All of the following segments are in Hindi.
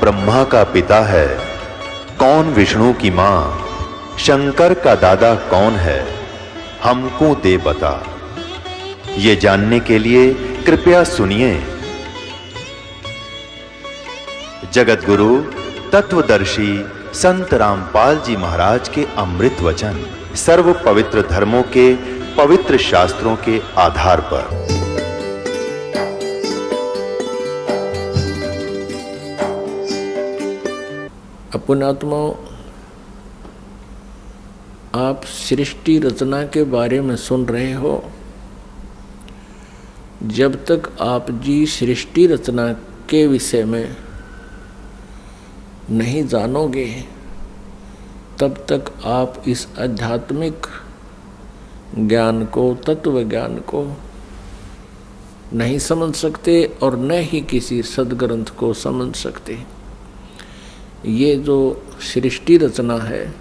ब्रह्मा का पिता है, कौन विष्णु की मां, शंकर का दादा कौन है, हमको दे बता। ये जानने के लिए कृपया सुनिए। जगत गुरु तत्वदर्शी संत रामपाल जी महाराज के अमृत वचन सर्व पवित्र धर्मों के पवित्र शास्त्रों के आधार पर। पुण्यात्माओं, आप सृष्टि रचना के बारे में सुन रहे हो। जब तक आप जी सृष्टि रचना के विषय में नहीं जानोगे, तब तक आप इस आध्यात्मिक ज्ञान को, तत्व ज्ञान को नहीं समझ सकते और न ही किसी सदग्रंथ को समझ सकते। ये जो सृष्टि रचना है,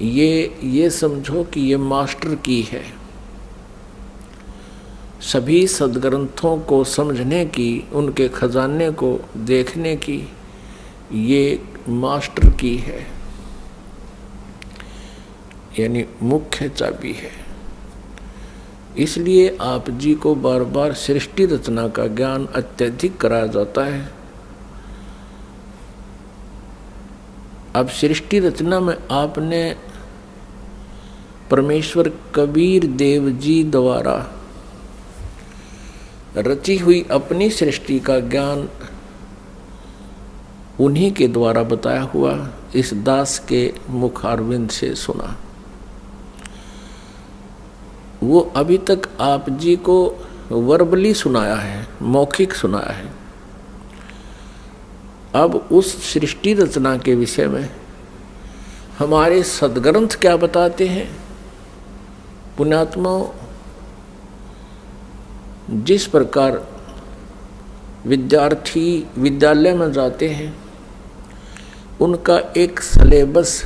ये समझो कि ये मास्टर की है। सभी सदग्रंथों को समझने की, उनके खजाने को देखने की ये मास्टर की है, यानी मुख्य चाबी है। इसलिए आप जी को बार बार सृष्टि रचना का ज्ञान अत्यधिक कराया जाता है। अब सृष्टि रचना में आपने परमेश्वर कबीर देव जी द्वारा रची हुई अपनी सृष्टि का ज्ञान उन्हीं के द्वारा बताया हुआ इस दास के मुखारविंद से सुना। वो अभी तक आप जी को वर्बली सुनाया है, मौखिक सुनाया है। अब उस सृष्टि रचना के विषय में हमारे सदग्रंथ क्या बताते हैं। पुण्यात्माओं, जिस प्रकार विद्यार्थी विद्यालय में जाते हैं, उनका एक सिलेबस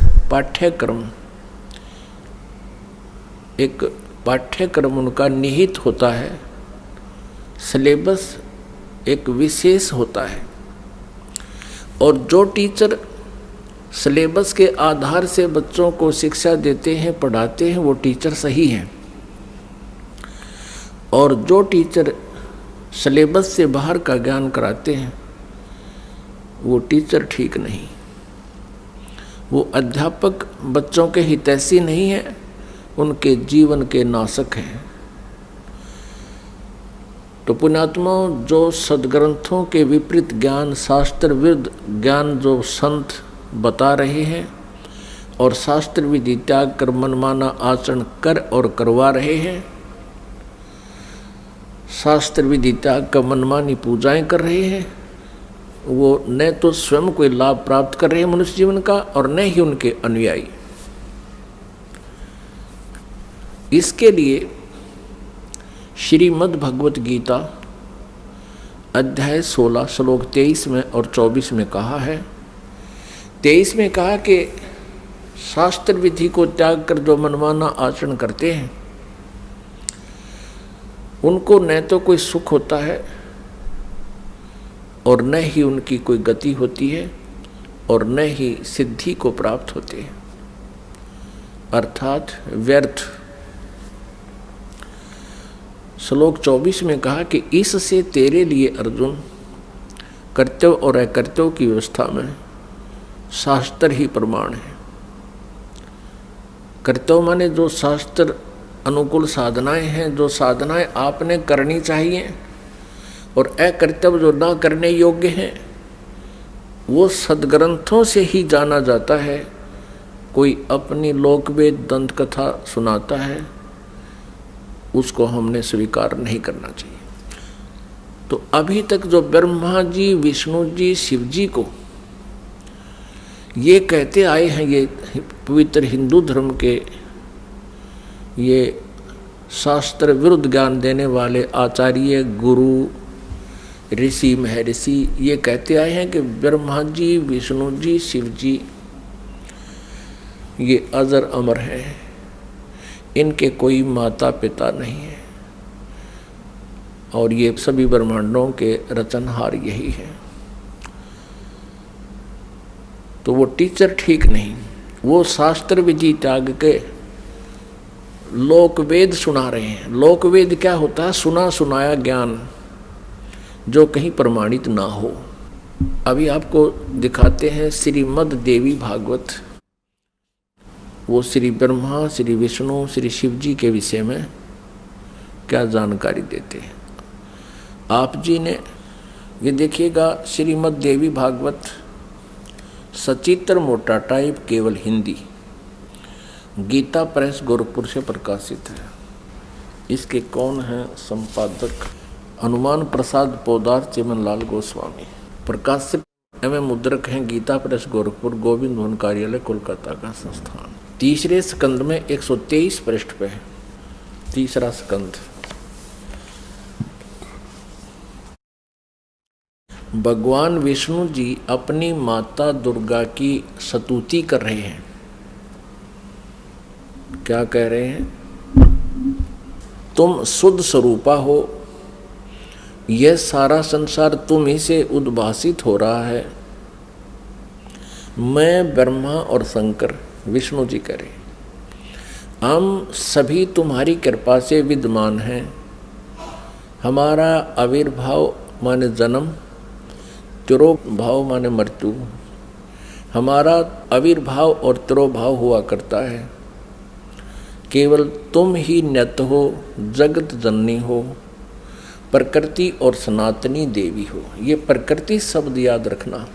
पाठ्यक्रम उनका निहित होता है। सिलेबस एक विशेष होता है और जो टीचर सिलेबस के आधार से बच्चों को शिक्षा देते हैं, पढ़ाते हैं, वो टीचर सही हैं। और जो टीचर सिलेबस से बाहर का ज्ञान कराते हैं, वो टीचर ठीक नहीं। वो अध्यापक बच्चों के हितैषी नहीं है, उनके जीवन के नाशक हैं। तो पुण्यात्माओं, जो सदग्रंथों के विपरीत ज्ञान, शास्त्र विरुद्ध ज्ञान जो संत बता रहे हैं और शास्त्र विधि त्याग कर मनमाना आचरण कर और करवा रहे हैं, शास्त्र विधि त्याग कर मनमानी पूजाएं कर रहे हैं, वो न तो स्वयं कोई लाभ प्राप्त कर रहे हैं मनुष्य जीवन का और न ही उनके अनुयायी। इसके लिए श्रीमद् भगवत गीता अध्याय 16 श्लोक 23 में और 24 में कहा है। 23 में कहा कि शास्त्र विधि को त्याग कर जो मनमाना आचरण करते हैं, उनको न तो कोई सुख होता है और न ही उनकी कोई गति होती है और न ही सिद्धि को प्राप्त होती है, अर्थात व्यर्थ। श्लोक 24 में कहा कि इससे तेरे लिए अर्जुन कर्तव्य और अकर्तव्य की व्यवस्था में शास्त्र ही प्रमाण है। कर्तव्य माने जो शास्त्र अनुकूल साधनाएं हैं, जो साधनाएं आपने करनी चाहिए, और अकर्तव्य जो ना करने योग्य हैं, वो सदग्रंथों से ही जाना जाता है। कोई अपनी लोकवेद दंत कथा सुनाता है, उसको हमने स्वीकार नहीं करना चाहिए। तो अभी तक जो ब्रह्मा जी, विष्णु जी, शिव जी को ये कहते आए हैं, ये पवित्र हिंदू धर्म के ये शास्त्र विरुद्ध ज्ञान देने वाले आचार्य, गुरु, ऋषि, महर्षि, ये कहते आए हैं कि ब्रह्मा जी, विष्णु जी, शिव जी ये अजर अमर हैं, इनके कोई माता पिता नहीं है और ये सभी ब्रह्मांडों के रचनहार यही है। तो वो टीचर ठीक नहीं, वो शास्त्र विधि त्याग के लोकवेद सुना रहे हैं। लोकवेद क्या होता है? सुना सुनाया ज्ञान जो कहीं प्रमाणित ना हो। अभी आपको दिखाते हैं श्रीमद् देवी भागवत। वो श्री ब्रह्मा, श्री विष्णु, श्री शिव जी के विषय में क्या जानकारी देते हैं। आप जी ने ये देखिएगा, श्रीमद् देवी भागवत सचित्र मोटा टाइप, केवल हिंदी, गीता प्रेस गोरखपुर से प्रकाशित है। इसके कौन हैं संपादक? हनुमान प्रसाद पोदार, चिमनलाल गोस्वामी। प्रकाशित एवं मुद्रक हैं गीता प्रेस गोरखपुर, गोविंद भवन कार्यालय, कोलकाता का संस्थान। तीसरे स्कंद में 123 पृष्ठ पे है, तीसरा स्कंद। भगवान विष्णु जी अपनी माता दुर्गा की स्तुति कर रहे हैं। क्या कह रहे हैं? तुम शुद्ध स्वरूपा हो, यह सारा संसार तुम ही से उद्भासित हो रहा है। मैं, ब्रह्मा और शंकर, विष्णु जी कह रहे, हम सभी तुम्हारी कृपा से विद्यमान हैं। हमारा आविर्भाव माने जन्म, तिरोभाव माने मृत्यु, हमारा आविर्भाव और तिरोभाव हुआ करता है। केवल तुम ही नित्य हो, जगत जननी हो, प्रकृति और सनातनी देवी हो। ये प्रकृति शब्द याद रखना।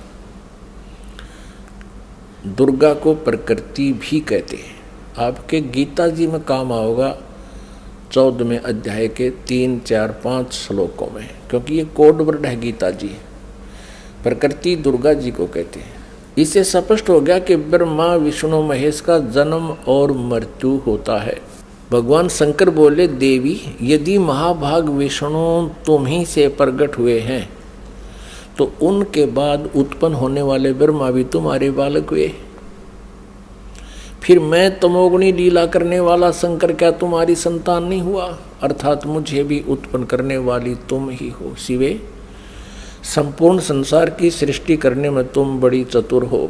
दुर्गा को प्रकृति भी कहते हैं। आपके गीता जी में काम आओगा 14वें अध्याय के 3, 4, 5 श्लोकों में, क्योंकि ये कोड वर्ड है गीता जी। प्रकृति दुर्गा जी को कहते हैं। इससे स्पष्ट हो गया कि ब्रह्मा विष्णु महेश का जन्म और मृत्यु होता है। भगवान शंकर बोले, देवी यदि महाभाग विष्णु तुम ही से प्रकट हुए हैं तो उनके बाद उत्पन्न होने वाले ब्रह्मा भी तुम्हारे बालक हुए। फिर मैं तमोगुणी लीला करने वाला शंकर क्या तुम्हारी संतान नहीं हुआ? अर्थात मुझे भी उत्पन्न करने वाली तुम ही हो। शिवे, संपूर्ण संसार की सृष्टि करने में तुम बड़ी चतुर हो।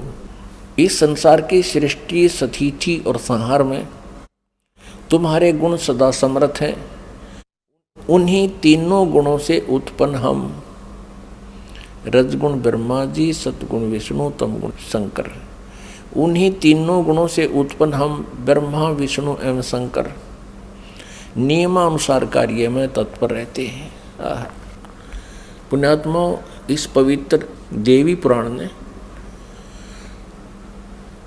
इस संसार की सृष्टि, स्थिति और संहार में तुम्हारे गुण सदा समर्थ हैं। उन्हीं तीनों गुणों से उत्पन्न हम, रजगुण ब्रह्मा जी, सतगुण विष्णु, तमगुण शंकर, उन्हीं तीनों गुणों से उत्पन्न हम ब्रह्मा विष्णु एवं शंकर नियमानुसार कार्य में तत्पर रहते हैं। पुण्यात्मा, इस पवित्र देवी पुराण ने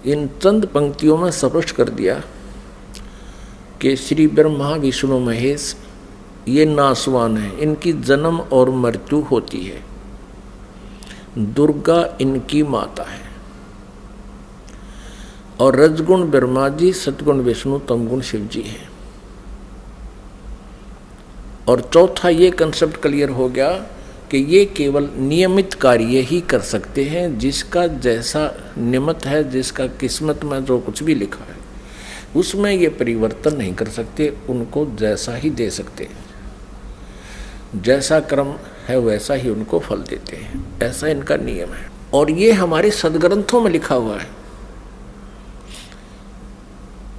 इन चंद पंक्तियों में स्पष्ट कर दिया कि श्री ब्रह्मा विष्णु महेश ये नासवान है, इनकी जन्म और मृत्यु होती है। दुर्गा इनकी माता है और रजगुण ब्रह्मा जी, सतगुण विष्णु, तमगुण शिव जी है। और चौथा ये कंसेप्ट क्लियर हो गया कि ये केवल नियमित कार्य ही कर सकते हैं। जिसका जैसा नियमित है, जिसका किस्मत में जो कुछ भी लिखा है उसमें ये परिवर्तन नहीं कर सकते, उनको जैसा ही दे सकते हैं। जैसा कर्म है वैसा ही उनको फल देते हैं, ऐसा इनका नियम है। और ये हमारे सदग्रंथों में लिखा हुआ है।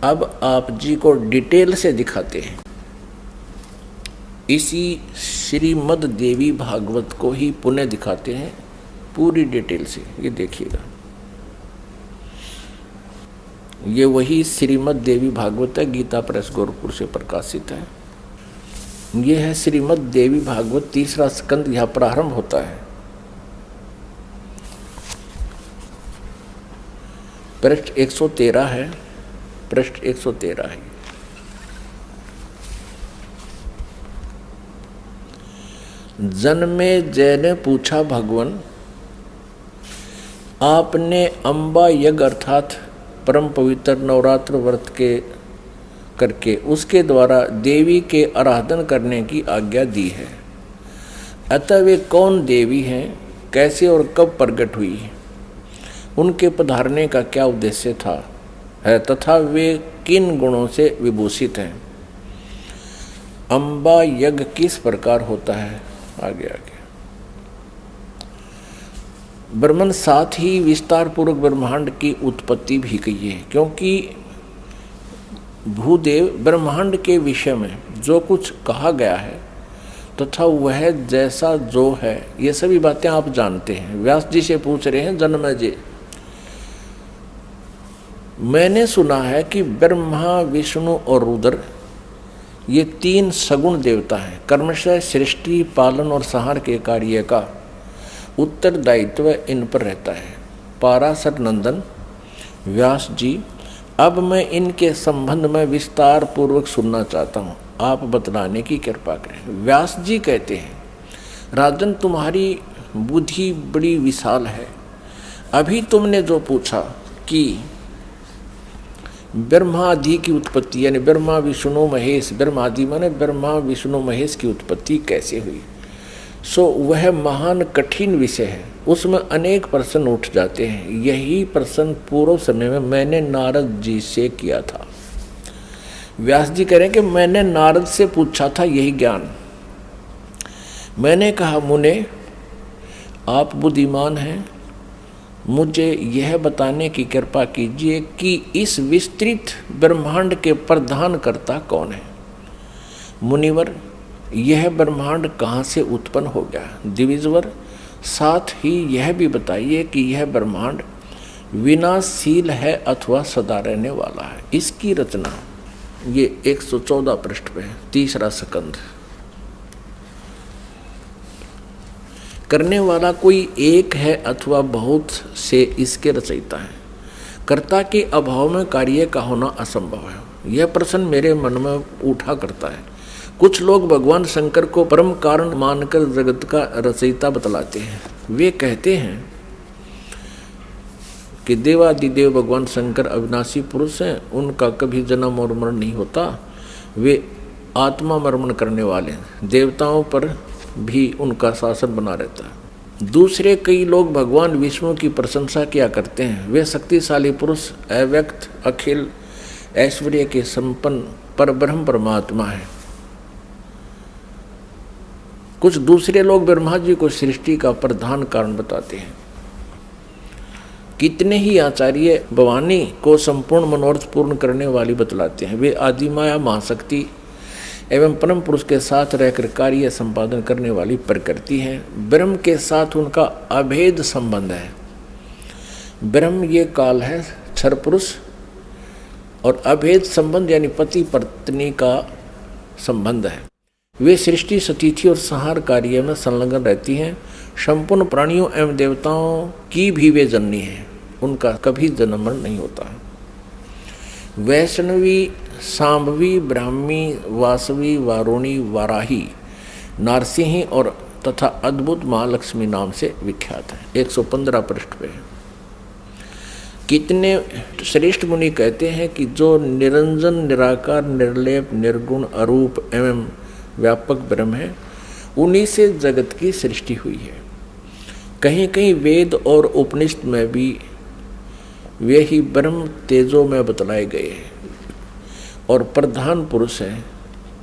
अब आप जी को डिटेल से दिखाते हैं। इसी श्रीमद् देवी भागवत को ही पुनः दिखाते हैं पूरी डिटेल से। ये देखिएगा, ये वही श्रीमद् देवी भागवत है, गीता प्रेस गोरखपुर से प्रकाशित है। ये है श्रीमद् देवी भागवत, तीसरा स्कंद यहाँ प्रारंभ होता है। पृष्ठ 113 है, पृष्ठ 113 है। जन्मे जय ने पूछा, भगवान आपने अम्बा यज्ञ अर्थात परम पवित्र नवरात्र व्रत के करके उसके द्वारा देवी के आराधन करने की आज्ञा दी है। अतः वे कौन देवी हैं, कैसे और कब प्रकट हुई, उनके पधारने का क्या उद्देश्य था है, तथा वे किन गुणों से विभूषित हैं। अम्बा यज्ञ किस प्रकार होता है? आगे ब्रह्मन साथ ही विस्तार पूर्वक ब्रह्मांड की उत्पत्ति भी कही है, क्योंकि भूदेव ब्रह्मांड के विषय में जो कुछ कहा गया है तथा वह जैसा जो है, ये सभी बातें आप जानते हैं। व्यास जी से पूछ रहे हैं जन्मेजय, मैंने सुना है कि ब्रह्मा, विष्णु और रुद्र ये 3 सगुण देवता हैं। कर्मशः सृष्टि, पालन और संहार के कार्य का उत्तरदायित्व इन पर रहता है। पाराशर नंदन व्यास जी, अब मैं इनके संबंध में विस्तार पूर्वक सुनना चाहता हूँ, आप बतलाने की कृपा करें। व्यास जी कहते हैं, राजन तुम्हारी बुद्धि बड़ी विशाल है। अभी तुमने जो पूछा कि ब्रह्मादि की उत्पत्ति, यानी ब्रह्मा विष्णु महेश, ब्रह्मादि माने ब्रह्मा विष्णु महेश की उत्पत्ति कैसे हुई, सो वह महान कठिन विषय है, उसमें अनेक प्रश्न उठ जाते हैं। यही प्रश्न पूर्व समय में मैंने नारद जी से किया था। व्यास जी कह रहे हैं कि मैंने नारद से पूछा था यही ज्ञान। मैंने कहा, मुने आप बुद्धिमान हैं, मुझे यह बताने की कृपा कीजिए कि इस विस्तृत ब्रह्मांड के प्रधान कर्ता कौन है। मुनिवर, यह ब्रह्मांड कहाँ से उत्पन्न हो गया। द्विजवर, साथ ही यह भी बताइए कि यह ब्रह्मांड विनाशशील है अथवा सदा रहने वाला है। इसकी रचना ये 114 पृष्ठ पे है, 3रा स्कंध। करने वाला कोई एक है अथवा बहुत से इसके रचयिता है। कर्ता के अभाव में कार्य का होना असंभव है। यह प्रश्न मेरे मन में उठा करता है। कुछ लोग भगवान शंकर को परम कारण मानकर जगत का रचयिता बतलाते हैं। वे कहते हैं कि देवादिदेव भगवान शंकर अविनाशी पुरुष हैं, उनका कभी जन्म और मरण नहीं होता, वे आत्मा मर्मण करने वाले हैं, देवताओं पर भी उनका शासन बना रहता है। दूसरे कई लोग भगवान विष्णु की प्रशंसा किया करते हैं। वे शक्तिशाली पुरुष, अव्यक्त, अखिल ऐश्वर्य के संपन्न परब्रह्म परमात्मा है। कुछ दूसरे लोग ब्रह्मा जी को सृष्टि का प्रधान कारण बताते हैं। कितने ही आचार्य भवानी को संपूर्ण मनोरथ पूर्ण करने वाली बतलाते हैं। वे आदिमाया महाशक्ति एवं परम पुरुष के साथ रहकर कार्य संपादन करने वाली प्रकृति है। ब्रह्म के साथ उनका अभेद संबंध है। ब्रह्म ये काल है, क्षर पुरुष, और अभेद संबंध यानी पति पत्नी का संबंध है। वे सृष्टि, स्थिति और संहार कार्य में संलग्न रहती हैं। संपूर्ण प्राणियों एवं देवताओं की भी वे जननी है, उनका कभी जन्म मरण नहीं होता। वैष्णवी, सांभवी, ब्राह्मी, वासवी, वारुणी, वाराही, नारसिंही और तथा अद्भुत महालक्ष्मी नाम से विख्यात है। 115 पृष्ठ पे। कितने श्रेष्ठ मुनि कहते हैं कि जो निरंजन, निराकार, निर्लेप, निर्गुण, अरूप एवं व्यापक ब्रह्म है, उन्हीं से जगत की सृष्टि हुई है। कहीं कहीं वेद और उपनिषद में भी वे ही ब्रह्म तेजो में बतलाए गए हैं और प्रधान पुरुष हैं।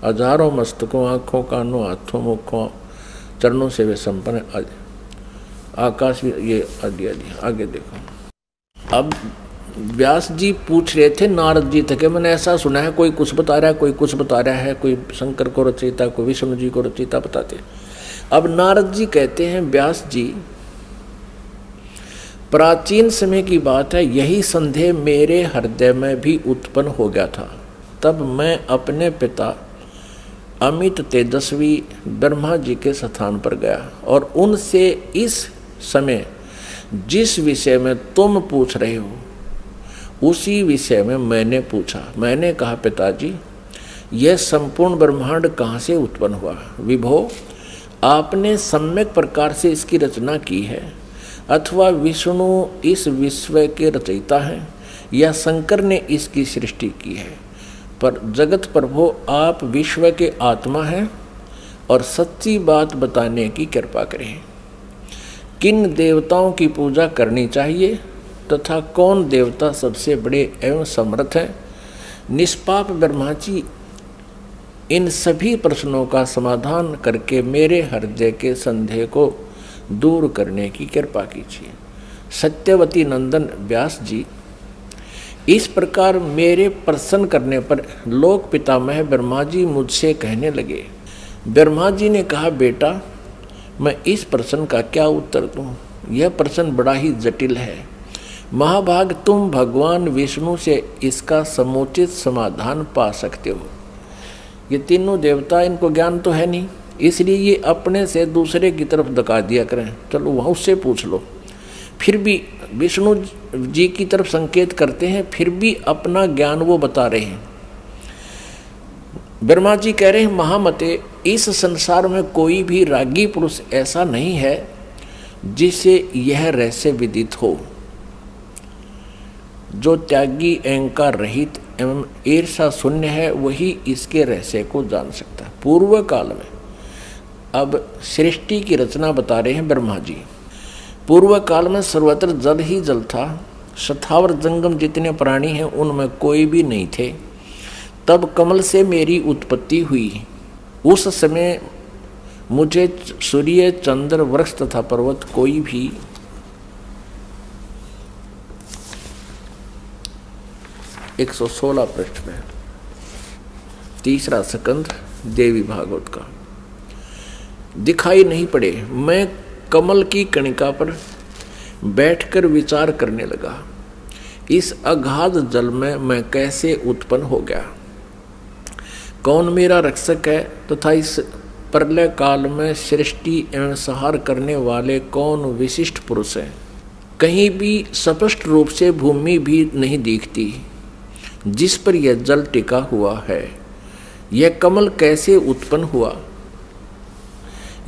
हजारों मस्तकों, आँखों, कानों, हाथों, मुखों, चरणों से वे संपन्न आकाश भी, ये आगे देखो। अब व्यास जी पूछ रहे थे नारद जी तक, मैंने ऐसा सुना है कोई कुछ बता रहा है, कोई कुछ बता रहा है, कोई शंकर को रचयिता, कोई विष्णु जी को रचयिता बताते हैं। अब नारद जी कहते हैं, व्यास जी, प्राचीन समय की बात है, यही संदेह मेरे हृदय में भी उत्पन्न हो गया था। तब मैं अपने पिता अमित तेजस्वी ब्रह्मा जी के स्थान पर गया और उनसे इस समय जिस विषय में तुम पूछ रहे हो उसी विषय में मैंने पूछा। मैंने कहा, पिताजी, यह संपूर्ण ब्रह्मांड कहाँ से उत्पन्न हुआ। विभो, आपने सम्यक प्रकार से इसकी रचना की है, अथवा विष्णु इस विश्व के रचयिता हैं, या शंकर ने इसकी सृष्टि की है। पर जगत प्रभु, आप विश्व के आत्मा हैं और सच्ची बात बताने की कृपा करें। किन देवताओं की पूजा करनी चाहिए तथा कौन देवता सबसे बड़े एवं समर्थ हैं। निष्पाप ब्रह्मा जी, इन सभी प्रश्नों का समाधान करके मेरे हृदय के संदेह को दूर करने की कृपा कीजिए। सत्यवती नंदन व्यास जी, इस प्रकार मेरे प्रसन्न करने पर लोक पितामह ब्रह्मा जी मुझसे कहने लगे। ब्रह्मा जी ने कहा, बेटा मैं इस प्रश्न का क्या उत्तर दूं? यह प्रश्न बड़ा ही जटिल है। महाभाग, तुम भगवान विष्णु से इसका समुचित समाधान पा सकते हो। ये तीनों देवता, इनको ज्ञान तो है नहीं, इसलिए ये अपने से दूसरे की तरफ धका दिया करें। चलो वहाँ उससे पूछ लो। फिर भी विष्णु जी की तरफ संकेत करते हैं, फिर भी अपना ज्ञान वो बता रहे हैं। ब्रह्मा जी कह रहे हैं, महामते, इस संसार में कोई भी रागी पुरुष ऐसा नहीं है जिसे यह रहस्य विदित हो। जो त्यागी, अहंकार रहित एवं ईर्षा शून्य है, वही इसके रहस्य को जान सकता है। पूर्व काल में, अब सृष्टि की रचना बता रहे हैं ब्रह्मा जी। पूर्व काल में सर्वत्र जल ही जल था। शतावर जंगम जितने प्राणी हैं उनमें कोई भी नहीं थे। तब कमल से मेरी उत्पत्ति हुई। उस समय मुझे सूर्य, चंद्र, वृक्ष तथा पर्वत कोई भी 116 पृष्ठ में, तीसरा स्कंद देवी भागवत का, दिखाई नहीं पड़े। मैं कमल की कणिका पर बैठकर विचार करने लगा, इस अगाध जल में मैं कैसे उत्पन्न हो गया, कौन मेरा रक्षक है तथा इस प्रलय काल में सृष्टि एवं संहार करने वाले कौन विशिष्ट पुरुष हैं। कहीं भी स्पष्ट रूप से भूमि भी नहीं दिखती जिस पर यह जल टिका हुआ है। यह कमल कैसे उत्पन्न हुआ,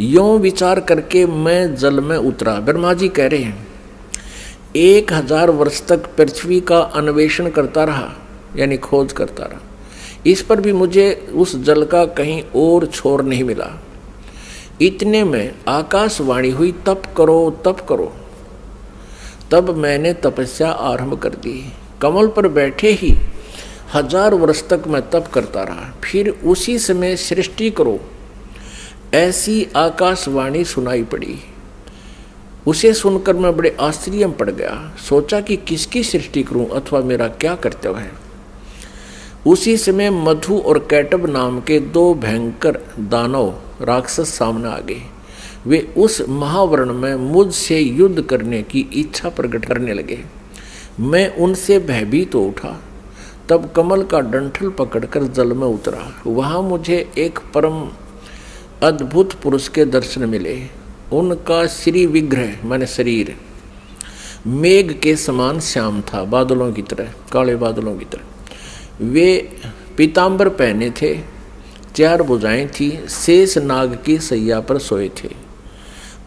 यों विचार करके मैं जल में उतरा। ब्रह्मा जी कह रहे हैं, 1000 वर्ष तक पृथ्वी का अन्वेषण करता रहा, यानी खोज करता रहा। इस पर भी मुझे उस जल का कहीं और छोर नहीं मिला। इतने में आकाशवाणी हुई, तप करो तप करो। तब मैंने तपस्या आरंभ कर दी। कमल पर बैठे ही 1000 वर्ष तक मैं तप करता रहा। फिर उसी समय सृष्टि करो, ऐसी आकाशवाणी सुनाई पड़ी। उसे सुनकर मैं बड़े आश्चर्य में पड़ गया। सोचा कि किसकी सृष्टि करूं अथवा मेरा क्या कर्तव्य है। उसी समय मधु और कैटब नाम के 2 भयंकर दानव राक्षस सामने आ गए। वे उस महावर्ण में मुझसे युद्ध करने की इच्छा प्रकट करने लगे। मैं उनसे भयभीत हो उठा। तब कमल का डंठल पकड़कर जल में उतरा। वहाँ मुझे एक परम अद्भुत पुरुष के दर्शन मिले। उनका श्री विग्रह माने शरीर मेघ के समान श्याम था, बादलों की तरह, काले बादलों की तरह। वे पीतांबर पहने थे, 4 भुजाएं थी, शेष नाग की सैया पर सोए थे।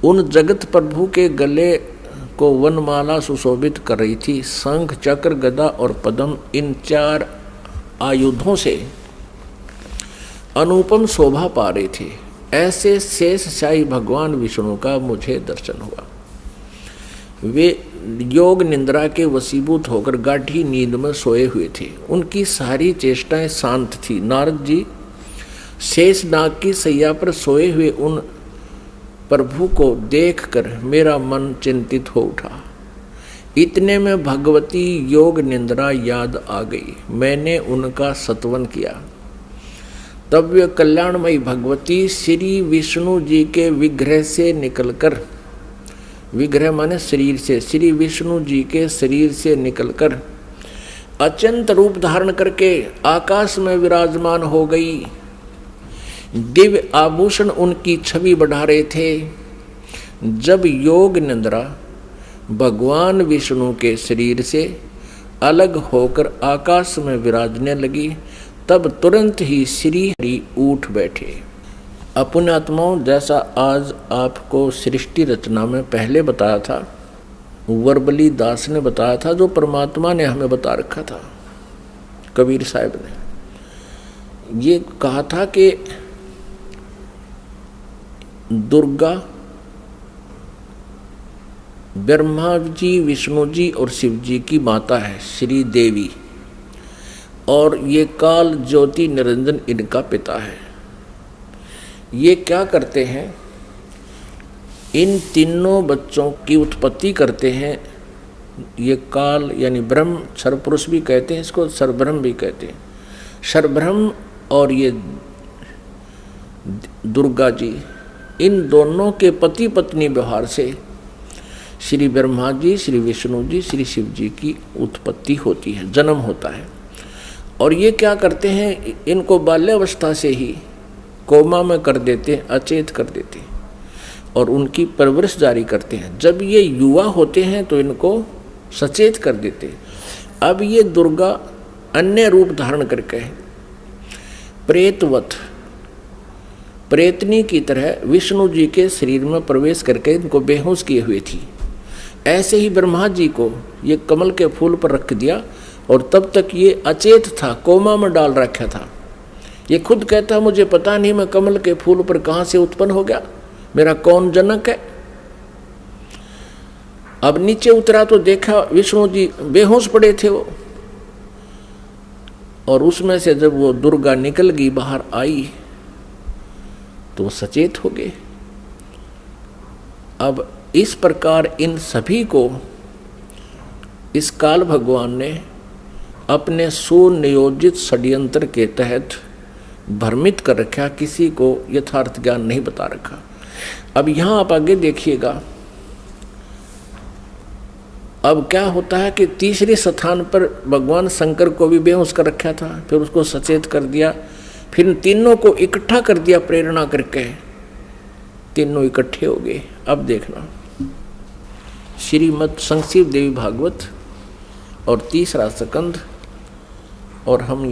उन जगत प्रभु के गले को वनमाला सुशोभित कर रही थी। शंख, चक्र, गदा और पद्म, इन 4 आयुधों से अनुपम शोभा पा रहे थे। ऐसे शेष शाही भगवान विष्णु का मुझे दर्शन हुआ। वे योग निंद्रा के वशीभूत होकर गाढ़ी नींद में सोए हुए थे। उनकी सारी चेष्टाएं शांत थी। नारद जी शेष नाग की सैया पर सोए हुए उन प्रभु को देखकर मेरा मन चिंतित हो उठा। इतने में भगवती योग निंद्रा याद आ गई। मैंने उनका सत्वन किया। तब वे कल्याणमयी भगवती श्री विष्णु जी के विग्रह से निकलकर, विग्रह माने शरीर से, श्री विष्णु जी के शरीर से निकलकर अत्यंत रूप धारण करके आकाश में विराजमान हो गई। दिव्य आभूषण उनकी छवि बढ़ा रहे थे। जब योग निंद्रा भगवान विष्णु के शरीर से अलग होकर आकाश में विराजने लगी, तब तुरंत ही श्री हरि उठ बैठे। अपने आत्माओं, जैसा आज आपको सृष्टि रचना में पहले बताया था, वर्बली दास ने बताया था, जो परमात्मा ने हमें बता रखा था, कबीर साहब ने ये कहा था कि दुर्गा, ब्रह्मा जी, विष्णु जी और शिव जी की माता है श्री देवी, और ये काल ज्योति निरंजन इनका पिता है। ये क्या करते हैं, इन तीनों बच्चों की उत्पत्ति करते हैं ये काल यानी ब्रह्म, सर्वपुरुष भी कहते हैं इसको, सर्वब्रह्म भी कहते हैं। सर्वब्रह्म और ये दुर्गा जी, इन दोनों के पति पत्नी व्यवहार से श्री ब्रह्मा जी, श्री विष्णु जी, श्री शिव जी की उत्पत्ति होती है, जन्म होता है। और ये क्या करते हैं, इनको बाल्यावस्था से ही कोमा में कर देते हैं, अचेत कर देते हैं और उनकी परवरिश जारी करते हैं। जब ये युवा होते हैं तो इनको सचेत कर देते हैं। अब ये दुर्गा अन्य रूप धारण करके प्रेतवत, प्रेतनी की तरह विष्णु जी के शरीर में प्रवेश करके इनको बेहोश किए हुए थी। ऐसे ही ब्रह्मा जी को ये कमल के फूल पर रख दिया और तब तक ये अचेत था, कोमा में डाल रखा था। ये खुद कहता मुझे पता नहीं मैं कमल के फूल पर कहाँ से उत्पन्न हो गया, मेरा कौन जनक है। अब नीचे उतरा तो देखा विष्णु जी बेहोश पड़े थे वो, और उसमें से जब वो दुर्गा निकल गई, बाहर आई तो सचेत हो गए। अब इस प्रकार इन सभी को इस काल भगवान ने अपने सुनियोजित षड्यंत्र के तहत भ्रमित कर रखा, किसी को यथार्थ ज्ञान नहीं बता रखा। अब यहाँ आप आगे देखिएगा, अब क्या होता है कि तीसरे स्थान पर भगवान शंकर को भी बेहोश कर रखा था, फिर उसको सचेत कर दिया, फिर तीनों को इकट्ठा कर दिया प्रेरणा करके, तीनों इकट्ठे हो गए। अब देखना श्रीमद् संक्षिप्त देवी भागवत और तीसरा स्कंद, और हम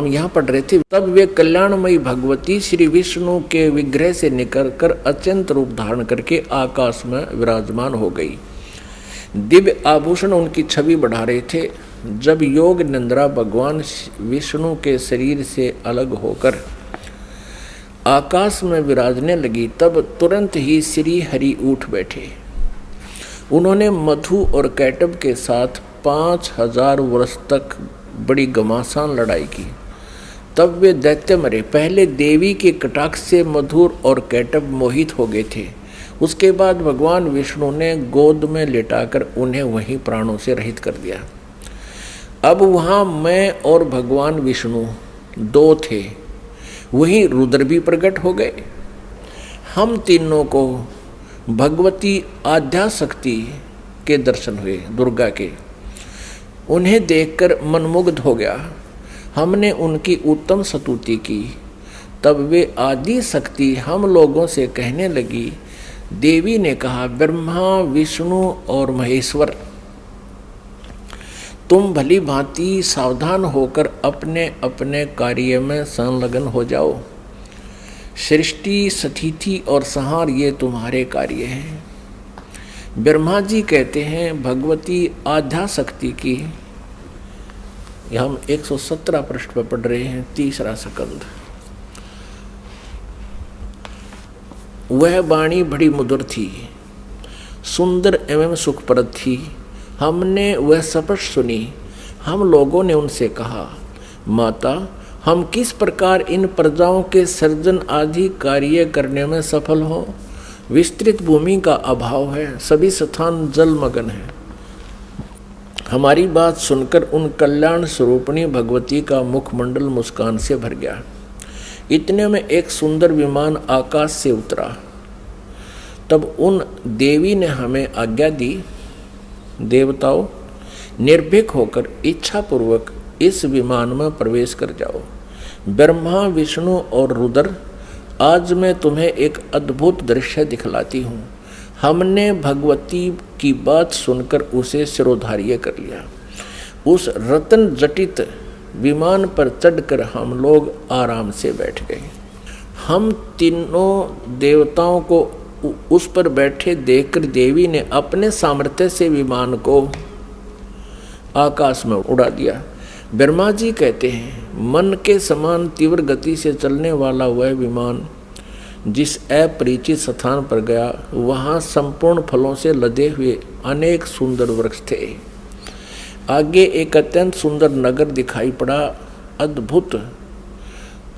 यहाँ पढ़ रहे थे। तब वे कल्याणमयी भगवती श्री विष्णु के विग्रह से निकलकर अत्यंत रूप धारण करके आकाश में विराजमान हो गई। दिव्य आभूषण उनकी छवि बढ़ा रहे थे। जब योग निंद्रा भगवान विष्णु के शरीर से अलग होकर आकाश में विराजने लगी, तब तुरंत ही श्री हरि उठ बैठे। उन्होंने मधु और कैटब के साथ 5000 वर्ष तक बड़ी घमासान लड़ाई की। तब वे दैत्य मरे। पहले देवी के कटाक्ष से मधुर और कैटब मोहित हो गए थे। उसके बाद भगवान विष्णु ने गोद में लेटाकर उन्हें वहीं प्राणों से रहित कर दिया। अब वहाँ मैं और भगवान विष्णु दो थे, वहीं रुद्र भी प्रकट हो गए। हम तीनों को भगवती आद्याशक्ति के दर्शन हुए, दुर्गा के। उन्हें देखकर मनमुग्ध हो गया। हमने उनकी उत्तम स्तुति की। तब वे आदि शक्ति हम लोगों से कहने लगी। देवी ने कहा, ब्रह्मा विष्णु और महेश्वर, तुम भली भांति सावधान होकर अपने अपने कार्य में संलग्न हो जाओ। सृष्टि, स्थिति और संहार ये तुम्हारे कार्य हैं। ब्रह्मा जी कहते हैं भगवती आद्याशक्ति की, हम 117 पृष्ठ पर पढ़ रहे हैं, तीसरा स्कंद। वह वाणी बड़ी मधुर थी, सुंदर एवं सुखप्रद थी। हमने वह स्पष्ट सुनी। हम लोगों ने उनसे कहा, माता, हम किस प्रकार इन प्रजाओं के सर्जन आदि कार्य करने में सफल हो? विस्तृत भूमि का अभाव है, सभी स्थान जलमग्न है। हमारी बात सुनकर उन कल्याण स्वरूपिणी भगवती का मुखमंडल मुस्कान से भर गया। इतने में एक सुंदर विमान आकाश से उतरा। तब उन देवी ने हमें आज्ञा दी, देवताओं, निर्भीक होकर इच्छापूर्वक इस विमान में प्रवेश कर जाओ। ब्रह्मा विष्णु और रुद्र, आज मैं तुम्हें एक अद्भुत दृश्य दिखलाती हूँ। हमने भगवती की बात सुनकर उसे शिरोधार्य कर लिया। उस रत्न जटित विमान पर चढ़कर हम लोग आराम से बैठ गए। हम तीनों देवताओं को उस पर बैठे देखकर देवी ने अपने सामर्थ्य से विमान को आकाश में उड़ा दिया। ब्रह्मा जी कहते हैं, मन के समान तीव्र गति से चलने वाला वह विमान जिस अपरिचित स्थान पर गया, वहाँ संपूर्ण फलों से लदे हुए अनेक सुंदर वृक्ष थे। आगे एक अत्यंत सुंदर नगर दिखाई पड़ा। अद्भुत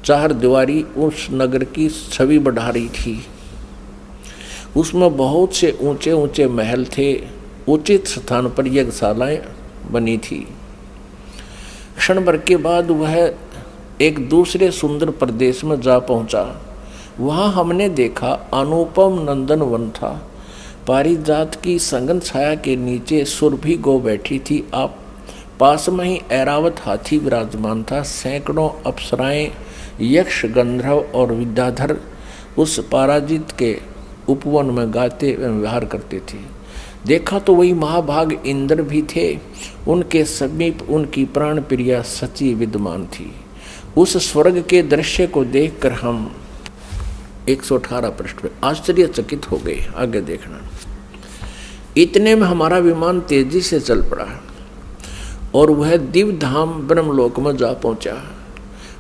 चार दीवारी उस नगर की छवि बढ़ा रही थी। उसमें बहुत से ऊंचे ऊंचे महल थे, उचित स्थान पर यज्ञशालाएं बनी थी। क्षण भर के बाद वह एक दूसरे सुंदर प्रदेश में जा पहुंचा। वहां हमने देखा अनुपम नंदन वन था। पारिजात की संगन छाया के नीचे सुरभि गो बैठी थी। आप पास में ही ऐरावत हाथी विराजमान था। सैकड़ों अप्सराएं, यक्ष, गंधर्व और विद्याधर उस पराजित के उपवन में गाते व्यवहार करते थे। देखा तो वही महाभाग इंद्र भी थे। उनके समीप उनकी प्राण प्रिया सची विद्यमान थी। उस स्वर्ग के दृश्य को देखकर हम 118 पृष्ठ पे आश्चर्यचकित हो गए। आगे देखना। इतने में हमारा विमान तेजी से चल पड़ा और वह दिव्य धाम ब्रह्मलोक में जा पहुंचा।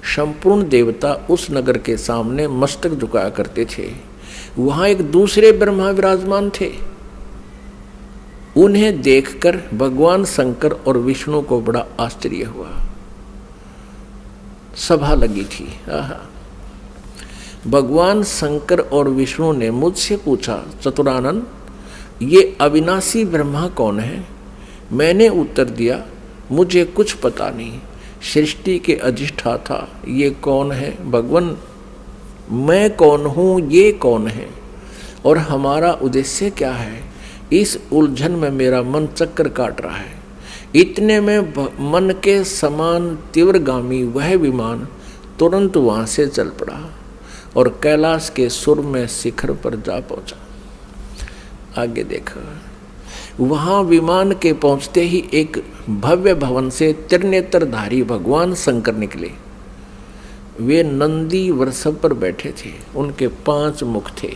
संपूर्ण देवता उस नगर के सामने मस्तक झुकाया करते थे। वहां एक दूसरे ब्रह्मा विराजमान थे। उन्हें देखकर भगवान शंकर और विष्णु को बड़ा आश्चर्य हुआ। सभा लगी थी। भगवान शंकर और विष्णु ने मुझसे पूछा, चतुरानन, ये अविनाशी ब्रह्मा कौन है? मैंने उत्तर दिया, मुझे कुछ पता नहीं। सृष्टि के अधिष्ठाता ये कौन है? भगवान, मैं कौन हूँ, ये कौन है और हमारा उद्देश्य क्या है? इस उलझन में मेरा मन चक्कर काट रहा है। इतने में मन के समान तीव्रगामी वह विमान तुरंत वहां से चल पड़ा और कैलाश के सुर में शिखर पर जा पहुंचा। आगे देखा। वहां विमान के पहुंचते ही एक भव्य भवन से त्रिनेत्रधारी भगवान शंकर निकले। वे नंदी वृषभ पर बैठे थे। उनके 5 मुख थे,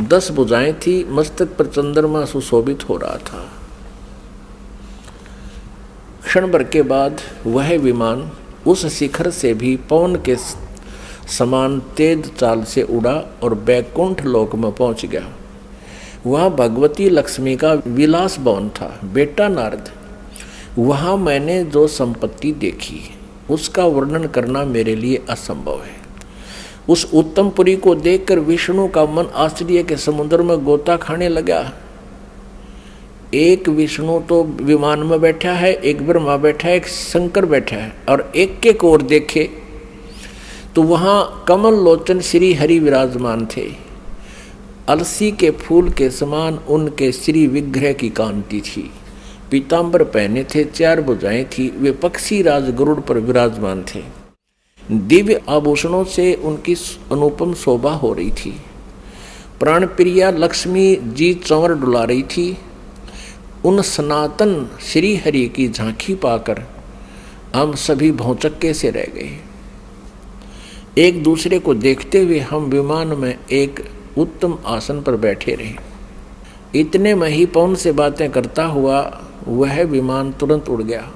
10 भुजाएं थी। मस्तक पर चंद्रमा सुशोभित हो रहा था। क्षण भर के बाद वह विमान उस शिखर से भी पवन के समान तेज चाल से उड़ा और बैकुंठ लोक में पहुंच गया। वहाँ भगवती लक्ष्मी का विलास भवन था। बेटा नारद, वहाँ मैंने जो संपत्ति देखी उसका वर्णन करना मेरे लिए असंभव है। उस उत्तम पुरी को देखकर विष्णु का मन आश्चर्य के समुद्र में गोता खाने लगा। एक विष्णु तो विमान में बैठा है, एक ब्रह्मा बैठा है, एक शंकर बैठा है और एक के ओर देखे तो वहाँ कमल लोचन श्री हरि विराजमान थे। अलसी के फूल के समान उनके श्री विग्रह की कांति थी। पीतांबर पहने थे, 4 भुजाएं थी। वे पक्षी राज गरुड़ पर विराजमान थे। दिव्य आभूषणों से उनकी अनुपम शोभा हो रही थी। प्राण प्रिया लक्ष्मी जी चंवर डुला रही थी। उन सनातन श्री हरि की झांकी पाकर हम सभी भौचक्के से रह गए। एक दूसरे को देखते हुए हम विमान में एक उत्तम आसन पर बैठे रहे। इतने में ही पवन से बातें करता हुआ वह विमान तुरंत उड़ गया।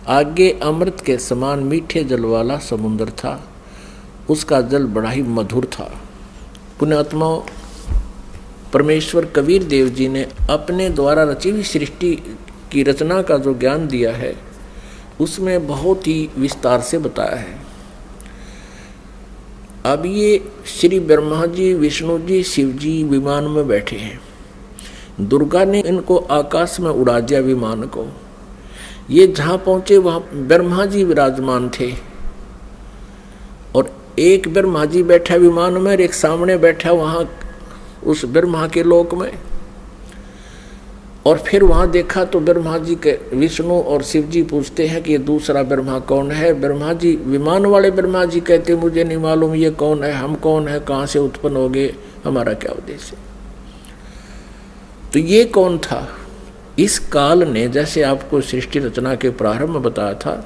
आगे अमृत के समान मीठे जल वाला समुद्र था। उसका जल बड़ा ही मधुर था। पुण्यात्माओं, परमेश्वर कबीर देव जी ने अपने द्वारा रची हुई सृष्टि की रचना का जो ज्ञान दिया है उसमें बहुत ही विस्तार से बताया है। अब ये श्री ब्रह्मा जी, विष्णु जी, शिव जी विमान में बैठे हैं। दुर्गा ने इनको आकाश में उड़ा दिया विमान को। ये जहाँ पहुँचे वहाँ ब्रह्मा जी विराजमान थे और एक ब्रह्मा जी बैठा विमान में और एक सामने बैठा वहाँ उस ब्रह्मा के लोक में। और फिर वहाँ देखा तो ब्रह्मा जी के विष्णु और शिव जी पूछते हैं कि ये दूसरा ब्रह्मा कौन है? ब्रह्मा जी, विमान वाले ब्रह्मा जी कहते मुझे नहीं मालूम ये कौन है, हम कौन है, कहाँ से उत्पन्न हो गए, हमारा क्या उद्देश्य? तो ये कौन था? इस काल ने, जैसे आपको सृष्टि रचना के प्रारंभ में बताया था,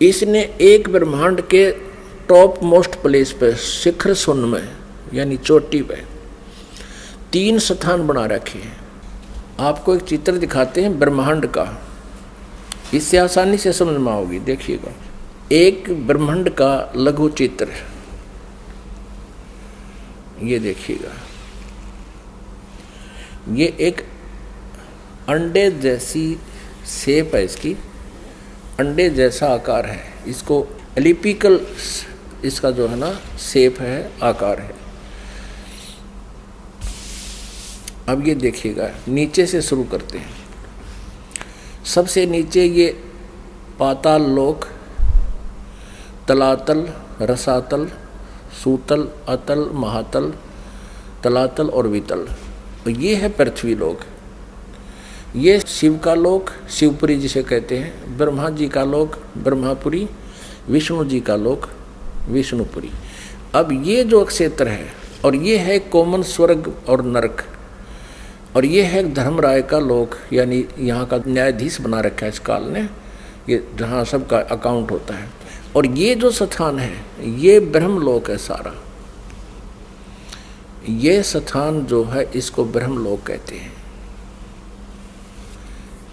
इसने एक ब्रह्मांड के टॉप मोस्ट प्लेस पे, शिखर शून्य में यानी चोटी पे 3 स्थान बना रखे हैं। आपको एक चित्र दिखाते हैं ब्रह्मांड का, इससे आसानी से समझ में आओगी। देखिएगा, एक ब्रह्मांड का लघु चित्र, ये देखिएगा। ये एक अंडे जैसी शेप है, इसकी अंडे जैसा आकार है। इसको एलिपिकल इसका जो है ना शेप है, आकार है। अब ये देखिएगा, नीचे से शुरू करते हैं। सबसे नीचे ये पाताल लोक, तलातल, रसातल, सूतल, अतल, महातल, तलातल और वितल। ये है पृथ्वी लोक। ये शिव का लोक, शिवपुरी जिसे कहते हैं, ब्रह्मा जी का लोक, ब्रह्मापुरी, विष्णु जी का लोक, विष्णुपुरी। अब ये जो क्षेत्र है, और ये है कोमन स्वर्ग और नरक, और ये है धर्मराय का लोक, यानी यहाँ का न्यायाधीश बना रखा है इस काल ने, ये जहाँ सबका अकाउंट होता है। और ये जो स्थान है ये ब्रह्मलोक है सारा। ये स्थान जो है इसको ब्रह्मलोक कहते हैं।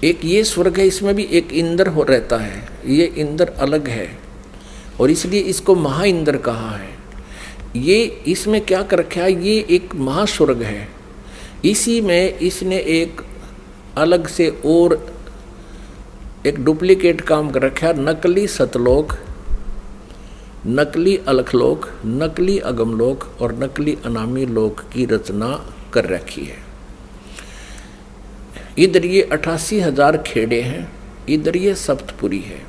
एक ये स्वर्ग है, इसमें भी एक इंद्र हो रहता है, ये इंद्र अलग है और इसलिए इसको महाइंद्र कहा है। ये इसमें क्या कर रखा है, ये एक महास्वर्ग है। इसी में इसने एक अलग से और एक डुप्लीकेट काम कर रखा है, नकली सतलोक, नकली अलखलोक, नकली अगमलोक और नकली अनामी लोक की रचना कर रखी है। इधर ये 88,000 खेड़े हैं, इधर ये सप्तपुरी है।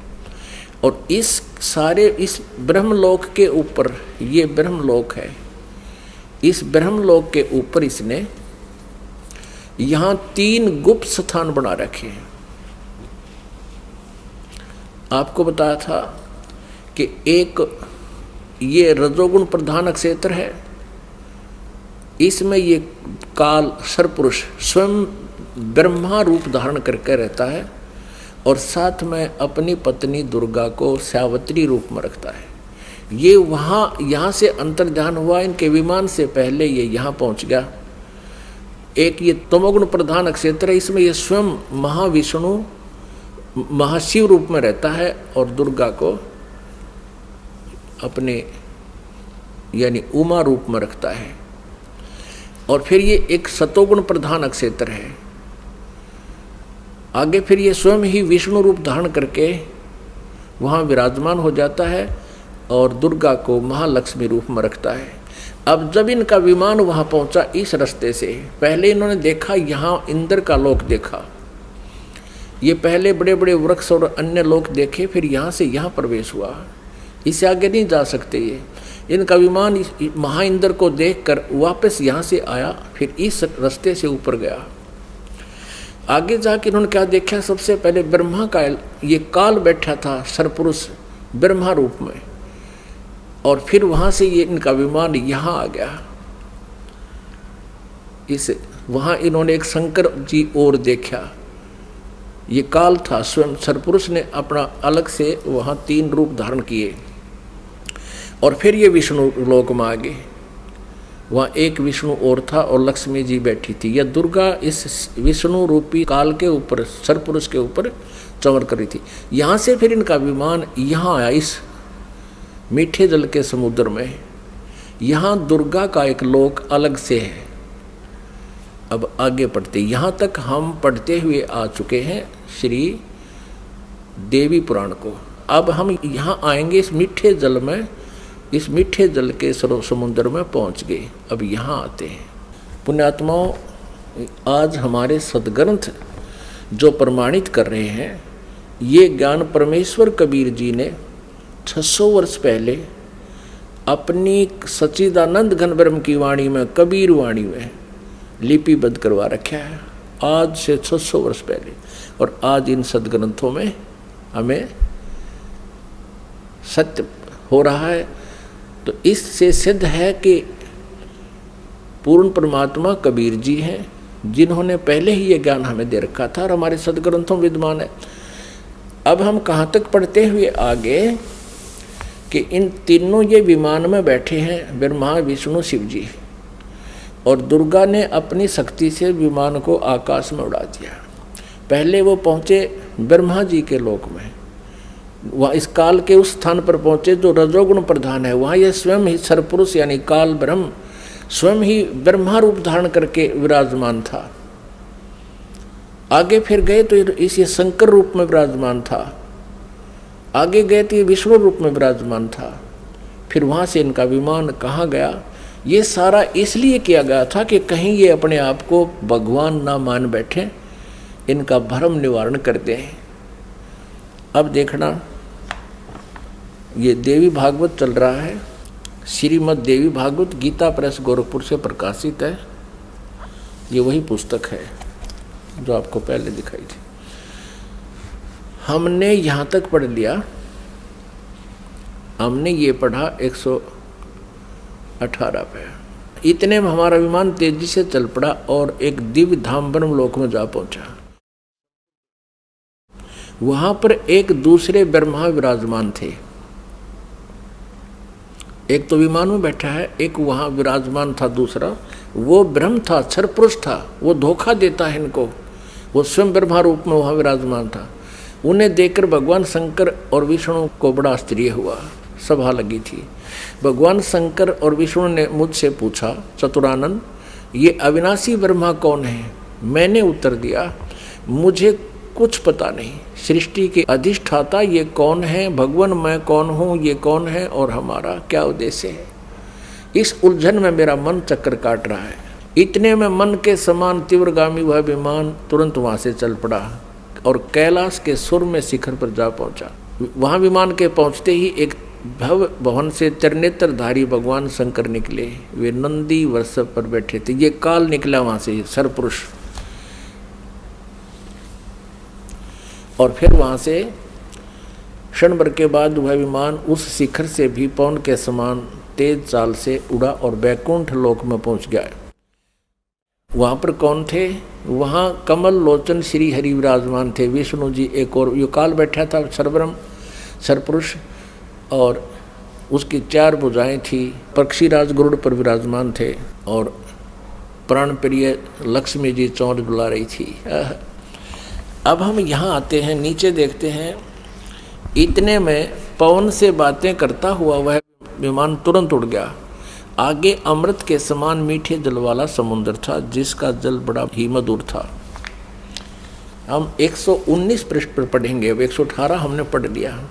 और इस सारे इस ब्रह्मलोक के ऊपर, ये ब्रह्मलोक है, इस ब्रह्मलोक के ऊपर इसने यहाँ 3 गुप्त स्थान बना रखे हैं। आपको बताया था कि एक ये रजोगुण प्रधान क्षेत्र है, इसमें ये काल सरपुरुष स्वयं ब्रह्मा रूप धारण करके रहता है और साथ में अपनी पत्नी दुर्गा को सावित्री रूप में रखता है। ये वहाँ यहाँ से अंतर्ध्यान हुआ, इनके विमान से पहले ये यहाँ पहुँच गया। एक ये तमोगुण प्रधान क्षेत्र है, इसमें ये स्वयं महाविष्णु महाशिव रूप में रहता है और दुर्गा को अपने यानी उमा रूप में रखता है। और फिर ये एक सतोगुण प्रधान क्षेत्र है। आगे फिर ये स्वयं ही विष्णु रूप धारण करके वहाँ विराजमान हो जाता है और दुर्गा को महालक्ष्मी रूप में रखता है। अब जब इनका विमान वहाँ पहुँचा इस रास्ते से, पहले इन्होंने देखा यहाँ इंद्र का लोक देखा, ये पहले बड़े बड़े वृक्ष और अन्य लोक देखे, फिर यहाँ से यहाँ प्रवेश हुआ। इससे आगे नहीं जा सकते ये। इनका विमान महाइंद्र को देखकर वापस यहाँ से आया, फिर इस रास्ते से ऊपर गया। आगे जाके इन्होंने क्या देखा, सबसे पहले ब्रह्मा का ये काल बैठा था सरपुरुष ब्रह्मा रूप में, और फिर वहाँ से ये इनका विमान यहाँ आ गया। इस वहाँ इन्होंने एक शंकर जी और देखा, ये काल था, स्वयं सरपुरुष ने अपना अलग से वहाँ 3 रूप धारण किए। और फिर ये विष्णु लोक में आ गए, वहाँ एक विष्णु और था और लक्ष्मी जी बैठी थी। यह दुर्गा इस विष्णु रूपी काल के ऊपर, सरपुरुष के ऊपर चमर कर रही थी। यहाँ से फिर इनका विमान यहाँ आया, इस मीठे जल के समुद्र में। यहाँ दुर्गा का एक लोक अलग से है। अब आगे पढ़ते, यहाँ तक हम पढ़ते हुए आ चुके हैं श्री देवी पुराण को। अब हम यहाँ आएंगे इस मीठे जल में, इस मीठे जल के समुद्र में पहुँच गए। अब यहाँ आते हैं पुण्यात्माओं, आज हमारे सदग्रंथ जो प्रमाणित कर रहे हैं, ये ज्ञान परमेश्वर कबीर जी ने 600 वर्ष पहले अपनी सच्चिदानंद घन ब्रह्म की वाणी में, कबीर वाणी में लिपिबद्ध करवा रखा है, आज से 600 वर्ष पहले। और आज इन सदग्रंथों में हमें सत्य हो रहा है। तो इससे सिद्ध है कि पूर्ण परमात्मा कबीर जी हैं, जिन्होंने पहले ही ये ज्ञान हमें दे रखा था और हमारे सदग्रंथों विद्यमान है। अब हम कहाँ तक पढ़ते हुए आगे कि इन तीनों ये विमान में बैठे हैं, ब्रह्मा विष्णु शिव जी, और दुर्गा ने अपनी शक्ति से विमान को आकाश में उड़ा दिया। पहले वो पहुँचे ब्रह्मा जी के लोक में, वहाँ इस काल के उस स्थान पर पहुँचे जो रजोगुण प्रधान है। वहाँ ये स्वयं ही सरपुरुष यानी काल ब्रह्म स्वयं ही ब्रह्मा रूप धारण करके विराजमान था। आगे फिर गए तो इस ये शंकर रूप में विराजमान था। आगे गए तो ये विष्णु रूप में विराजमान था। फिर वहाँ से इनका विमान कहाँ गया, ये सारा इसलिए किया गया था कि कहीं ये अपने आप को भगवान ना मान बैठे, इनका भ्रम निवारण कर दें। अब देखना, ये देवी भागवत चल रहा है, श्रीमद् देवी भागवत, गीता प्रेस गोरखपुर से प्रकाशित है। ये वही पुस्तक है जो आपको पहले दिखाई थी। हमने यहाँ तक पढ़ लिया, हमने ये पढ़ा 118 पे। इतने में हमारा विमान तेजी से चल पड़ा और एक दिव्य धाम ब्रह्मलोक में जा पहुंचा। वहां पर एक दूसरे ब्रह्मा विराजमान थे। एक तो विमान में बैठा है, एक वहां विराजमान था दूसरा, वो ब्रह्म था, क्षर पुरुष था, वो धोखा देता है इनको, वो स्वयं ब्रह्मा रूप में वहां विराजमान था। उन्हें देखकर भगवान शंकर और विष्णु को बड़ा आश्चर्य हुआ, सभा लगी थी। भगवान शंकर और विष्णु ने मुझसे पूछा, चतुरानन ये अविनाशी ब्रह्मा कौन है? मैंने उत्तर दिया, मुझे कुछ पता नहीं। सृष्टि के अधिष्ठाता ये कौन है? भगवान मैं कौन हूँ? ये कौन है? और हमारा क्या उद्देश्य है? इस उलझन में मेरा मन चक्कर काट रहा है। इतने में मन के समान तीव्रगामी वह विमान तुरंत वहाँ से चल पड़ा और कैलाश के सुर में शिखर पर जा पहुँचा। वहाँ विमान के पहुँचते ही एक भव भवन से त्रिनेत्रधारी भगवान शंकर निकले। वे नंदी वृषभ पर बैठे थे। ये काल निकला वहाँ से, सरपुरुष। और फिर वहाँ से क्षण भर के बाद वह विमान उस शिखर से भी पवन के समान तेज चाल से उड़ा और बैकुंठ लोक में पहुँच गया। वहाँ पर कौन थे? वहाँ कमल लोचन श्री हरि विराजमान थे, विष्णु जी एक और यो काल बैठा था, सरब्रह्म सरपुरुष, और उसकी 4 भुजाएं थी। पक्षीराज गरुड़ पर विराजमान थे और प्राण प्रिय लक्ष्मी जी चौंच बुला रही थी। अब हम यहाँ आते हैं, नीचे देखते हैं। इतने में पवन से बातें करता हुआ वह विमान तुरंत उड़ गया। आगे अमृत के समान मीठे जल वाला समुद्र था, जिसका जल बड़ा ही मधुर था। हम 119 पृष्ठ पर पढ़ेंगे, अब 118 हमने पढ़ लिया।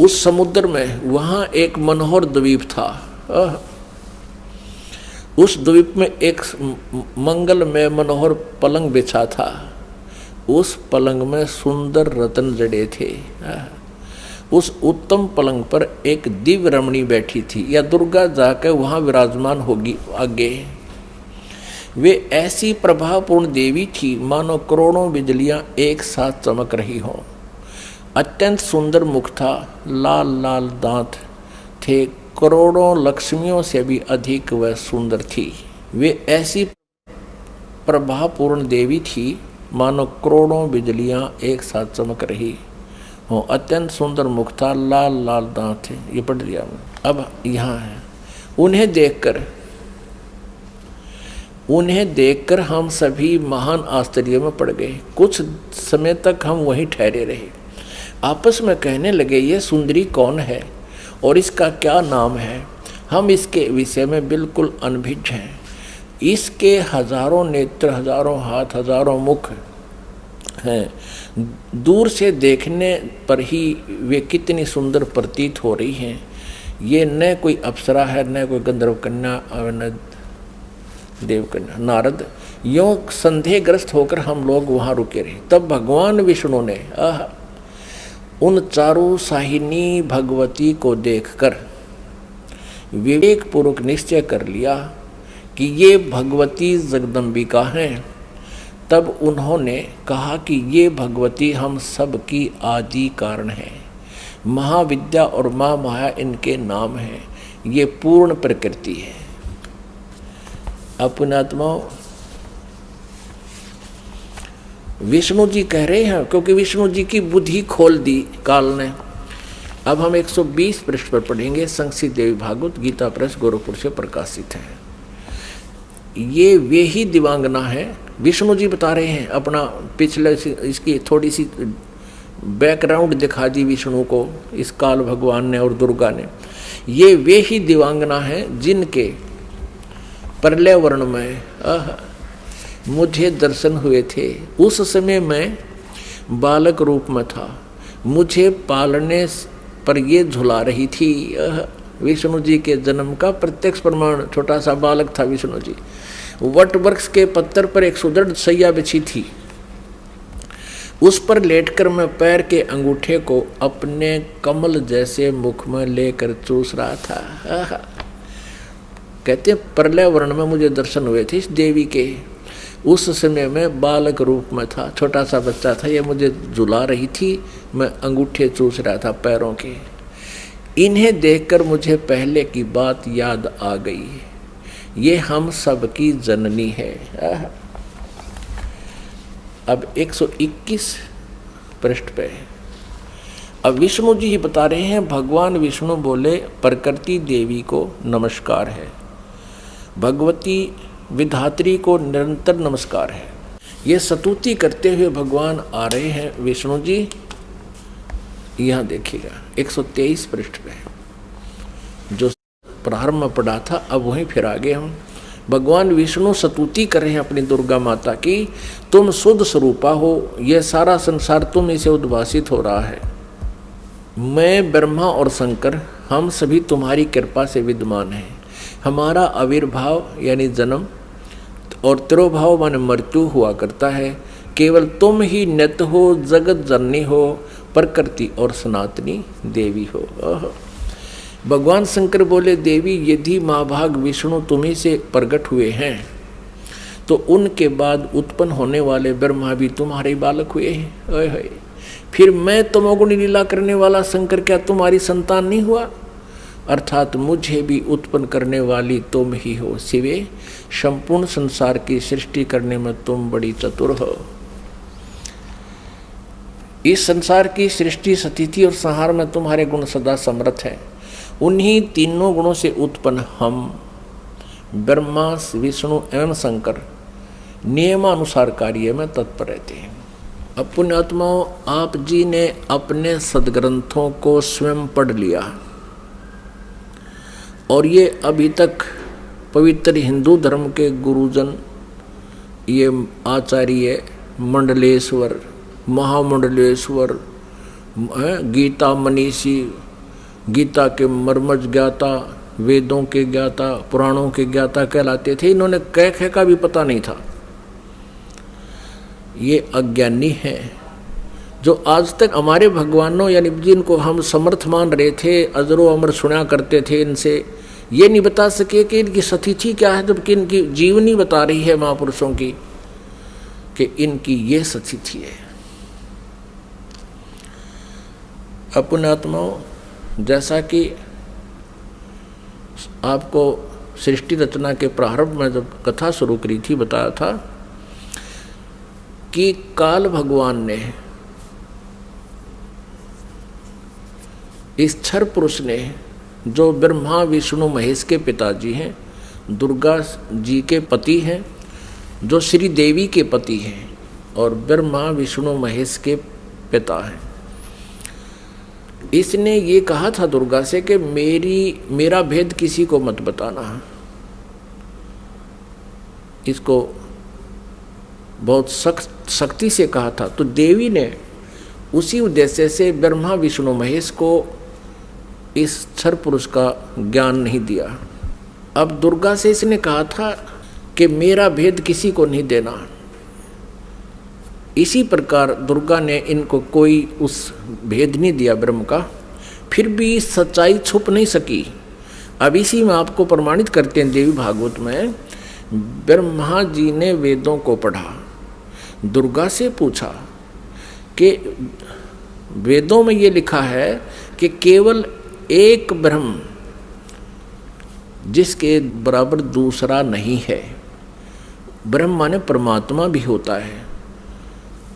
उस समुद्र में वहाँ एक मनोहर द्वीप था। उस द्वीप में एक मंगल में मनोहर पलंग बिछा था। उस पलंग में सुंदर रत्न जड़े थे। उस उत्तम पलंग पर एक दिव्य रमणी बैठी थी, या दुर्गा जाकर वहाँ विराजमान होगी आगे। वे ऐसी प्रभावपूर्ण देवी थी मानो करोड़ों बिजलियां एक साथ चमक रही हों। अत्यंत सुंदर मुख था, लाल लाल दांत थे, करोड़ों लक्ष्मियों से भी अधिक वह सुंदर थी। वे ऐसी प्रभावपूर्ण देवी थी मानो करोड़ों बिजलियां एक साथ चमक रही हो। अत्यंत सुंदर मुख था, लाल लाल दांत थे। ये पढ़ लिया। अब यहाँ है, उन्हें देखकर हम सभी महान आश्चर्य में पड़ गए। कुछ समय तक हम वहीं ठहरे रहे, आपस में कहने लगे, ये सुंदरी कौन है और इसका क्या नाम है? हम इसके विषय में बिल्कुल अनभिज्ञ हैं। इसके हजारों नेत्र, हजारों हाथ, हजारों मुख हैं। दूर से देखने पर ही वे कितनी सुंदर प्रतीत हो रही हैं। ये न कोई अप्सरा है, न कोई गंधर्व कन्या और न देव कन्या। नारद यों संदेहग्रस्त होकर हम लोग वहाँ रुके रहे। तब भगवान विष्णु ने उन चारों साहिनी भगवती को देखकर विवेक पूर्वक निश्चय कर लिया कि ये भगवती जगदम्बिका हैं। तब उन्होंने कहा कि ये भगवती हम सब की आदि कारण है। महाविद्या और माँ माया इनके नाम हैं। ये पूर्ण प्रकृति है। अपने आत्माओं, विष्णु जी कह रहे हैं, क्योंकि विष्णु जी की बुद्धि खोल दी काल ने। अब हम 120 पृष्ठ पर पढ़ेंगे। संक्षिप्त देवी भागवत, गीता प्रेस गोरखपुर से प्रकाशित है। ये वे ही दिवांगना है। विष्णु जी बता रहे हैं अपना पिछले, इसकी थोड़ी सी बैकग्राउंड दिखा दी विष्णु को इस काल भगवान ने और दुर्गा ने। ये वे ही दिवांगना है जिनके प्रलय वर्ण में मुझे दर्शन हुए थे। उस समय मैं बालक रूप में था। मुझे पालने पर ये झुला रही थी। विष्णु जी के जन्म का प्रत्यक्ष प्रमाण, छोटा सा बालक था विष्णु जी। वट वृक्ष के पत्थर पर एक सुदृढ़ सैया बिछी थी, उस पर लेटकर मैं पैर के अंगूठे को अपने कमल जैसे मुख में लेकर चूस रहा था। कहते हैं प्रलय वर्ण में मुझे दर्शन हुए थे इस देवी के। उस समय में बालक रूप में था, छोटा सा बच्चा था, ये मुझे झुला रही थी, मैं अंगूठे चूस रहा था पैरों के। इन्हें देखकर मुझे पहले की बात याद आ गई, ये हम सब की जननी है। अब 121 पृष्ठ पे अब विष्णु जी ही बता रहे हैं। भगवान विष्णु बोले, प्रकृति देवी को नमस्कार है, भगवती विधात्री को निरंतर नमस्कार है। ये स्तुति करते हुए भगवान आ रहे हैं विष्णु जी। यहाँ देखिएगा 123 पृष्ठ पे जो प्रारंभ में पढ़ा था, अब वहीं फिर आगे हम। भगवान विष्णु स्तुति कर रहे हैं अपनी दुर्गा माता की, तुम शुद्ध स्वरूपा हो, यह सारा संसार तुम इसे उद्भासित हो रहा है। मैं ब्रह्मा और शंकर हम सभी तुम्हारी कृपा से विद्यमान हैं। हमारा आविर्भाव यानी जन्म और तिरोभाव माने मृत्यु हुआ करता है। केवल तुम ही नित्य हो, जगत जननी हो, प्रकृति और सनातनी देवी हो। भगवान शंकर बोले, देवी यदि महाभाग विष्णु तुम्ही से प्रकट हुए हैं तो उनके बाद उत्पन्न होने वाले ब्रह्मा भी तुम्हारे बालक हुए हैं। फिर मैं तमोगुणी लीला करने वाला शंकर क्या तुम्हारी संतान नहीं हुआ? अर्थात मुझे भी उत्पन्न करने वाली तुम ही हो। शिवे, संपूर्ण संसार की सृष्टि करने में तुम बड़ी चतुर हो। इस संसार की सृष्टि, स्थिति और संहार में तुम्हारे गुण सदा समर्थ हैं। उन्हीं तीनों गुणों से उत्पन्न हम ब्रह्मा, विष्णु एवं शंकर नियमानुसार कार्य में तत्पर रहते हैं। अब पुण्यात्माओं, आप जी ने अपने सदग्रंथों को स्वयं पढ़ लिया और ये अभी तक पवित्र हिंदू धर्म के गुरुजन, ये आचार्य मंडलेश्वर, महामंडलेश्वर, गीता मनीषी, गीता के मर्मज ज्ञाता, वेदों के ज्ञाता, पुराणों के ज्ञाता कहलाते थे। इन्होंने कह का भी पता नहीं था। ये अज्ञानी हैं जो आज तक हमारे भगवानों यानी जिनको हम समर्थ मान रहे थे, अजरो अमर सुना करते थे, इनसे ये नहीं बता सके कि इनकी स्थिति क्या है, जबकि इनकी जीवनी बता रही है महापुरुषों की कि इनकी ये स्थिति है। अपने आत्माओं, जैसा कि आपको सृष्टि रचना के प्रारंभ में जब कथा शुरू करी थी बताया था कि काल भगवान ने, इस क्षर पुरुष ने, जो ब्रह्मा विष्णु महेश के पिताजी हैं, दुर्गा जी के पति हैं, जो श्री देवी के पति हैं और ब्रह्मा विष्णु महेश के पिता हैं, इसने ये कहा था दुर्गा से कि मेरा भेद किसी को मत बताना। इसको बहुत सख्ती से कहा था। तो देवी ने उसी उद्देश्य से ब्रह्मा विष्णु महेश को इस क्षर पुरुष का ज्ञान नहीं दिया। अब दुर्गा से इसने कहा था कि मेरा भेद किसी को नहीं देना। इसी प्रकार दुर्गा ने इनको कोई उस भेद नहीं दिया ब्रह्म का, फिर भी सच्चाई छुप नहीं सकी। अब इसी में आपको प्रमाणित करते हैं देवी भागवत में, ब्रह्मा जी ने वेदों को पढ़ा, दुर्गा से पूछा कि वेदों में ये लिखा है कि केवल एक ब्रह्म जिसके बराबर दूसरा नहीं है। ब्रह्म माने परमात्मा भी होता है,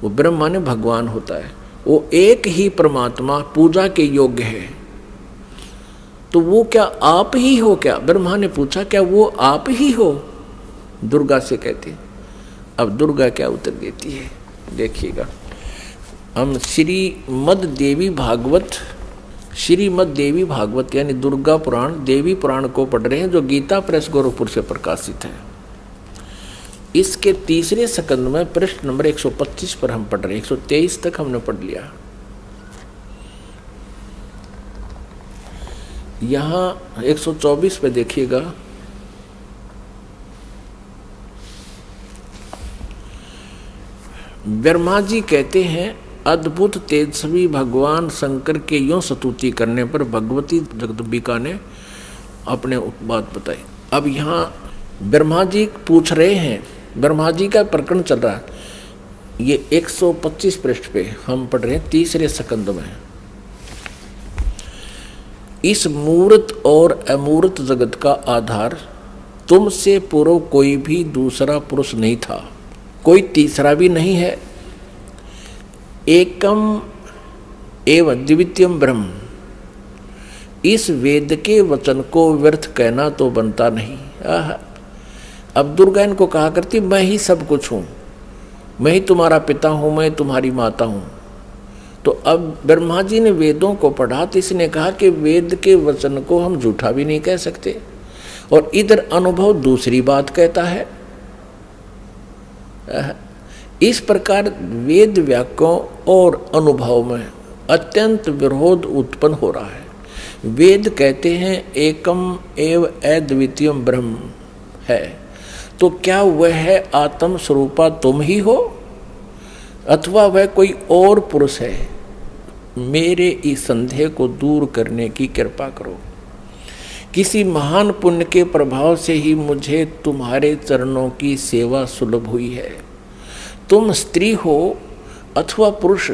वो ब्रह्म माने भगवान होता है, वो एक ही परमात्मा पूजा के योग्य है। तो वो क्या आप ही हो क्या? ब्रह्मा ने पूछा, क्या वो आप ही हो? दुर्गा से कहती। अब दुर्गा क्या उत्तर देती है देखिएगा। हम श्रीमद् देवी भागवत यानी दुर्गा पुराण, देवी पुराण को पढ़ रहे हैं, जो गीता प्रेस गोरखपुर से प्रकाशित है। इसके तीसरे स्कंद में पृष्ठ नंबर 125 पर हम पढ़ रहे हैं। 123 तक हमने पढ़ लिया। यहाँ 124 पे देखिएगा, ब्रह्मा जी कहते हैं अद्भुत तेजस्वी भगवान शंकर के यूं स्तुति करने पर भगवती जगदम्बिका ने अपने बात बताई। अब यहाँ ब्रह्मा जी पूछ रहे हैं, ब्रह्मा जी का प्रकरण चल रहा है, ये 125 पृष्ठ पे हम पढ़ रहे हैं, तीसरे स्कंद में। इस मूर्त और अमूर्त जगत का आधार तुमसे पूर्व कोई भी दूसरा पुरुष नहीं था, कोई तीसरा भी नहीं है। एकम एवं द्वितीयम ब्रह्म, इस वेद के वचन को व्यर्थ कहना तो बनता नहीं। अब दुर्गा इनको कहा करती मैं ही सब कुछ हूँ, मैं ही तुम्हारा पिता हूँ, मैं तुम्हारी माता हूँ। तो अब ब्रह्मा जी ने वेदों को पढ़ा तो इसने कहा कि वेद के वचन को हम झूठा भी नहीं कह सकते, और इधर अनुभव दूसरी बात कहता है। इस प्रकार वेद वाक्यों और अनुभव में अत्यंत विरोध उत्पन्न हो रहा है। वेद कहते हैं एकम एव अद्वितीयम ब्रह्म है, तो क्या वह है आत्म स्वरूपा तुम ही हो अथवा वह कोई और पुरुष है? मेरे इस संदेह को दूर करने की कृपा करो। किसी महान पुण्य के प्रभाव से ही मुझे तुम्हारे चरणों की सेवा सुलभ हुई है। तुम स्त्री हो अथवा पुरुष,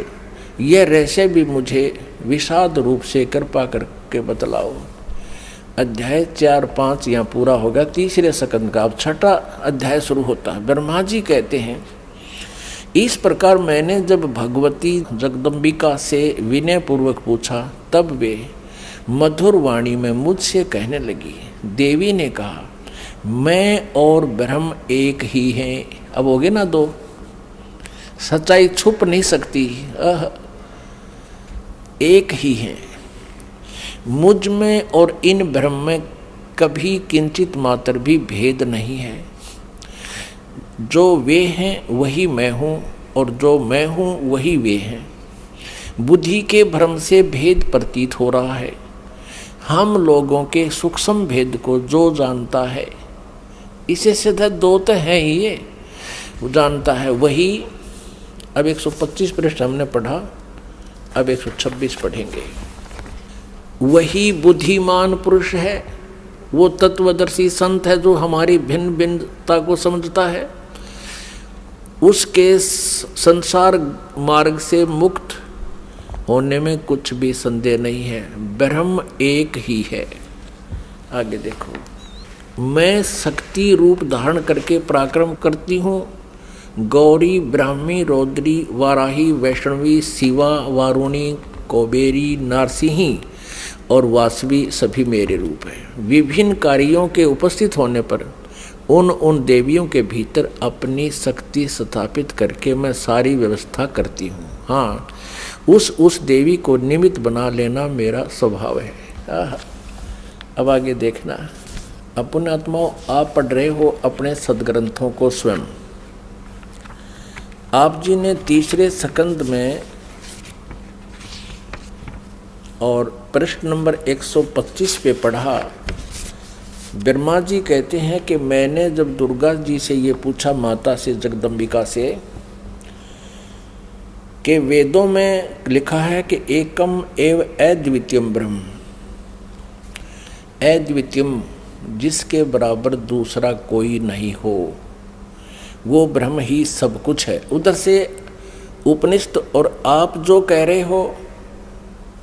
यह रहस्य भी मुझे विषाद रूप से कृपा करके बतलाओ। अध्याय 4-5 यहाँ पूरा होगा, तीसरे स्कंद का अब छठा अध्याय शुरू होता है। ब्रह्मा जी कहते हैं इस प्रकार मैंने जब भगवती जगदम्बिका से विनय पूर्वक पूछा, तब वे मधुर वाणी में मुझसे कहने लगी। देवी ने कहा मैं और ब्रह्म एक ही हैं। अब हो गए ना दो, सच्चाई छुप नहीं सकती, एक ही हैं। मुझ में और इन ब्रह्म में कभी किंचित मात्र भी भेद नहीं है। जो वे हैं वही मैं हूँ, और जो मैं हूँ वही वे हैं। बुद्धि के भ्रम से भेद प्रतीत हो रहा है। हम लोगों के सूक्ष्म भेद को जो जानता है, इसे सीधा दो तो है ही, ये वो जानता है वही। अब 125 पृष्ठ हमने पढ़ा, अब 126 पढ़ेंगे। वही बुद्धिमान पुरुष है, वो तत्वदर्शी संत है जो हमारी भिन्न भिन्नता को समझता है। उसके संसार मार्ग से मुक्त होने में कुछ भी संदेह नहीं है। ब्रह्म एक ही है। आगे देखो, मैं शक्ति रूप धारण करके पराक्रम करती हूँ। गौरी, ब्राह्मी, रौद्री, वाराही, वैष्णवी, शिवा, वारुणी, कुबेरी, नारसिंही और वासवी सभी मेरे रूप हैं। विभिन्न कार्यों के उपस्थित होने पर उन देवियों के भीतर अपनी शक्ति स्थापित करके मैं सारी व्यवस्था करती हूँ। हाँ, उस देवी को निमित्त बना लेना मेरा स्वभाव है। अब आगे देखना, अपने आत्माओं, आप पढ़ रहे हो अपने सदग्रंथों को स्वयं। आप जी ने तीसरे स्कंद में और प्रश्न नंबर 125 पे पढ़ा। ब्रह्मा जी कहते हैं कि मैंने जब दुर्गा जी से ये पूछा, माता से, जगदम्बिका से, कि वेदों में लिखा है कि एकम एव अद्वितीयम ब्रह्म, अद्वितीयम जिसके बराबर दूसरा कोई नहीं हो, वो ब्रह्म ही सब कुछ है। उधर से उपनिषद और आप जो कह रहे हो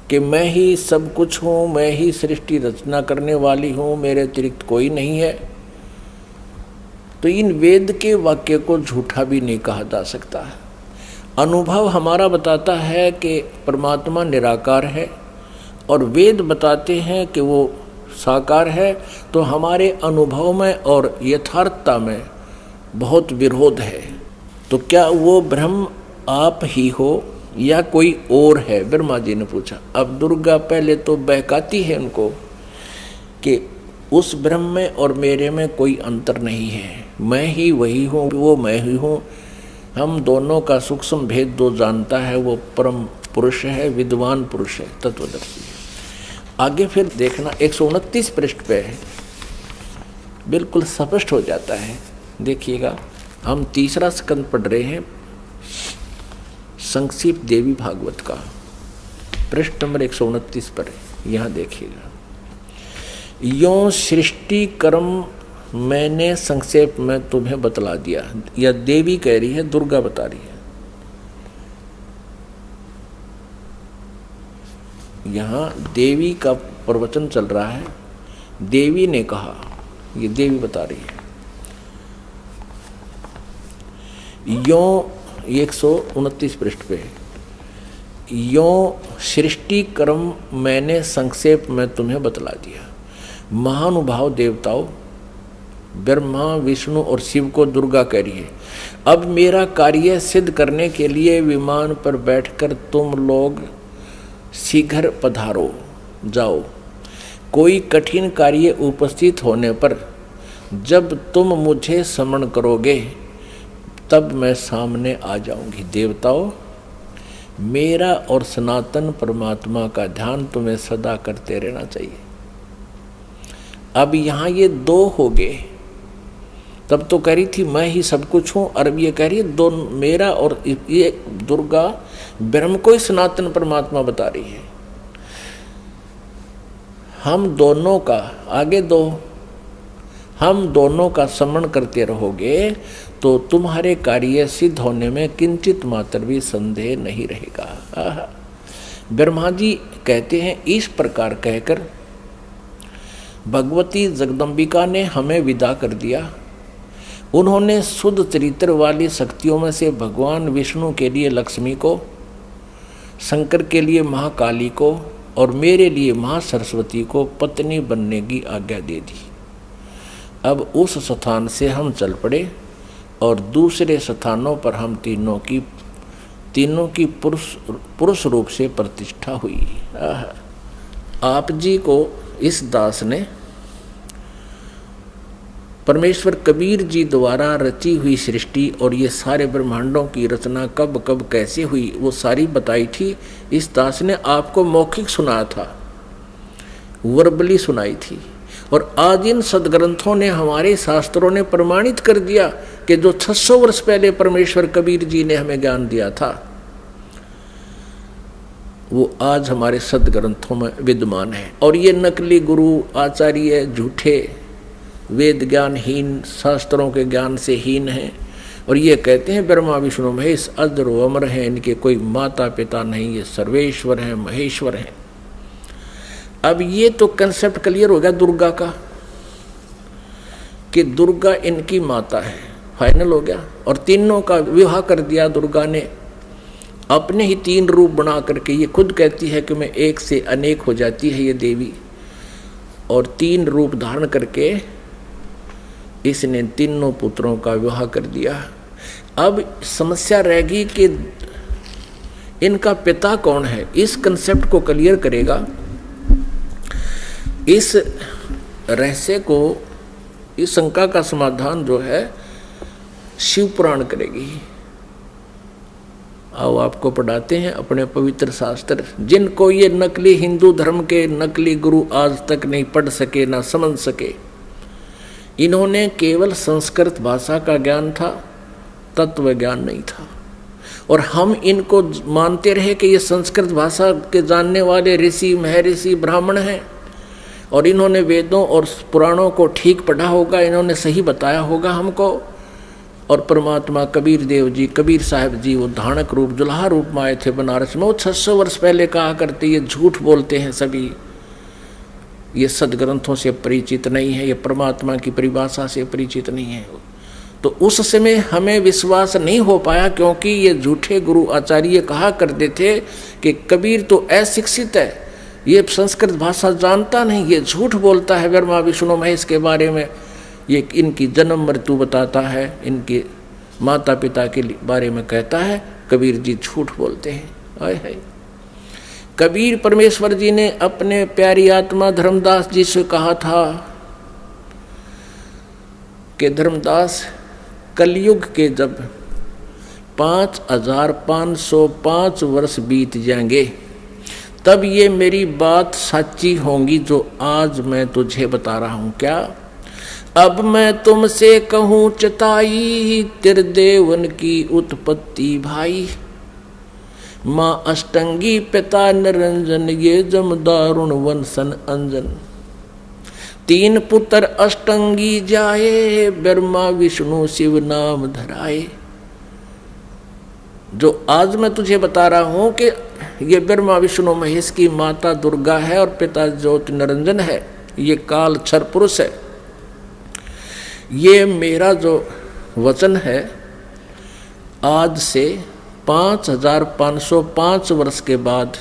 कि मैं ही सब कुछ हूँ, मैं ही सृष्टि रचना करने वाली हूँ, मेरे अतिरिक्त कोई नहीं है, तो इन वेद के वाक्य को झूठा भी नहीं कहा जा सकता। अनुभव हमारा बताता है कि परमात्मा निराकार है और वेद बताते हैं कि वो साकार है, तो हमारे अनुभव में और यथार्थता में बहुत विरोध है। तो क्या वो ब्रह्म आप ही हो या कोई और है? ब्रह्मा जी ने पूछा। अब दुर्गा पहले तो बहकाती है उनको कि उस ब्रह्म में और मेरे में कोई अंतर नहीं है, मैं ही वही हूँ, वो मैं ही हूँ। हम दोनों का सूक्ष्म भेद जो जानता है वो परम पुरुष है, विद्वान पुरुष है, तत्वदर्शी है। आगे फिर देखना 129 पृष्ठ पे है, बिल्कुल स्पष्ट हो जाता है। देखिएगा, हम तीसरा स्कंद पढ़ रहे हैं, संक्षिप्त देवी भागवत का, पृष्ठ नंबर 129 पर है। यहाँ देखिएगा, यों सृष्टि कर्म मैंने संक्षेप में तुम्हें बतला दिया। यह देवी कह रही है, दुर्गा बता रही है। यहाँ देवी का प्रवचन चल रहा है, देवी ने कहा, ये देवी बता रही है। यों 129 पृष्ठ पे, यों सृष्टि कर्म मैंने संक्षेप में तुम्हें बतला दिया। महानुभाव देवताओं, ब्रह्मा विष्णु और शिव को दुर्गा कह रही है, अब मेरा कार्य सिद्ध करने के लिए विमान पर बैठकर तुम लोग शीघ्र पधारो जाओ। कोई कठिन कार्य उपस्थित होने पर जब तुम मुझे स्मरण करोगे तब मैं सामने आ जाऊंगी। देवताओं, मेरा और सनातन परमात्मा का ध्यान तुम्हें सदा करते रहना चाहिए। अब यहाँ ये दो हो गए, तब तो कह रही थी मैं ही सब कुछ हूँ, और अब ये कह रही है दो, मेरा और ये दुर्गा ब्रह्म को ही सनातन परमात्मा बता रही है। हम दोनों का आगे दो, हम दोनों का स्मरण करते रहोगे तो तुम्हारे कार्य सिद्ध होने में किंचित मात्र भी संदेह नहीं रहेगा। ब्रह्मा जी कहते हैं, इस प्रकार कहकर भगवती जगदम्बिका ने हमें विदा कर दिया। उन्होंने शुद्ध चरित्र वाली शक्तियों में से भगवान विष्णु के लिए लक्ष्मी को, शंकर के लिए महाकाली को और मेरे लिए महासरस्वती को पत्नी बनने की आज्ञा दे दी। अब उस स्थान से हम चल पड़े और दूसरे स्थानों पर हम तीनों की पुरुष रूप से प्रतिष्ठा हुई। आप जी को इस दास ने परमेश्वर कबीर जी द्वारा रची हुई सृष्टि और ये सारे ब्रह्मांडों की रचना कब कब कैसे हुई वो सारी बताई थी। इस दास ने आपको मौखिक सुनाया था, वर्बली सुनाई थी, और आज इन सदग्रंथों ने, हमारे शास्त्रों ने प्रमाणित कर दिया कि जो 600 वर्ष पहले परमेश्वर कबीर जी ने हमें ज्ञान दिया था वो आज हमारे सदग्रंथों में विद्यमान है। और ये नकली गुरु आचार्य झूठे, वेद ज्ञानहीन, शास्त्रों के ज्ञान से हीन हैं, और ये कहते हैं ब्रह्मा विष्णु महेश अजर व अमर हैं, इनके कोई माता पिता नहीं, ये सर्वेश्वर हैं, महेश्वर हैं। अब ये तो कंसेप्ट क्लियर हो गया दुर्गा का कि दुर्गा इनकी माता है, फाइनल हो गया। और तीनों का विवाह कर दिया दुर्गा ने, अपने ही 3 रूप बना करके। ये खुद कहती है कि मैं एक से अनेक हो जाती है ये देवी, और 3 रूप धारण करके इसने तीनों पुत्रों का विवाह कर दिया। अब समस्या रहेगी कि इनका पिता कौन है। इस कंसेप्ट को क्लियर करेगा, इस रहस्य को, इस शंका का समाधान जो है शिव पुराण करेगी। आओ आपको पढ़ाते हैं अपने पवित्र शास्त्र, जिनको ये नकली हिंदू धर्म के नकली गुरु आज तक नहीं पढ़ सके, ना समझ सके। इन्होंने केवल संस्कृत भाषा का ज्ञान था, तत्व ज्ञान नहीं था। और हम इनको मानते रहे कि ये संस्कृत भाषा के जानने वाले ऋषि, महर्षि, ब्राह्मण हैं, और इन्होंने वेदों और पुराणों को ठीक पढ़ा होगा, इन्होंने सही बताया होगा हमको। और परमात्मा कबीर देव जी, कबीर साहब जी, वो धानक रूप, जुल्हा रूप में आए थे बनारस में। वो 600 वर्ष पहले कहा करते, ये झूठ बोलते हैं सभी, ये सदग्रंथों से परिचित नहीं है, ये परमात्मा की परिभाषा से परिचित नहीं है। तो उस समय हमें विश्वास नहीं हो पाया, क्योंकि ये झूठे गुरु आचार्य कहा करते थे कि कबीर तो अशिक्षित है, ये संस्कृत भाषा जानता नहीं, ये झूठ बोलता है ब्रह्मा विष्णु महेश के बारे में, ये इनकी जन्म मृत्यु बताता है, इनके माता पिता के बारे में कहता है। कबीर जी झूठ बोलते हैं। आए है कबीर परमेश्वर जी ने अपने प्यारी आत्मा धर्मदास जी से कहा था कि धर्मदास, कलयुग के जब 5505 वर्ष बीत जाएंगे तब ये मेरी बात सच्ची होंगी जो आज मैं तुझे बता रहा हूं। क्या? अब मैं तुमसे कहूं चताई, त्रिदेवन की उत्पत्ति भाई। माँ अष्टंगी पिता निरंजन, ये जम दारुण वंशन अंजन। तीन पुत्र अष्टंगी जाए, ब्रह्मा विष्णु शिव नाम धराए। जो आज मैं तुझे बता रहा हूं कि ये ब्रह्मा विष्णु महेश की माता दुर्गा है और पिता ज्योति निरंजन है, ये काल क्षर पुरुष है। ये मेरा जो वचन है आज से 5505 वर्ष के बाद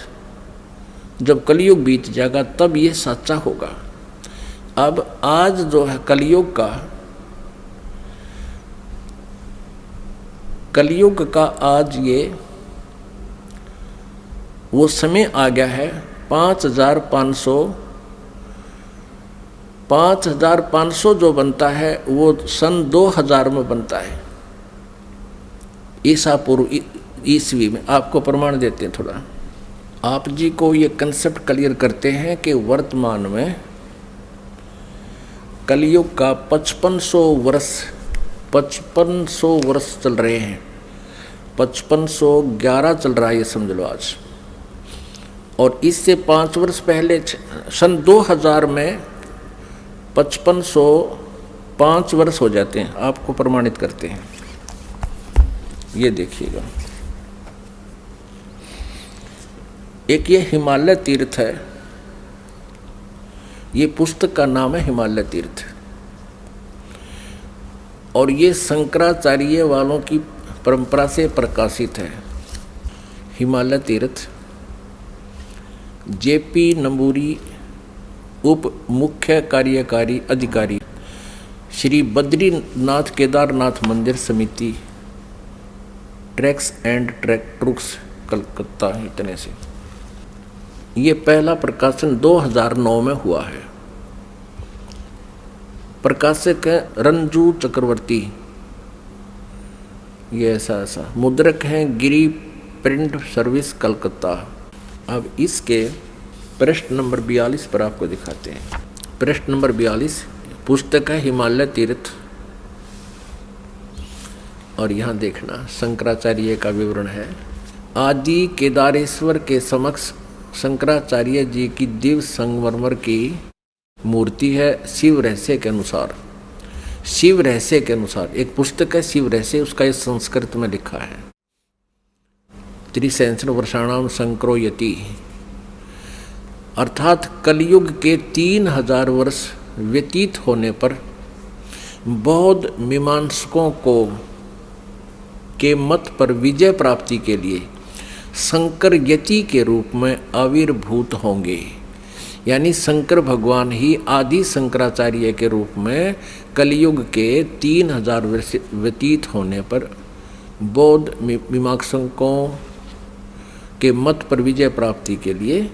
जब कलयुग बीत जाएगा तब ये सच्चा होगा। अब आज जो है कलयुग का आज ये वो समय आ गया है। 5500 जो बनता है वो सन 2000 में बनता है, ईसा पूर्व ईस्वी में। आपको प्रमाण देते हैं थोड़ा, आप जी को ये कंसेप्ट क्लियर करते हैं कि वर्तमान में कलयुग का 5500 वर्ष चल रहे हैं। 5511 चल रहा है ये समझ लो आज। और इससे 5 वर्ष पहले सन 2000 में 5505 वर्ष हो जाते हैं। आपको प्रमाणित करते हैं, ये देखिएगा। एक ये हिमालय तीर्थ है, ये पुस्तक का नाम है हिमालय तीर्थ। और ये शंकराचार्य वालों की परंपरा से प्रकाशित है। हिमालय तीर्थ जेपी नंबूरी उप मुख्य कार्यकारी अधिकारी, श्री बद्रीनाथ केदारनाथ मंदिर समिति, ट्रैक्स एंड ट्रुक्स, कलकत्ता। इतने से ये पहला प्रकाशन 2009 में हुआ है। प्रकाशक है रंजू चक्रवर्ती, ये ऐसा मुद्रक हैं गिरी प्रिंट सर्विस कलकत्ता। अब इसके पृष्ठ नंबर 42 पर आपको दिखाते हैं। पृष्ठ नंबर 42 पुस्तक है हिमालय तीर्थ। और यहाँ देखना शंकराचार्य का विवरण है। आदि केदारेश्वर के समक्ष शंकराचार्य जी की दिव्य संगमरमर की मूर्ति है। शिव रहस्य के अनुसार, शिव रहस्य के अनुसार एक पुस्तक है शिव रहस्य, उसका ये संस्कृत में लिखा है। त्रिसहस्र वर्षाणाम शंकरो यति, अर्थात कलयुग के 3000 वर्ष व्यतीत होने पर बौद्ध मीमांसकों को के मत पर विजय प्राप्ति के लिए शंकर यति के रूप में आविर्भूत होंगे। यानी शंकर भगवान ही आदि शंकराचार्य के रूप में कलयुग के 3000 वर्ष व्यतीत होने पर बौद्ध मीमांसकों के मत पर विजय प्राप्ति के लिए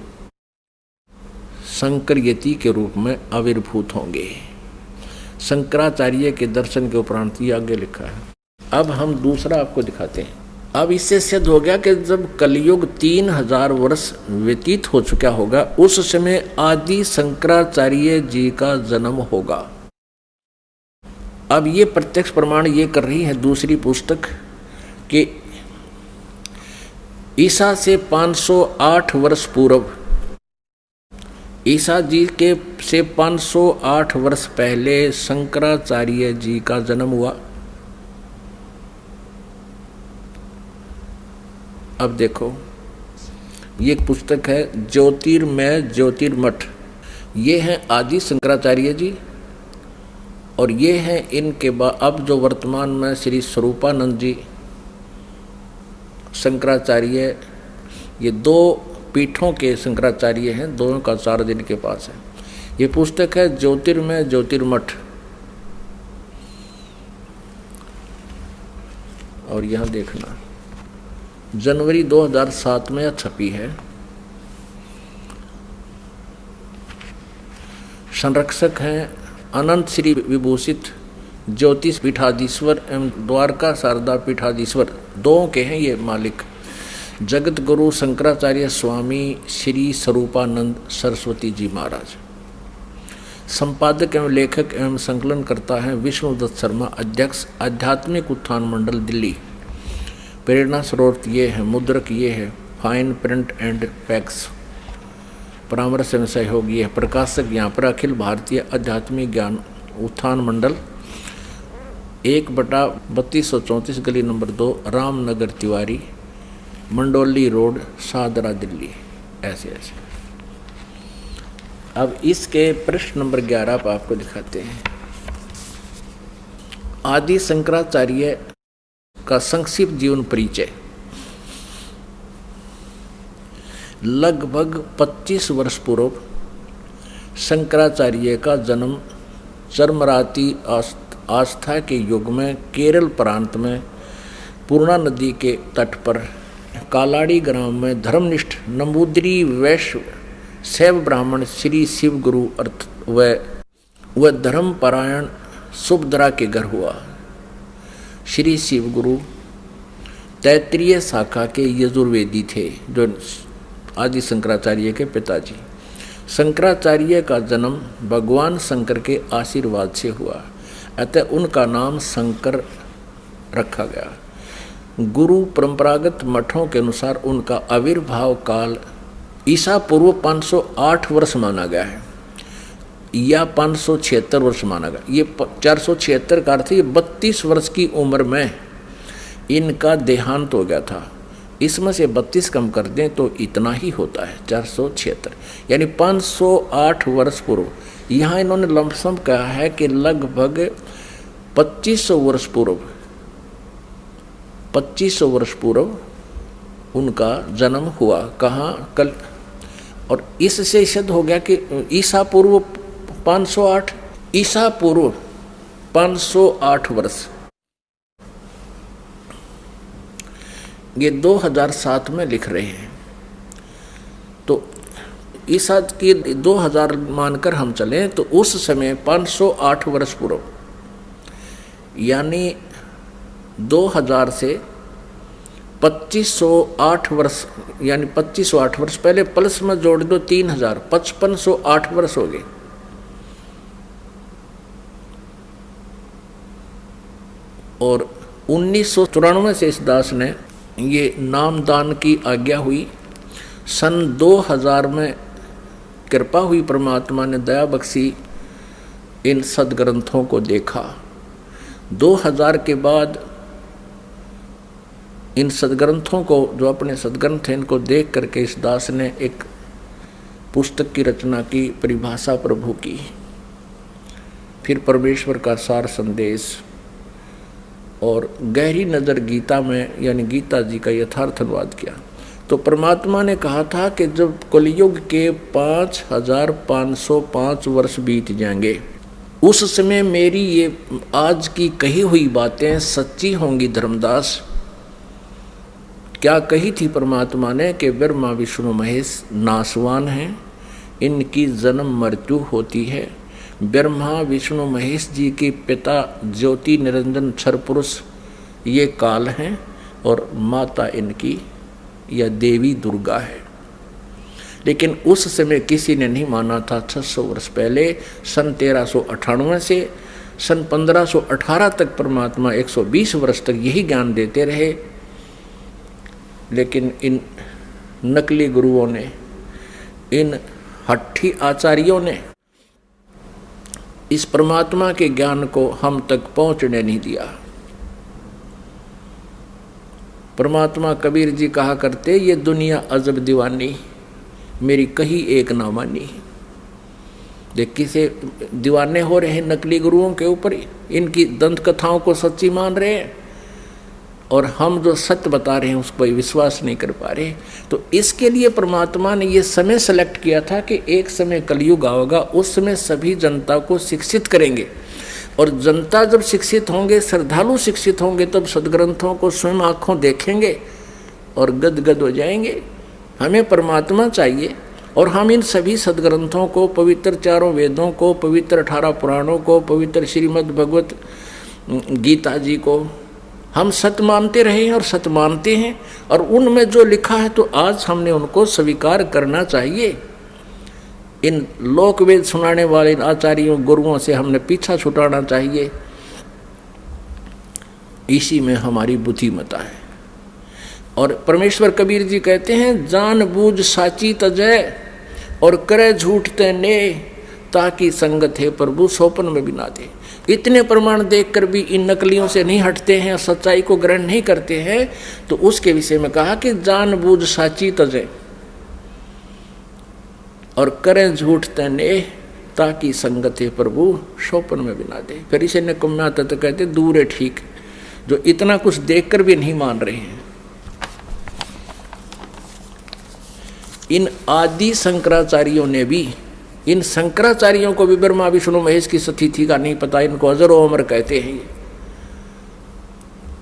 शंकर यति के रूप में आविर्भूत होंगे। शंकराचार्य के दर्शन के उपरांत ये आगे लिखा है। अब हम दूसरा आपको दिखाते हैं। अब इससे सिद्ध हो गया कि जब कलयुग 3000 वर्ष व्यतीत हो चुका होगा उस समय आदि शंकराचार्य जी का जन्म होगा। अब ये प्रत्यक्ष प्रमाण ये कर रही है दूसरी पुस्तक कि ईसा से 508 वर्ष पूर्व, ईसा जी के से 508 वर्ष पहले शंकराचार्य जी का जन्म हुआ। अब देखो ये एक पुस्तक है ज्योतिर्मय ज्योतिर्मठ, ये हैं आदि शंकराचार्य जी और ये हैं इनके बाद अब जो वर्तमान में श्री स्वरूपानंद जी शंकराचार्य, ये 2 पीठों के शंकराचार्य हैं, दोनों का 4 दिन के पास है। ये पुस्तक है ज्योतिर्मय ज्योतिर्मठ। और यहाँ देखना जनवरी 2007 में यह छपी है। संरक्षक हैं अनंत श्री विभूषित ज्योतिष पीठाधीश्वर एवं द्वारका शारदा पीठाधीश्वर, 2 के हैं ये मालिक। जगत गुरु शंकराचार्य स्वामी श्री स्वरूपानंद सरस्वती जी महाराज। संपादक एवं लेखक एवं संकलन करता है विष्णुदत्त शर्मा, अध्यक्ष आध्यात्मिक उत्थान मंडल दिल्ली। प्रेरणा स्रोत ये है, मुद्रक ये है फाइन प्रिंट एंड पैक्स। परामर्श एवं सहयोग ये है, प्रकाशक यहाँ पर अखिल भारतीय आध्यात्मिक ज्ञान उत्थान मंडल 1/3234 गली नंबर 2 रामनगर तिवारी मंडोली रोड शाहदरा दिल्ली। ऐसे ऐसे। अब इसके पृष्ठ नंबर 11 पर आपको दिखाते हैं। आदि शंकराचार्य का संक्षिप्त जीवन परिचय। लगभग 25 वर्ष पूर्व शंकराचार्य का जन्म चरमराती आस्था के युग में केरल प्रांत में पूर्णा नदी के तट पर कालाड़ी ग्राम में धर्मनिष्ठ नंबूदरी वैश्य शैव ब्राह्मण श्री शिव गुरु अर्थ व धर्मपरायण सुभद्रा के घर हुआ। श्री शिव गुरु तैत्रीय शाखा के यजुर्वेदी थे, जो आदि शंकराचार्य के पिताजी। शंकराचार्य का जन्म भगवान शंकर के आशीर्वाद से हुआ, अतः उनका नाम शंकर रखा गया। गुरु परंपरागत मठों के अनुसार उनका आविर्भाव काल ईसा पूर्व 508 वर्ष माना गया है या 576 वर्ष माना गया। ये 476 का अर्थ, ये 32 वर्ष की उम्र में इनका देहांत हो गया था। इसमें से 32 कम कर दें तो इतना ही होता है 476, यानी 508 वर्ष पूर्व। यहाँ इन्होंने लमसम कहा है कि लगभग 2500 वर्ष पूर्व 2500 वर्ष पूर्व उनका जन्म हुआ। कहाँ? कल। और इससे सिद्ध हो गया कि ईसा पूर्व 508, ईसा पूर्व 508 वर्ष। ये 2007 में लिख रहे हैं, तो ईसा की 2000 मानकर हम चलें तो उस समय 508 वर्ष पूर्व, यानी 2000 से 2508 वर्ष, यानी 2508 वर्ष पहले प्लस में जोड़ दो 3000, 5508 वर्ष हो गए। और 1994 से इस दास ने ये नामदान की आज्ञा हुई। सन 2000 में कृपा हुई, परमात्मा ने दया बख्शी, इन सदग्रंथों को देखा। 2000 के बाद इन सदग्रंथों को, जो अपने सदग्रंथ हैं, इनको देख करके इस दास ने एक पुस्तक की रचना की, परिभाषा प्रभु की, फिर परमेश्वर का सार संदेश, और गहरी नज़र गीता में, यानी गीता जी का यथार्थ अनुवाद किया। तो परमात्मा ने कहा था कि जब कलयुग के 5505 वर्ष बीत जाएंगे, उस समय मेरी ये आज की कही हुई बातें सच्ची होंगी। धर्मदास, क्या कही थी परमात्मा ने कि ब्रह्मा विष्णु महेश नासवान हैं, इनकी जन्म मृत्यु होती है। ब्रह्मा विष्णु महेश जी के पिता ज्योति निरंजन क्षर पुरुष ये काल हैं, और माता इनकी या देवी दुर्गा है। लेकिन उस समय किसी ने नहीं माना था। 600 वर्ष पहले सन 1398 से सन 1518 तक परमात्मा 120 वर्ष तक यही ज्ञान देते रहे। लेकिन इन नकली गुरुओं ने, इन हट्ठी आचार्यों ने इस परमात्मा के ज्ञान को हम तक पहुंचने नहीं दिया। परमात्मा कबीर जी कहा करते, ये दुनिया अजब दीवानी, मेरी कही एक ना मानी। देख किसे दीवाने हो रहे हैं नकली गुरुओं के ऊपर, इनकी दंत कथाओं को सच्ची मान रहे हैं, और हम जो सत्य बता रहे हैं उस पर विश्वास नहीं कर पा रहे। तो इसके लिए परमात्मा ने ये समय सेलेक्ट किया था कि एक समय कलयुग आएगा, उस समय सभी जनता को शिक्षित करेंगे, और जनता जब शिक्षित होंगे, श्रद्धालु शिक्षित होंगे, तब सदग्रंथों को स्वयं आँखों देखेंगे और गदगद हो जाएंगे। हमें परमात्मा चाहिए, और हम इन सभी सदग्रंथों को, पवित्र चारों वेदों को, पवित्र 18 पुराणों को, पवित्र श्रीमद् भगवत गीता जी को हम सत्य मानते रहे हैं और सत्य मानते हैं, और उनमें जो लिखा है तो आज हमने उनको स्वीकार करना चाहिए। इन लोकवेद सुनाने वाले इन आचार्यों गुरुओं से हमने पीछा छुटाना चाहिए। इसी में हमारी बुद्धिमता है। और परमेश्वर कबीर जी कहते हैं, जान बूझ साची तजय और करे झूठ तने, ताकि संगत है प्रभु सोपन में बिना दे। इतने प्रमाण देखकर भी इन नकलियों से नहीं हटते हैं, सच्चाई को ग्रहण नहीं करते हैं, तो उसके विषय में कहा कि जान बूझ साची तजय और करें झूठ तने, ताकि संगत है प्रभु सोपन में बिना दे। फिर इसे निकम्मा तत्व कहते दूर है ठीक, जो इतना कुछ देखकर भी नहीं मान रहे हैं। इन आदि शंकराचार्यों ने भी, इन शंकराचार्यों को भी ब्रह्मा विष्णु महेश की स्थिति का नहीं पता, इनको अजर अमर कहते हैं।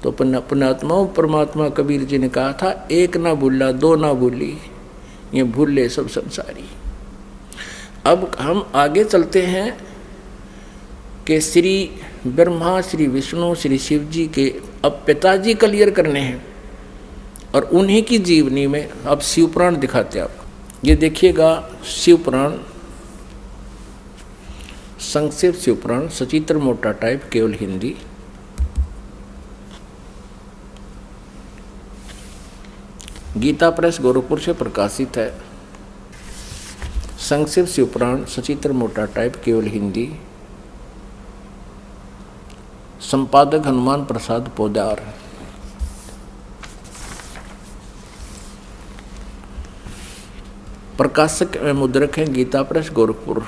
तो पुण्यात्मा परमात्मा कबीर जी ने कहा था, एक ना भूला दो ना भूली, ये भूले सब संसारी। अब हम आगे चलते हैं कि श्री ब्रह्मा, श्री विष्णु, श्री शिव जी के अब पिताजी क्लियर करने हैं, और उन्हीं की जीवनी में अब शिव पुराण दिखाते हैं आपको। ये देखिएगा शिव पुराण, संक्षिप्त शिव पुराण, सचित्र मोटा टाइप, केवल हिंदी। गीता प्रेस गोरखपुर से प्रकाशित है। संक्षिप्त शिव पुराण, सचित्र मोटा टाइप, केवल हिंदी। संपादक हनुमान प्रसाद पोदार। प्रकाशक एवं मुद्रक हैं गीता प्रेस गोरखपुर,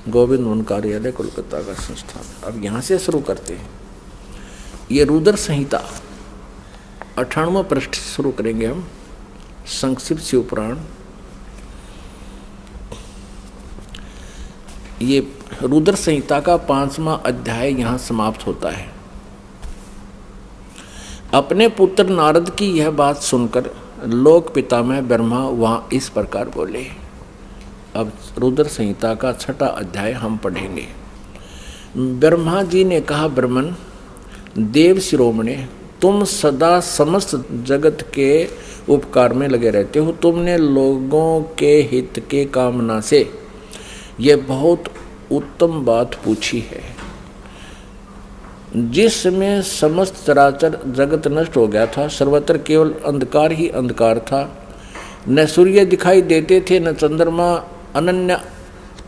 गोविंद वन कार्यालय कोलकाता का संस्थान। अब यहाँ से शुरू करते हैं। ये रुद्र संहिता 98वां पृष्ठ शुरू करेंगे हम। संक्षिप्त शिव पुराण, ये रुद्र संहिता का 5वां अध्याय यहाँ समाप्त होता है। अपने पुत्र नारद की यह बात सुनकर लोक पितामह ब्रह्मा वहाँ इस प्रकार बोले। अब रुद्र संहिता का 6वां अध्याय हम पढ़ेंगे। ब्रह्मा जी ने कहा, ब्रह्मन देव शिरोमणे, तुम सदा समस्त जगत के उपकार में लगे रहते हो। तुमने लोगों के हित के कामना से ये बहुत उत्तम बात पूछी है। जिसमें समस्त चराचर जगत नष्ट हो गया था, सर्वत्र केवल अंधकार ही अंधकार था। न सूर्य दिखाई देते थे, न चंद्रमा, अनन्य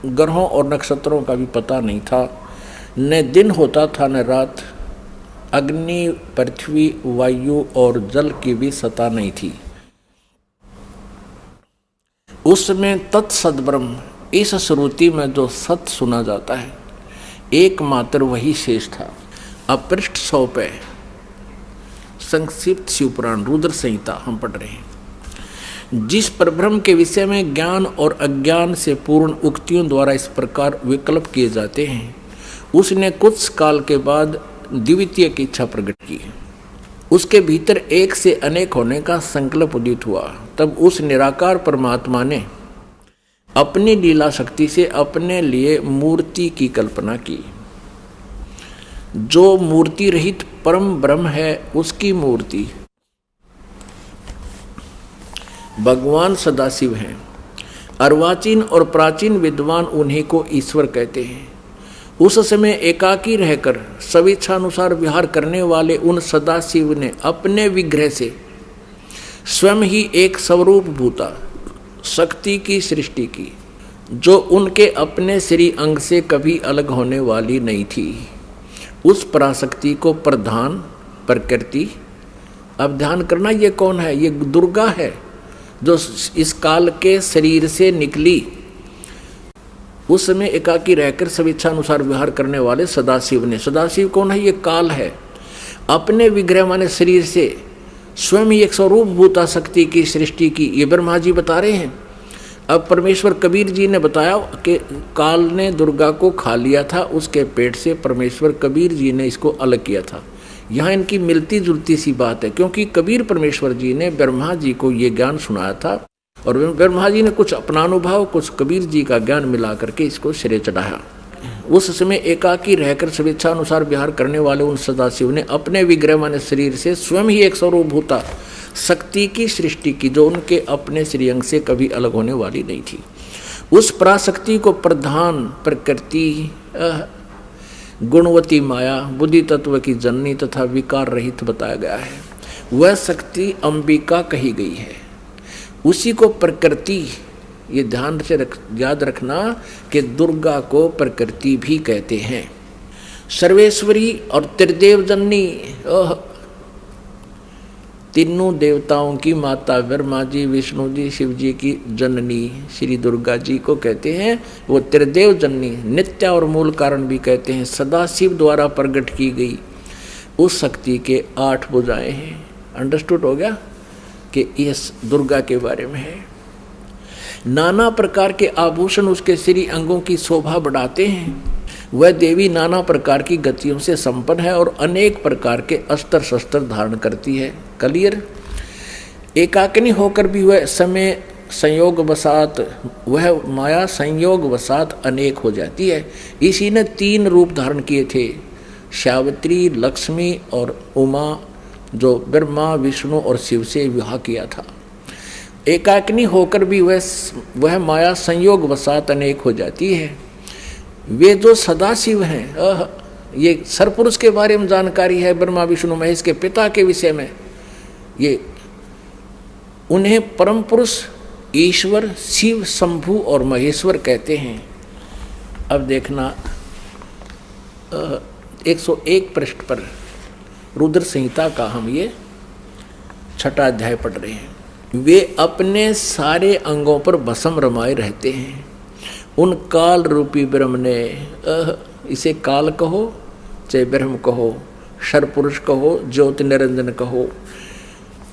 ग्रहों और नक्षत्रों का भी पता नहीं था। न दिन होता था न रात। अग्नि, पृथ्वी, वायु और जल की भी सत्ता नहीं थी। उसमें तत्सद ब्रह्म, इस श्रुति में जो सत्य सुना जाता है, एकमात्र वही शेष था। अब पृष्ठ 100 पे संक्षिप्त शिवपुराण रुद्र संहिता हम पढ़ रहे हैं। जिस परब्रह्म के विषय में ज्ञान और अज्ञान से पूर्ण उक्तियों द्वारा इस प्रकार विकल्प किए जाते हैं, उसने कुछ काल के बाद द्वितीय की इच्छा प्रकट की। उसके भीतर एक से अनेक होने का संकल्प उदित हुआ। तब उस निराकार परमात्मा ने अपनी लीला शक्ति से अपने लिए मूर्ति की कल्पना की। जो मूर्ति रहित परम ब्रह्म है, उसकी मूर्ति भगवान सदाशिव हैं। अर्वाचीन और प्राचीन विद्वान उन्हीं को ईश्वर कहते हैं। उस समय एकाकी रहकर स्वेच्छानुसार विहार करने वाले उन सदाशिव ने अपने विग्रह से स्वयं ही एक स्वरूप भूता शक्ति की सृष्टि की, जो उनके अपने श्री अंग से कभी अलग होने वाली नहीं थी। उस पराशक्ति को प्रधान प्रकृति, अब ध्यान करना, ये कौन है? ये दुर्गा है, जो इस काल के शरीर से निकली। उस समय एकाकी रहकर स्वेच्छानुसार विहार करने वाले सदाशिव ने, सदाशिव कौन है? ये काल है। अपने विग्रह माने शरीर से स्वयं ही एक स्वरूप भूता शक्ति की सृष्टि की, ये ब्रह्मा जी बता रहे हैं। अब परमेश्वर कबीर जी ने बताया कि काल ने दुर्गा को खा लिया था, उसके पेट से परमेश्वर कबीर जी ने इसको अलग किया था। यहाँ इनकी मिलती जुलती सी बात है, क्योंकि कबीर परमेश्वर जी ने ब्रह्मा जी को ये ज्ञान सुनाया था, और ब्रह्मा जी ने कुछ अपना अनुभव, कुछ कबीर जी का ज्ञान मिला करके इसको सिरे चढ़ाया। उस समय एकाकी रहकर स्वेच्छा अनुसार विहार करने वाले उन सदाशिव ने अपने विग्रह माने शरीर से स्वयं ही एक स्वरूपभूता शक्ति की सृष्टि की, जो उनके अपने श्रीअंग से कभी अलग होने वाली नहीं थी। उस पराशक्ति को प्रधान प्रकृति गुणवती माया बुद्धि तत्व की जननी तथा विकार रहित बताया गया है। वह शक्ति अंबिका कही गई है। उसी को प्रकृति, ये ध्यान से याद रखना कि दुर्गा को प्रकृति भी कहते हैं। सर्वेश्वरी और त्रिदेव जननी, तीनों देवताओं की माता ब्रह्मा जी, विष्णु जी, शिव जी की जननी श्री दुर्गा जी को कहते हैं। वो त्रिदेव जननी, नित्य और मूल कारण भी कहते हैं। सदाशिव द्वारा प्रकट की गई उस शक्ति के 8 भुजाएं हैं। अंडरस्टूड हो गया कि इस दुर्गा के बारे में है। नाना प्रकार के आभूषण उसके श्री अंगों की शोभा बढ़ाते हैं। वह देवी नाना प्रकार की गतियों से संपन्न है और अनेक प्रकार के अस्त्र शस्त्र धारण करती है। क्लियर? एकाकिनी होकर भी वह समय संयोग वसात, वह माया संयोग वसात अनेक हो जाती है। इसी ने 3 रूप धारण किए थे, सावित्री, लक्ष्मी और उमा, जो ब्रह्मा विष्णु और शिव से विवाह किया था। एकाकिनी होकर भी वह माया संयोग वसात अनेक हो जाती है। वे जो सदाशिव हैं, ये सरपुरुष के बारे में जानकारी है, ब्रह्मा विष्णु महेश के पिता के विषय में। ये उन्हें परम पुरुष ईश्वर शिव शंभु और महेश्वर कहते हैं। अब देखना 101 पृष्ठ पर रुद्र संहिता का हम ये 6वां अध्याय पढ़ रहे हैं। वे अपने सारे अंगों पर भस्म रमाए रहते हैं। उन काल रूपी ब्रह्म ने, इसे काल कहो चाहे ब्रह्म कहो, सर्वपुरुष कहो, ज्योति निरंजन कहो,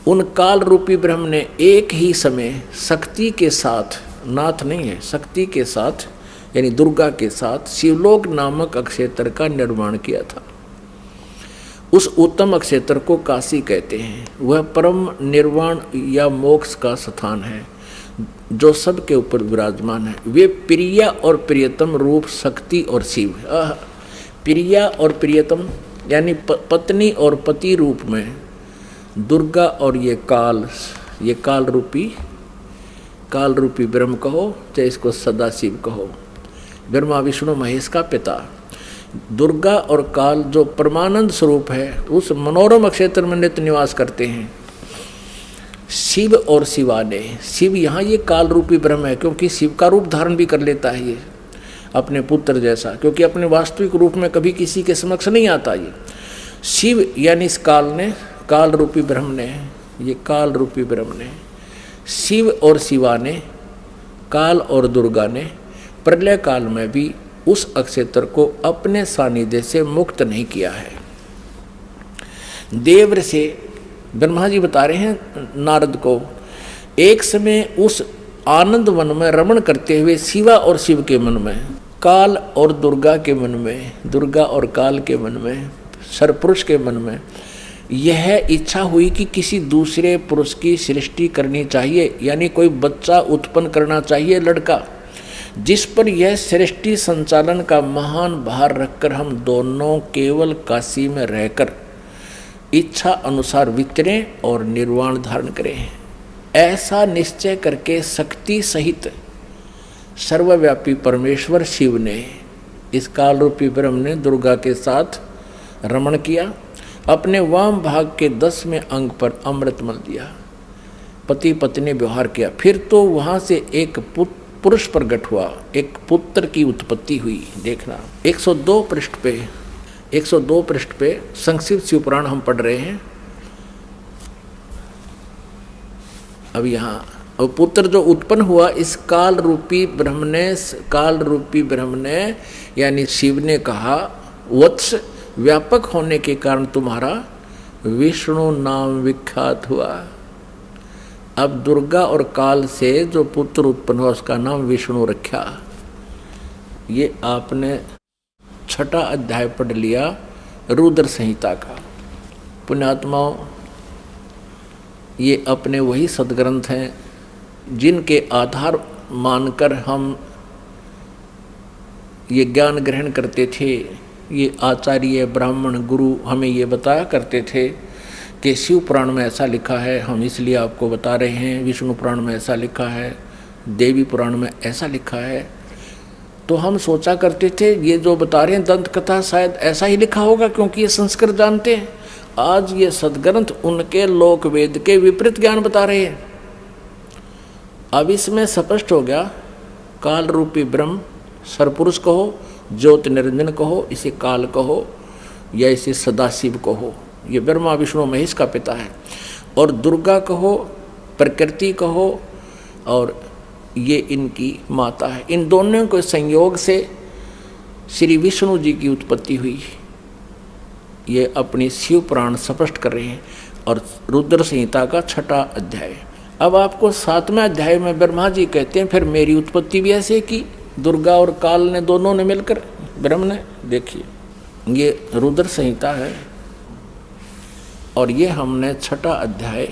उन काल रूपी ब्रह्म ने एक ही समय शक्ति के साथ, नाथ नहीं है, शक्ति के साथ यानी दुर्गा के साथ शिवलोक नामक अक्षेत्र का निर्माण किया था। उस उत्तम अक्षेत्र को काशी कहते हैं। वह परम निर्वाण या मोक्ष का स्थान है जो सबके ऊपर विराजमान है। वे प्रिया और प्रियतम रूप शक्ति और शिव, प्रिया और प्रियतम यानी पत्नी और पति रूप में दुर्गा और ये काल रूपी ब्रह्म कहो चाहे इसको सदाशिव कहो, ब्रह्मा विष्णु महेश का पिता। दुर्गा और काल जो परमानंद स्वरूप है उस मनोरम क्षेत्र में नित्य निवास करते हैं। शिव और शिवाने, शिव यहाँ ये काल रूपी ब्रह्म है क्योंकि शिव का रूप धारण भी कर लेता है ये अपने पुत्र जैसा, क्योंकि अपने वास्तविक रूप में कभी किसी के समक्ष नहीं आता। ये शिव यानी इस काल रूपी ब्रह्म ने, ये काल रूपी ब्रह्म ने, शिव और शिवा ने, काल और दुर्गा ने प्रलय काल में भी उस अक्षेत्र को अपने सानिध्य से मुक्त नहीं किया है। देव से ब्रह्मा जी बता रहे हैं नारद को, एक समय उस आनंद वन में रमण करते हुए शिवा और शिव के मन में, काल और दुर्गा के मन में, दुर्गा और काल के मन में, सरपुरुष के मन में यह इच्छा हुई कि किसी दूसरे पुरुष की सृष्टि करनी चाहिए, यानी कोई बच्चा उत्पन्न करना चाहिए, लड़का, जिस पर यह सृष्टि संचालन का महान भार रखकर हम दोनों केवल काशी में रहकर इच्छा अनुसार विचरें और निर्वाण धारण करें। ऐसा निश्चय करके शक्ति सहित सर्वव्यापी परमेश्वर शिव ने, इस काल रूपी ब्रह्म ने दुर्गा के साथ रमण किया। अपने वाम भाग के 10वें अंग पर अमृत मल दिया, पति पत्नी व्यवहार किया। फिर तो वहाँ से एक पुरुष प्रकट हुआ, एक पुत्र की उत्पत्ति हुई। देखना 102 पृष्ठ पे संक्षिप्त शिव पुराण हम पढ़ रहे हैं। अब यहाँ पुत्र जो उत्पन्न हुआ इस काल रूपी ब्रह्म ने यानी शिव ने कहा, वत्स व्यापक होने के कारण तुम्हारा विष्णु नाम विख्यात हुआ। अब दुर्गा और काल से जो पुत्र उत्पन्न हुआ उसका नाम विष्णु रखा। ये आपने 6वां अध्याय पढ़ लिया रुद्र संहिता का। पुण्यात्माओं, ये अपने वही सदग्रंथ हैं जिनके आधार मानकर हम ये ज्ञान ग्रहण करते थे, ये आचार्य ब्राह्मण गुरु हमें ये बताया करते थे कि शिव पुराण में ऐसा लिखा है, हम इसलिए आपको बता रहे हैं, विष्णु पुराण में ऐसा लिखा है, देवी पुराण में ऐसा लिखा है। तो हम सोचा करते थे ये जो बता रहे हैं दंत कथा शायद ऐसा ही लिखा होगा, क्योंकि ये संस्कृत जानते हैं। आज ये सदग्रंथ उनके लोक वेद के विपरीत ज्ञान बता रहे हैं। अब इसमें स्पष्ट हो गया, काल रूपी ब्रह्म सरपुरुष कहो, ज्योति निरंजन कहो, इसे काल कहो या इसे सदाशिव कहो, ये ब्रह्मा विष्णु महेश का पिता है। और दुर्गा कहो, प्रकृति कहो, और ये इनकी माता है। इन दोनों के संयोग से श्री विष्णु जी की उत्पत्ति हुई, ये अपनी शिव पुराण स्पष्ट कर रहे हैं। और रुद्र संहिता का 6वां अध्याय। अब आपको 7वें अध्याय में ब्रह्मा जी कहते हैं फिर मेरी उत्पत्ति भी ऐसे की, दुर्गा और काल ने दोनों ने मिलकर, ब्रह्म ने। देखिए ये रुद्र संहिता है और ये हमने 6वां अध्याय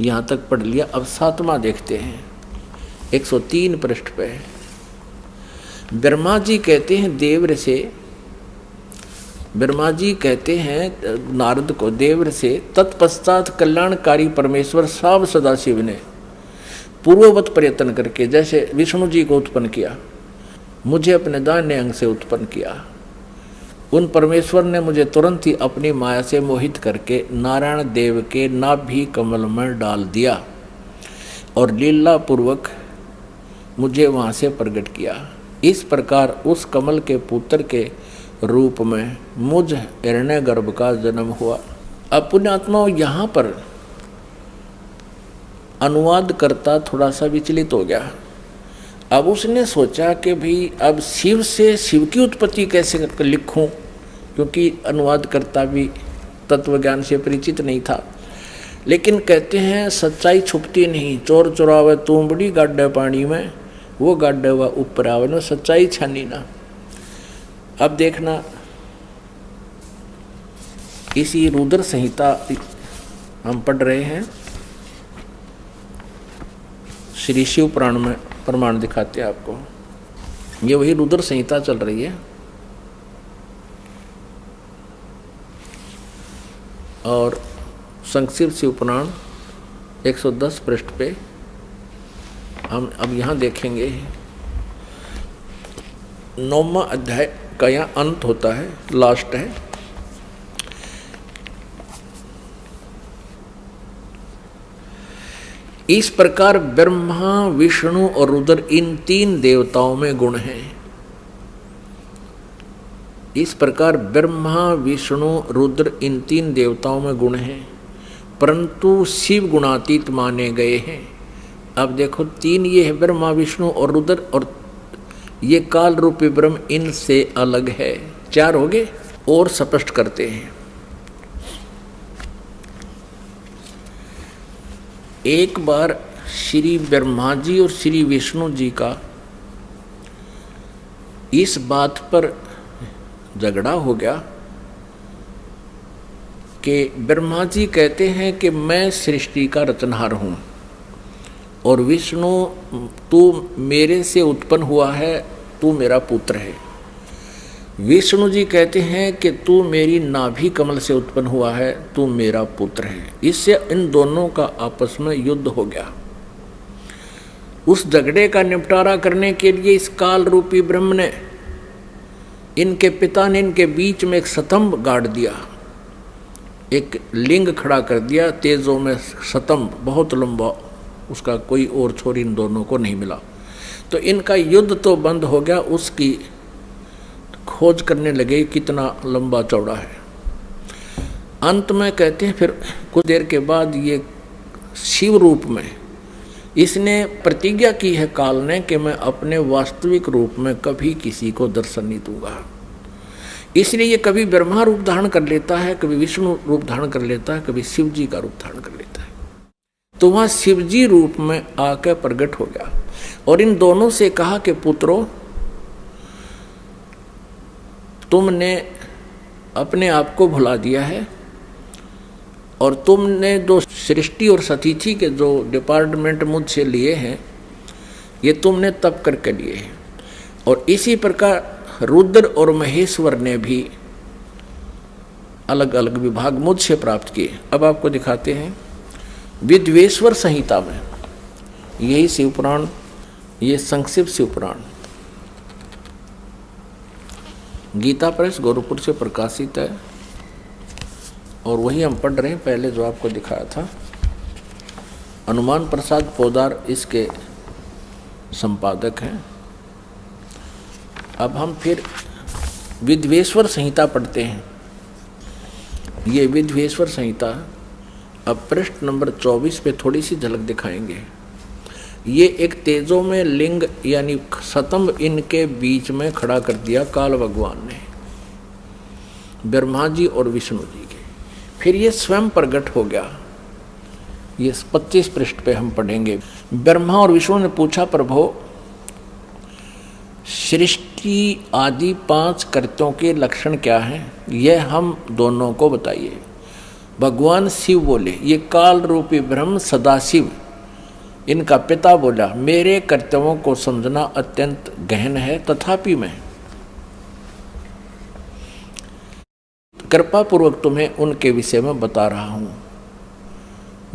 यहाँ तक पढ़ लिया। अब 7वां देखते हैं, 103 पृष्ठ पे। ब्रह्मा जी कहते हैं देवर से, ब्रह्मा जी कहते हैं नारद को देवर से, तत्पश्चात कल्याणकारी परमेश्वर साव सदाशिव ने पूर्ववत प्रयत्न करके, जैसे विष्णु जी को उत्पन्न किया, मुझे अपने दाहिने अंग से उत्पन्न किया, उन परमेश्वर ने मुझे तुरंत ही अपनी माया से मोहित करके नारायण देव के नाभि कमल में डाल दिया और लीला पूर्वक मुझे वहाँ से प्रकट किया। इस प्रकार उस कमल के पुत्र के रूप में मुझ हिरण्यगर्भ का जन्म हुआ। अब पुण्यात्माओं यहाँ पर अनुवाद करता थोड़ा सा विचलित हो गया। अब उसने सोचा कि भाई अब शिव से शिव की उत्पत्ति कैसे लिखूं, क्योंकि अनुवाद करता भी तत्वज्ञान से परिचित नहीं था। लेकिन कहते हैं सच्चाई छुपती नहीं, चोर चुरावे तूंबड़ी गाड्डे पानी में, वो गाड्डे हुआ ऊपर आवे ना, सच्चाई छानी ना। अब देखना, इसी रुद्र संहिता हम पढ़ रहे हैं, श्री शिव पुराण में प्रमाण दिखाते हैं आपको। ये वही रुद्र संहिता चल रही है और संक्षिप्त शिव पुराण 110 पृष्ठ पे हम अब यहाँ देखेंगे 9वां अध्याय का यहाँ अंत होता है, लास्ट है। इस प्रकार ब्रह्मा विष्णु और रुद्र इन 3 देवताओं में गुण हैं। इस प्रकार ब्रह्मा विष्णु रुद्र इन 3 देवताओं में गुण हैं, परंतु शिव गुणातीत माने गए हैं। अब देखो 3 ये है, ब्रह्मा विष्णु और रुद्र, और ये काल रूपी ब्रह्म इनसे अलग है। 4 हो गए। और स्पष्ट करते हैं, एक बार श्री ब्रह्मा जी और श्री विष्णु जी का इस बात पर झगड़ा हो गया कि ब्रह्मा जी कहते हैं कि मैं सृष्टि का रचनहार हूँ और विष्णु तू मेरे से उत्पन्न हुआ है, तू मेरा पुत्र है। विष्णु जी कहते हैं कि तू मेरी नाभि कमल से उत्पन्न हुआ है, तू मेरा पुत्र है। इससे इन दोनों का आपस में युद्ध हो गया। उस झगड़े का निपटारा करने के लिए इस काल रूपी ब्रह्म ने, इनके पिता ने इनके बीच में एक स्तंभ गाड़ दिया, एक लिंग खड़ा कर दिया, तेजों में स्तंभ बहुत लंबा, उसका कोई और छोर इन दोनों को नहीं मिला। तो इनका युद्ध तो बंद हो गया, उसकी खोज करने लगे कितना लंबा चौड़ा है। अंत में कहते हैं फिर कुछ देर के बाद ये शिव रूप में इसने प्रतिज्ञा की है काल ने कि मैं अपने वास्तविक रूप में कभी किसी को दर्शन नहीं दूंगा। इसलिए ये कभी ब्रह्मा रूप धारण कर लेता है, कभी विष्णु रूप धारण कर लेता है, कभी शिव जी का रूप धारण कर लेता है। तो वहाँ शिव जी रूप में आकर प्रकट हो गया और इन दोनों से कहा कि पुत्रों, तुमने अपने आप को भुला दिया है और तुमने जो सृष्टि और सतिथि के जो डिपार्टमेंट मुझसे लिए हैं, ये तुमने तप करके लिए हैं। और इसी प्रकार रुद्र और महेश्वर ने भी अलग अलग विभाग मुझसे प्राप्त किए। अब आपको दिखाते हैं विद्वेश्वर संहिता में, यही शिवपुराण, ये संक्षिप्त शिवपुराण गीता प्रेस गोरखपुर से प्रकाशित है और वही हम पढ़ रहे हैं। पहले जो आपको दिखाया था, हनुमान प्रसाद पोदार इसके संपादक हैं। अब हम फिर विद्वेश्वर संहिता पढ़ते हैं। ये विद्वेश्वर संहिता, अब पृष्ठ नंबर 24 पे थोड़ी सी झलक दिखाएंगे। ये एक तेजों में लिंग यानी स्तंभ इनके बीच में खड़ा कर दिया काल भगवान ने, ब्रह्मा जी और विष्णु जी के। फिर ये स्वयं प्रकट हो गया। ये 25 पृष्ठ पे हम पढ़ेंगे। ब्रह्मा और विष्णु ने पूछा, प्रभु सृष्टि आदि 5 कृत्यों के लक्षण क्या हैं, यह हम दोनों को बताइए। भगवान शिव बोले, ये काल रूपी ब्रह्म सदाशिव इनका पिता बोला, मेरे कर्तव्यों को समझना अत्यंत गहन है, तथापि मैं कृपा पूर्वक तुम्हें उनके विषय में बता रहा हूँ।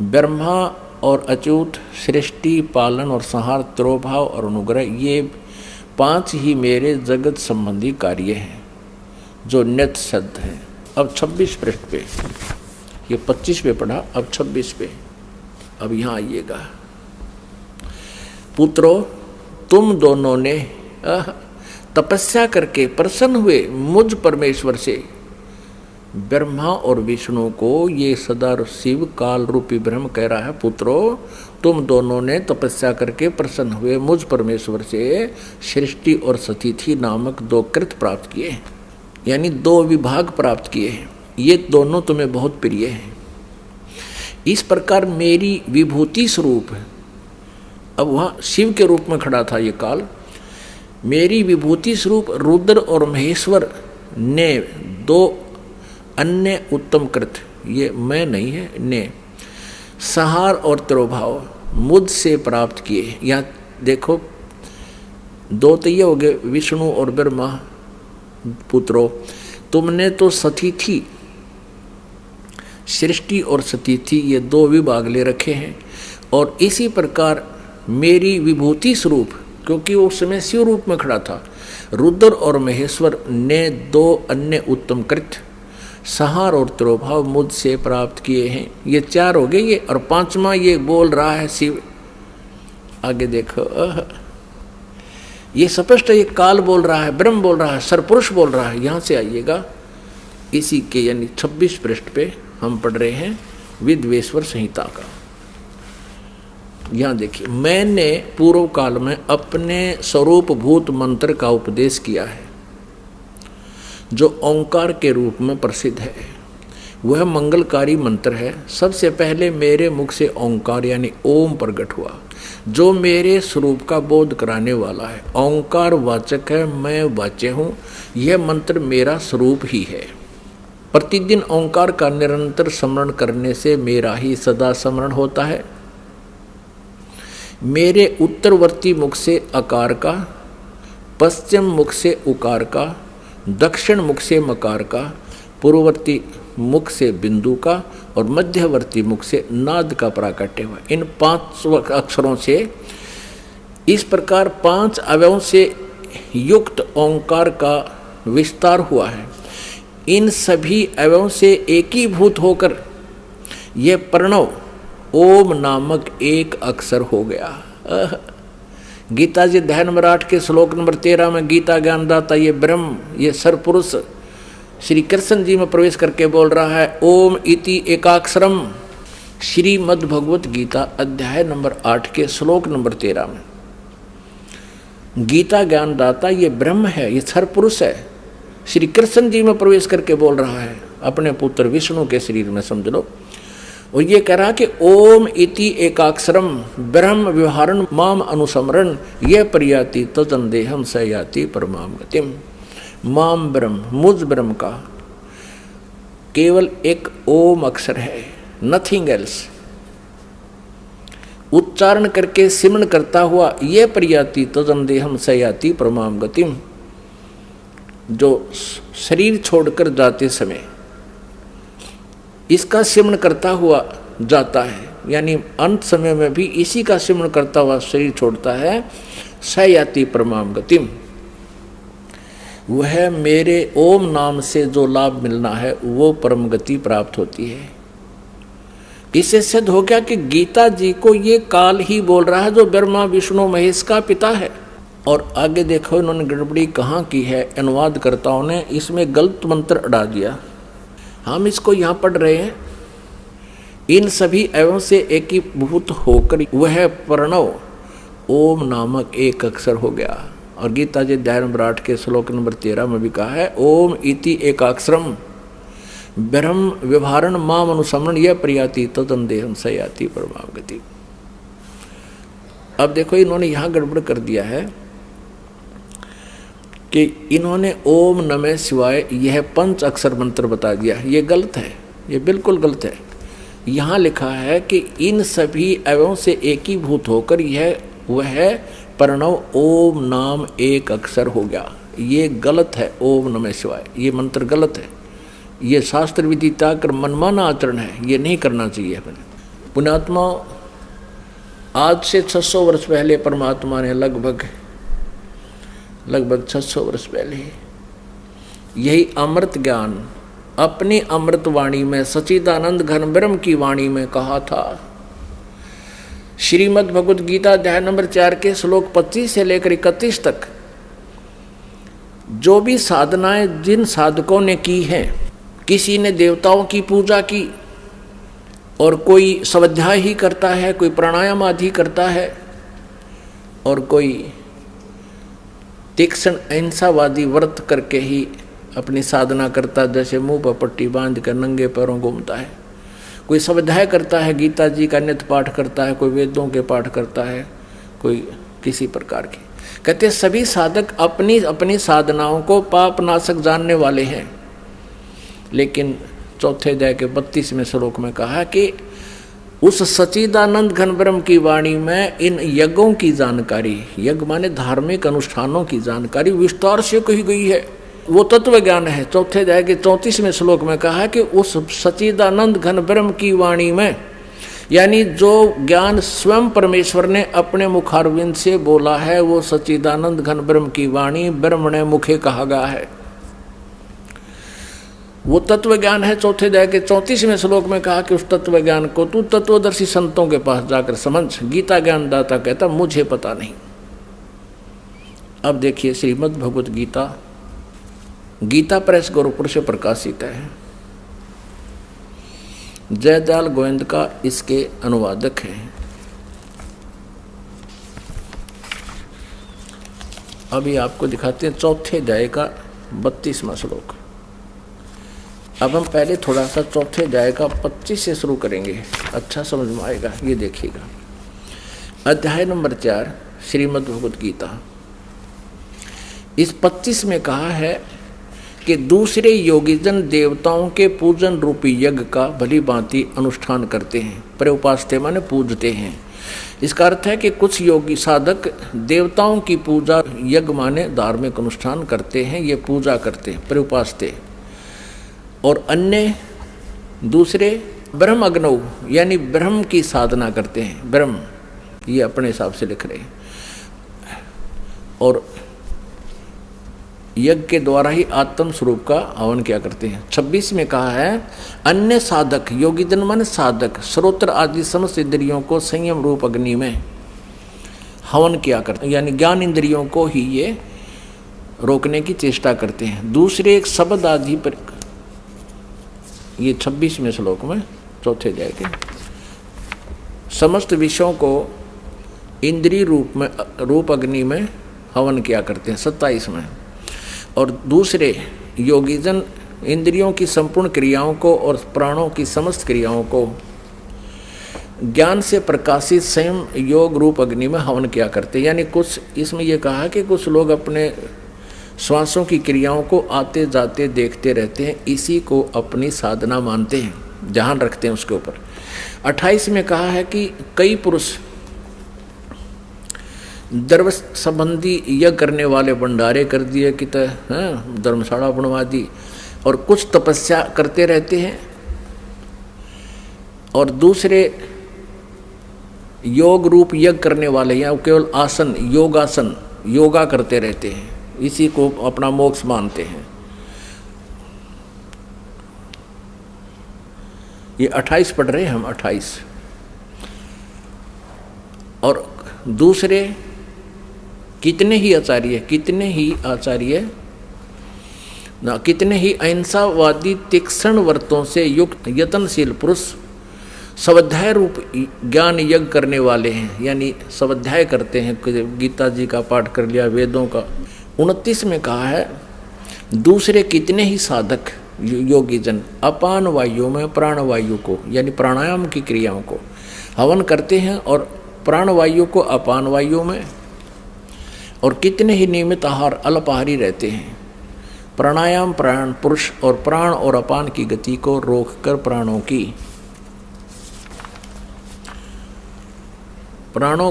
ब्रह्मा और अच्युत, सृष्टि, पालन और संहार, तिरोभाव और अनुग्रह, ये 5 ही मेरे जगत संबंधी कार्य हैं जो नित्य सिद्ध हैं। अब 26 पृष्ठ पे, ये 25 पे पढ़ा, अब 26 पे, अब यहाँ आइएगा। पुत्रों, तुम दोनों ने तपस्या करके प्रसन्न हुए मुझ परमेश्वर से। ब्रह्मा और विष्णु को ये सदा शिव काल रूपी ब्रह्म कह रहा है, पुत्रों तुम दोनों ने तपस्या करके प्रसन्न हुए मुझ परमेश्वर से सृष्टि और सतिथि नामक 2 कृत प्राप्त किए, यानी 2 विभाग प्राप्त किए हैं। ये दोनों तुम्हें बहुत प्रिय हैं। इस प्रकार मेरी विभूति स्वरूप है, अब वहाँ शिव के रूप में खड़ा था ये काल, मेरी विभूति स्वरूप रुद्र और महेश्वर ने 2 अन्य उत्तम कृत, ये मैं नहीं है, ने संहार और तिरोभाव मुझसे प्राप्त किए। यहाँ देखो 2 तो ये हो गए, विष्णु और ब्रह्मा। पुत्रों, तुमने तो सतिथि, सृष्टि और सतिथि ये 2 विभाग ले रखे हैं, और इसी प्रकार मेरी विभूति स्वरूप, क्योंकि वो उस समय शिव रूप में खड़ा था, रुद्र और महेश्वर ने 2 अन्य उत्तम कृत्य संहार और तिरोभाव मुझसे प्राप्त किए हैं। ये 4 हो गए ये, और 5वां ये बोल रहा है शिव। आगे देखो, ये स्पष्ट ये काल बोल रहा है, ब्रह्म बोल रहा है, सरपुरुष बोल रहा है। यहाँ से आइएगा, इसी के यानी 26 पृष्ठ पे हम पढ़ रहे हैं विद्वेश्वर संहिता का। यहाँ देखिए, मैंने पूर्व काल में अपने स्वरूप भूत मंत्र का उपदेश किया है, जो ओंकार के रूप में प्रसिद्ध है। वह मंगलकारी मंत्र है। सबसे पहले मेरे मुख से ओंकार यानी ओम प्रकट हुआ, जो मेरे स्वरूप का बोध कराने वाला है। ओंकार वाचक है, मैं वाच्य हूँ। यह मंत्र मेरा स्वरूप ही है। प्रतिदिन ओंकार का निरंतर स्मरण करने से मेरा ही सदा स्मरण होता है। मेरे उत्तरवर्ती मुख से अकार का, पश्चिम मुख से उकार का, दक्षिण मुख से मकार का, पूर्ववर्ती मुख से बिंदु का और मध्यवर्ती मुख से नाद का प्राकट्य हुआ। इन 5 अक्षरों से इस प्रकार 5 अवयवों से युक्त ओंकार का विस्तार हुआ है। इन सभी अवयवों से एकीभूत होकर यह प्रणव ओम नामक एक अक्षर हो गया। गीता जी अध्याय नंबर 8 के श्लोक नंबर 13 में गीता ज्ञानदाता ये ब्रह्म, ये सरपुरुष श्री कृष्ण जी में प्रवेश करके बोल रहा है, ओम इति एकाक्षरम। श्रीमद् भगवत गीता अध्याय नंबर 8 के श्लोक नंबर 13 में गीता ज्ञानदाता ये ब्रह्म है, ये सरपुरुष है, श्री कृष्ण जी में प्रवेश करके बोल रहा है, अपने पुत्र विष्णु के शरीर में, समझ लो। और ये कह रहा कि ओम इति एकाक्षरम ब्रह्म व्यवहारण माम अनुसमरण ये प्रयाति तजन देहम स याति परमाम गतिम। माम ब्रह्म, मुझ ब्रह्म का केवल एक ओम अक्षर है, नथिंग एल्स। उच्चारण करके सिमरण करता हुआ ये प्रयाति तजन देहम सयाति परमाम गतिम, जो शरीर छोड़कर जाते समय इसका सिमरण करता हुआ जाता है, यानी अंत समय में भी इसी का सिमरण करता हुआ शरीर छोड़ता है, सयाति परमाम गतिम, वह मेरे ओम नाम से जो लाभ मिलना है वो परम गति प्राप्त होती है। इससे सिद्ध हो गया कि गीता जी को ये काल ही बोल रहा है जो ब्रह्मा विष्णु महेश का पिता है। और आगे देखो इन्होंने गड़बड़ी कहाँ की है, अनुवादकर्ताओं ने इसमें गलत मंत्र अड़ा दिया। हम इसको यहाँ पढ़ रहे हैं, इन सभी एवं से एकीभूत होकर वह प्रणव ओम नामक एक अक्षर हो गया। और गीता जी अध्याय नंबर 8 के श्लोक नंबर 13 में भी कहा है ओम इति एकाक्षरम ब्रह्म व्यवहारण माम अनुसमरण यह प्रयाति तदन देहम सयाति परमाम गति। अब देखो इन्होंने यहाँ गड़बड़ कर दिया है कि इन्होंने ओम नमः शिवाय यह 5 अक्षर मंत्र बता दिया। ये गलत है, ये बिल्कुल गलत है। यहाँ लिखा है कि इन सभी एवं से एकीभूत होकर यह वह प्रणव ओम नाम एक अक्षर हो गया। ये गलत है, ओम नमः शिवाय ये मंत्र गलत है। ये शास्त्र विधि त्याग कर मनमाना आचरण है, ये नहीं करना चाहिए हमें। पुण्यात्मा, आज से 600 वर्ष पहले परमात्मा ने लगभग 600 वर्ष पहले यही अमृत ज्ञान अपनी अमृत वाणी में सच्चिदानंद घन ब्रह्म की वाणी में कहा था। श्रीमद् भगवद गीता अध्याय नंबर 4 के श्लोक 25 से लेकर 31 तक जो भी साधनाएं जिन साधकों ने की हैं, किसी ने देवताओं की पूजा की और कोई स्वाध्याय ही करता है, कोई प्राणायाम आदि करता है और कोई तीक्ष्ण अहिंसावादी व्रत करके ही अपनी साधना करता, जैसे मुंह पर पट्टी बांध कर नंगे पैरों घूमता है, कोई स्वाध्याय करता है, गीता जी का नित्य पाठ करता है, कोई वेदों के पाठ करता है, कोई किसी प्रकार की। कहते सभी साधक अपनी अपनी साधनाओं को पाप नाशक जानने वाले हैं। लेकिन चौथे अध्याय के 32वें श्लोक में कहा कि उस सच्चिदानंद घन ब्रह्म की वाणी में इन यज्ञों की जानकारी, यज्ञ माने धार्मिक अनुष्ठानों की जानकारी विस्तार से कही गई है। वो तत्व ज्ञान है। चौथे अध्याय के 34वें श्लोक में कहा कि उस सच्चिदानंद घन ब्रह्म की वाणी में, यानी जो ज्ञान स्वयं परमेश्वर ने अपने मुखारविंद से बोला है, वो सच्चिदानंद घन ब्रह्म की वाणी ब्रह्मणे मुखे कहा गया है, वो तत्व ज्ञान है। चौथे अध्याय के 34वें श्लोक में कहा कि उस तत्व ज्ञान को तू तत्वदर्शी संतों के पास जाकर समझ। गीता ज्ञानदाता कहता मुझे पता नहीं। अब देखिए श्रीमद् भगवद गीता, गीता प्रेस गोरखपुर से प्रकाशित है। जयदयाल गोविंद का इसके अनुवादक है। अभी आपको दिखाते हैं चौथे अध्याय का 32वां श्लोक। अब हम पहले थोड़ा सा चौथे अध्याय का 25 से शुरू करेंगे, अच्छा समझ में आएगा। ये देखिएगा, अध्याय नंबर 4 श्रीमद् भगवद गीता। इस 25 में कहा है कि दूसरे योगीजन देवताओं के पूजन रूपी यज्ञ का भली भांति अनुष्ठान करते हैं। प्रउपास्ते माने पूजते हैं। इसका अर्थ है कि कुछ योगी साधक देवताओं की पूजा, यज्ञ माने धार्मिक अनुष्ठान करते हैं, ये पूजा करते हैं प्रउपास्ते। और अन्य दूसरे ब्रह्म अग्नौ यानी ब्रह्म की साधना करते हैं। ब्रह्म ये अपने हिसाब से लिख रहे हैं और यज्ञ के द्वारा ही आत्म स्वरूप का हवन किया करते हैं। 26 में कहा है अन्य साधक, योगी जन माने साधक, श्रोत्र आदि समस्त इंद्रियों को संयम रूप अग्नि में हवन किया करते हैं, यानी ज्ञान इंद्रियों को ही ये रोकने की चेष्टा करते हैं। दूसरे एक शब्द आदि पर, ये 26वें श्लोक में चौथे अध्याय के, समस्त विषयों को इंद्रिय रूप अग्नि में हवन किया करते हैं 27 में। और दूसरे योगीजन इंद्रियों की संपूर्ण क्रियाओं को और प्राणों की समस्त क्रियाओं को ज्ञान से प्रकाशित स्वयं योग रूप अग्नि में हवन किया करते हैं। यानी कुछ इसमें यह कहा कि कुछ लोग अपने श्वासों की क्रियाओं को आते जाते देखते रहते हैं, इसी को अपनी साधना मानते हैं, ध्यान रखते हैं उसके ऊपर। 28 में कहा है कि कई पुरुष धर्म संबंधी यज्ञ करने वाले भंडारे कर दिए कि धर्मशाला बनवा दी, और कुछ तपस्या करते रहते हैं, और दूसरे योग रूप यज्ञ करने वाले या केवल आसन योगासन योगा करते रहते हैं, इसी को अपना मोक्ष मानते हैं। ये 28 पढ़ रहे हैं हम, 28। और दूसरे कितने ही आचार्य ना कितने ही अहिंसावादी तीक्ष्ण व्रतों से युक्त यत्नशील पुरुष स्वाध्याय रूप ज्ञान यज्ञ करने वाले हैं, यानी स्वाध्याय करते हैं। गीता जी का पाठ कर लिया, वेदों का। 29 में कहा है, दूसरे कितने ही साधक योगी जन अपान वायु में प्राण वायु को यानी प्राणायाम की क्रियाओं को हवन करते हैं, और प्राण वायु को अपान वायु में, और कितने ही नियमित आहार अल्पाहारी रहते हैं। प्राणायाम प्राण पुरुष और प्राण और अपान की गति को रोककर प्राणों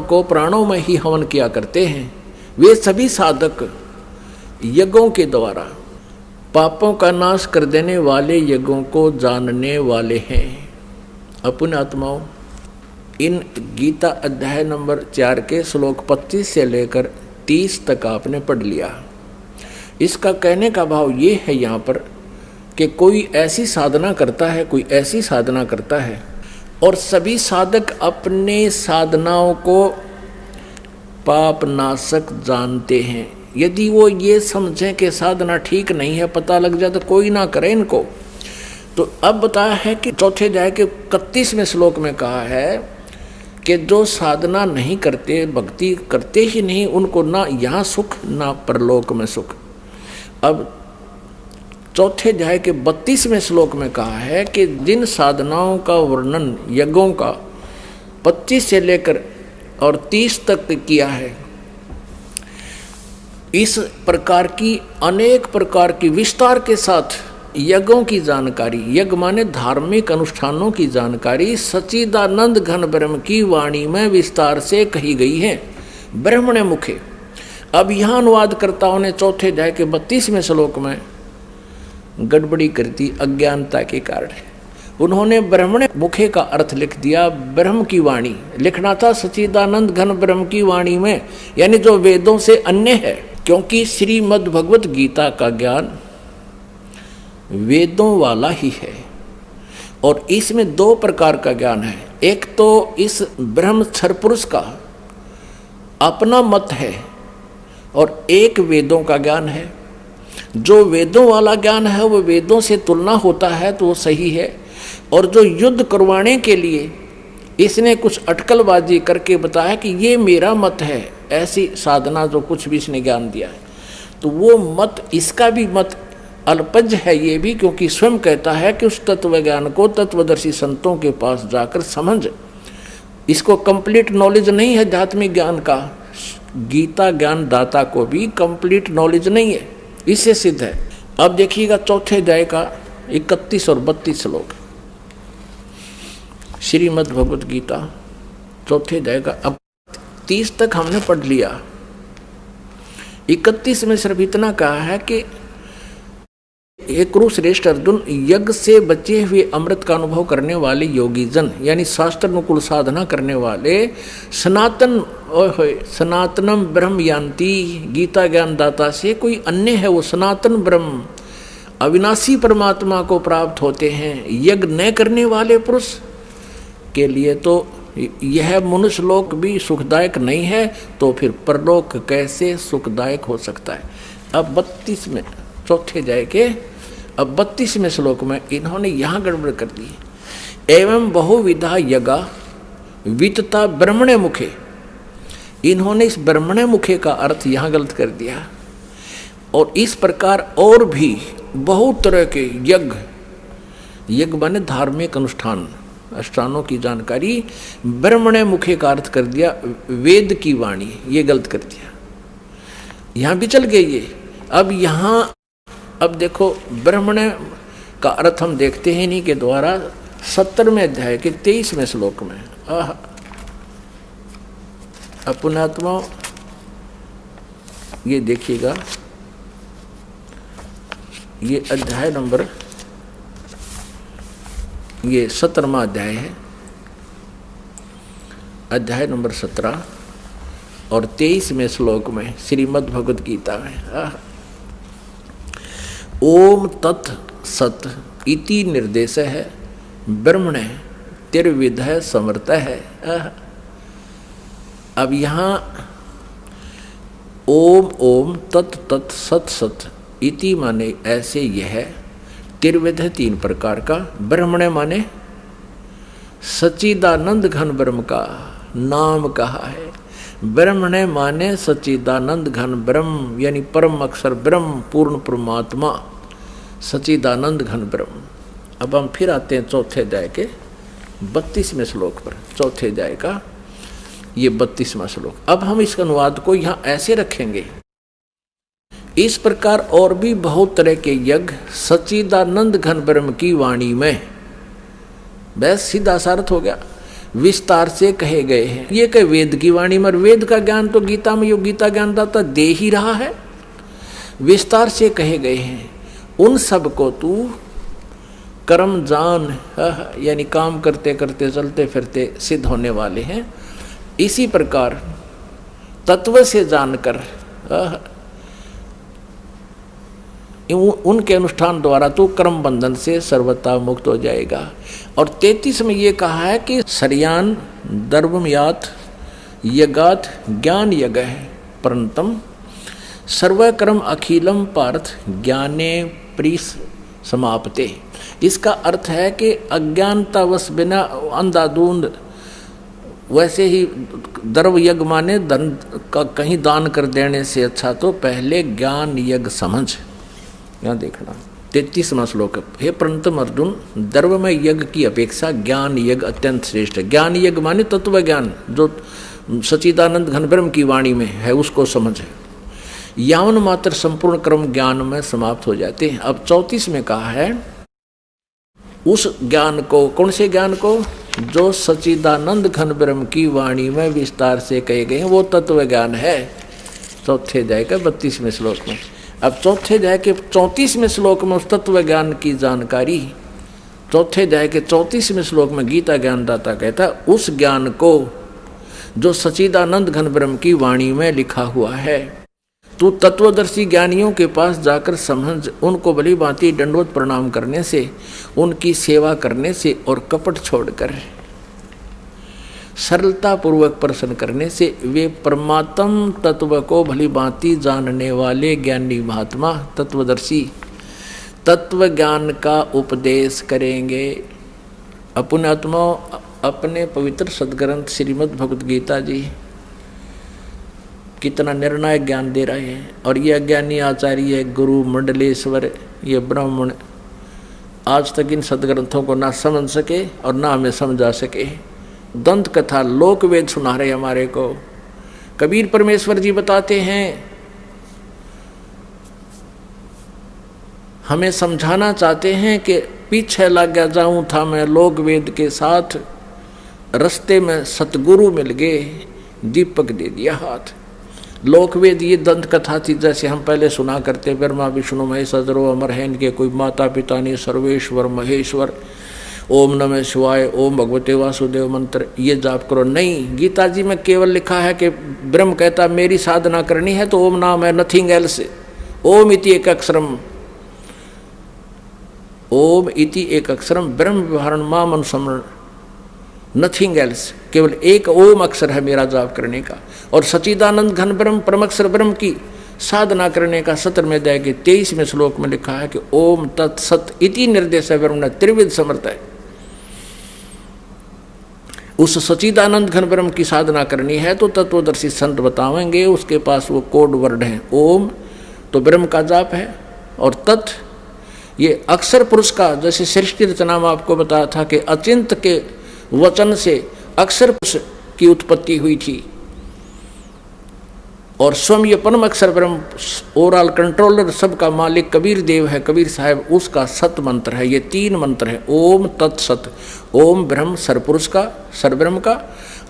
को प्राणों में ही हवन किया करते हैं। वे सभी साधक यज्ञों के द्वारा पापों का नाश कर देने वाले यज्ञों को जानने वाले हैं। अपने आत्माओं, इन गीता अध्याय नंबर 4 के श्लोक 25 से लेकर 30 तक आपने पढ़ लिया। इसका कहने का भाव ये है यहाँ पर कि कोई ऐसी साधना करता है और सभी साधक अपने साधनाओं को पाप नाशक जानते हैं। यदि वो ये समझें कि साधना ठीक नहीं है, पता लग जाए तो कोई ना करे इनको। तो अब बताया है कि चौथे अध्याय के 31वें श्लोक में कहा है कि जो साधना नहीं करते, भक्ति करते ही नहीं, उनको ना यहाँ सुख ना परलोक में सुख। अब चौथे अध्याय के 32वें श्लोक में कहा है कि जिन साधनाओं का वर्णन यज्ञों का 25 से लेकर और 30 तक किया है, इस प्रकार की अनेक प्रकार की विस्तार के साथ यज्ञों की जानकारी, यज्ञ माने धार्मिक अनुष्ठानों की जानकारी सच्चिदानंद घन ब्रह्म की वाणी में विस्तार से कही गई है, ब्रह्मणे मुखे। अब यहाँ अनुवादकर्ताओं ने चौथे अध्याय के 32वें श्लोक में गड़बड़ी कर दी अज्ञानता के कारण। उन्होंने ब्रह्मणे मुखे का अर्थ लिख दिया ब्रह्म की वाणी। लिखना था सच्चिदानंद घन ब्रह्म की वाणी में, यानी जो वेदों से अन्य है, क्योंकि श्रीमद् भगवत गीता का ज्ञान वेदों वाला ही है। और इसमें 2 प्रकार का ज्ञान है। एक तो इस ब्रह्म क्षर पुरुष का अपना मत है, और एक वेदों का ज्ञान है। जो वेदों वाला ज्ञान है वो वेदों से तुलना होता है तो वो सही है, और जो युद्ध करवाने के लिए इसने कुछ अटकलबाजी करके बताया कि ये मेरा मत है, ऐसी साधना जो कुछ भी इसने ज्ञान दिया है, तो वो मत, इसका भी मत अल्पज है ये भी, क्योंकि स्वयं कहता है कि उस तत्व ज्ञान को तत्वदर्शी संतों के पास जाकर समझ। इसको कंप्लीट नॉलेज नहीं है आध्यात्मिक ज्ञान का, गीता ज्ञान दाता को भी कंप्लीट नॉलेज नहीं है, इससे सिद्ध है। अब देखिएगा चौथे अध्याय का 31 और 32 श्लोक, श्रीमद् भगवत गीता चौथे अध्याय का। अब 30 तक हमने पढ़ लिया, 31 में सिर्फ इतना कहा है कि हे कुरुश्रेष्ठ अर्जुन, यज्ञ से बचे हुए अमृत का अनुभव करने वाले योगी जन, यानी शास्त्र अनुकूल साधना करने वाले सनातनम ब्रह्म यान्ति, गीता ज्ञान दाता से कोई अन्य है, वो सनातन ब्रह्म अविनाशी परमात्मा को प्राप्त होते हैं। यज्ञ न करने वाले पुरुष के लिए तो यह मनुष्य लोक भी सुखदायक नहीं है, तो फिर परलोक कैसे सुखदायक हो सकता है। अब 32 में चौथे अध्याय के अब 32वें श्लोक में इन्होंने यहाँ गड़बड़ कर दी। एवं बहुविधा यज्ञा वितता ब्रह्मणे मुखे, इन्होंने इस ब्रह्मणे मुखे का अर्थ यहाँ गलत कर दिया। और इस प्रकार और भी बहुत तरह के यज्ञ माने धार्मिक अनुष्ठानों की जानकारी, ब्रह्मणे मुखे का अर्थ कर दिया वेद की वाणी, ये गलत कर दिया। यहाँ भी चल गए ये। अब देखो ब्रह्मणे का अर्थ हम देखते हैं इन्हीं के द्वारा 70वें अध्याय के 23वें श्लोक में। पुण्यात्मा ये देखिएगा, ये अध्याय नंबर, ये 17वां अध्याय है, अध्याय नंबर 17 और 23वें श्लोक में श्रीमद् भगवद गीता में ओम तत् सत इति निर्देश है ब्रह्मणे तिर्विध समर्थ है। अब यहाँ ओम ओम तत् तत् सत सत इति माने ऐसे यह, तिर्विध 3 प्रकार का, ब्रह्मणे माने सच्चिदानंद घन ब्रह्म का नाम कहा है। ब्रह्मणे माने सच्चिदानंद घन ब्रह्म, यानी परम अक्षर ब्रह्म, पूर्ण परमात्मा, सच्चिदानंद घन ब्रह्म। अब हम फिर आते हैं चौथे अध्याय के 32वें श्लोक पर। चौथे अध्याय का ये 32वां श्लोक। अब हम इसका अनुवाद को यहाँ ऐसे रखेंगे, इस प्रकार और भी बहुत तरह के यज्ञ सच्चिदानंद घन ब्रह्म की वाणी में, बस सीधा सार्थ हो गया, विस्तार से कहे गए हैं। ये कहे वेद की वाणी में, वेद का ज्ञान तो गीता में, यो गीता ज्ञानदाता दे ही रहा है, विस्तार से कहे गए हैं। उन सब को तू कर्म जान, यानी काम करते करते चलते फिरते सिद्ध होने वाले हैं। इसी प्रकार तत्व से जानकर उनके अनुष्ठान द्वारा तो कर्म बंधन से सर्वथा मुक्त हो जाएगा। और 33 में ये कहा है कि सर्यान दर्वमयात यगात ज्ञान यज्ञ है परंतम सर्वकर्म अखिलम पार्थ ज्ञाने प्रीस समाप्ते। इसका अर्थ है कि अज्ञानतावश बिना अंधाधुंध, वैसे ही द्रव्य यज्ञ माने धन का कहीं दान कर देने से अच्छा तो पहले ज्ञान यज्ञ समझ। यहाँ देखना 33वां श्लोक, हे परंतम अर्जुन, द्रव्यमय यज्ञ की अपेक्षा ज्ञान यज्ञ अत्यंत श्रेष्ठ है। ज्ञान यज्ञ माने तत्व ज्ञान, जो सच्चिदानंद घन ब्रह्म की वाणी में है उसको समझ। यावन मात्र संपूर्ण कर्म ज्ञान में समाप्त हो जाते हैं। अब 34 में कहा है उस ज्ञान को, कौन से ज्ञान को, जो सच्चिदानंद घन ब्रह्म की वाणी में विस्तार से कहे गए हैं, वो तत्व ज्ञान है। चौथे अध्याय का 32वें श्लोक में। अब चौथे अध्याय के 34वें श्लोक में उस तत्व ज्ञान की जानकारी, चौथे अध्याय के 34वें श्लोक में गीता ज्ञानदाता कहता है उस ज्ञान को जो सच्चिदानंद घन ब्रह्म की वाणी में लिखा हुआ है, तू तत्वदर्शी ज्ञानियों के पास जाकर समझ, उनको भली भांति दंडवत प्रणाम करने से, उनकी सेवा करने से और कपट छोड़कर सरलता पूर्वक प्रश्न करने से वे परमात्म तत्व को भली भांति जानने वाले ज्ञानी महात्मा तत्वदर्शी तत्व ज्ञान का उपदेश करेंगे। अपने आत्मा अपने पवित्र सदग्रंथ श्रीमद् भगवद गीता जी कितना निर्णायक ज्ञान दे रहे हैं। और ये अज्ञानी आचार्य गुरु मंडलेश्वर, ये ब्राह्मण आज तक इन सदग्रंथों को ना समझ सके और ना हमें समझा सके। दंत कथा लोक वेद सुना रहे हमारे को। कबीर परमेश्वर जी बताते हैं, हमें समझाना चाहते हैं कि पीछे लग गया जाऊं था मैं लोक वेद के साथ, रास्ते में सतगुरु मिल गए, दीपक दे दिया हाथ। लोकवेद ये दंत कथा थी, जैसे हम पहले सुना करते, ब्रह्मा विष्णु महेश अजरो अमर है, इनके कोई माता पिता नहीं, सर्वेश्वर महेश्वर, ओम नमः शिवाय, ओम भगवते वासुदेव मंत्र ये जाप करो। नहीं, गीता जी में केवल लिखा है कि ब्रह्म कहता मेरी साधना करनी है तो ओम नाम है, नथिंग एल्स। ओम इति एक अक्षरम, ओम इति एक अक्षरम ब्रह्म व्यवहारण माम अनुसमरण, नथिंग एल्स। केवल एक ओम अक्षर है मेरा जाप करने का। और सच्चिदानंद घन ब्रह्म परमक्षर ब्रह्म की साधना करने का 17वें अध्याय के 23वें श्लोक में लिखा है कि ओम तत्सत इति निर्देश है ब्रह्म त्रिविध समर्थ है। उस सच्चिदानंद घन ब्रह्म की साधना करनी है तो तत्वदर्शी संत बतावेंगे, उसके पास वो कोड वर्ड है। ओम तो ब्रह्म का जाप है, और तत् ये अक्षर पुरुष का, जैसे सृष्टि रचना में आपको बताया था कि अचिंत के वचन से अक्षर पुरुष की उत्पत्ति हुई थी, और स्वयं ये परम अक्षर ब्रह्म ओवरऑल कंट्रोलर सबका मालिक कबीर देव है, कबीर साहब, उसका सत मंत्र है। ये 3 मंत्र है, ओम तत्सत। ओम ब्रह्म सरपुरुष का, सरब्रह्म का,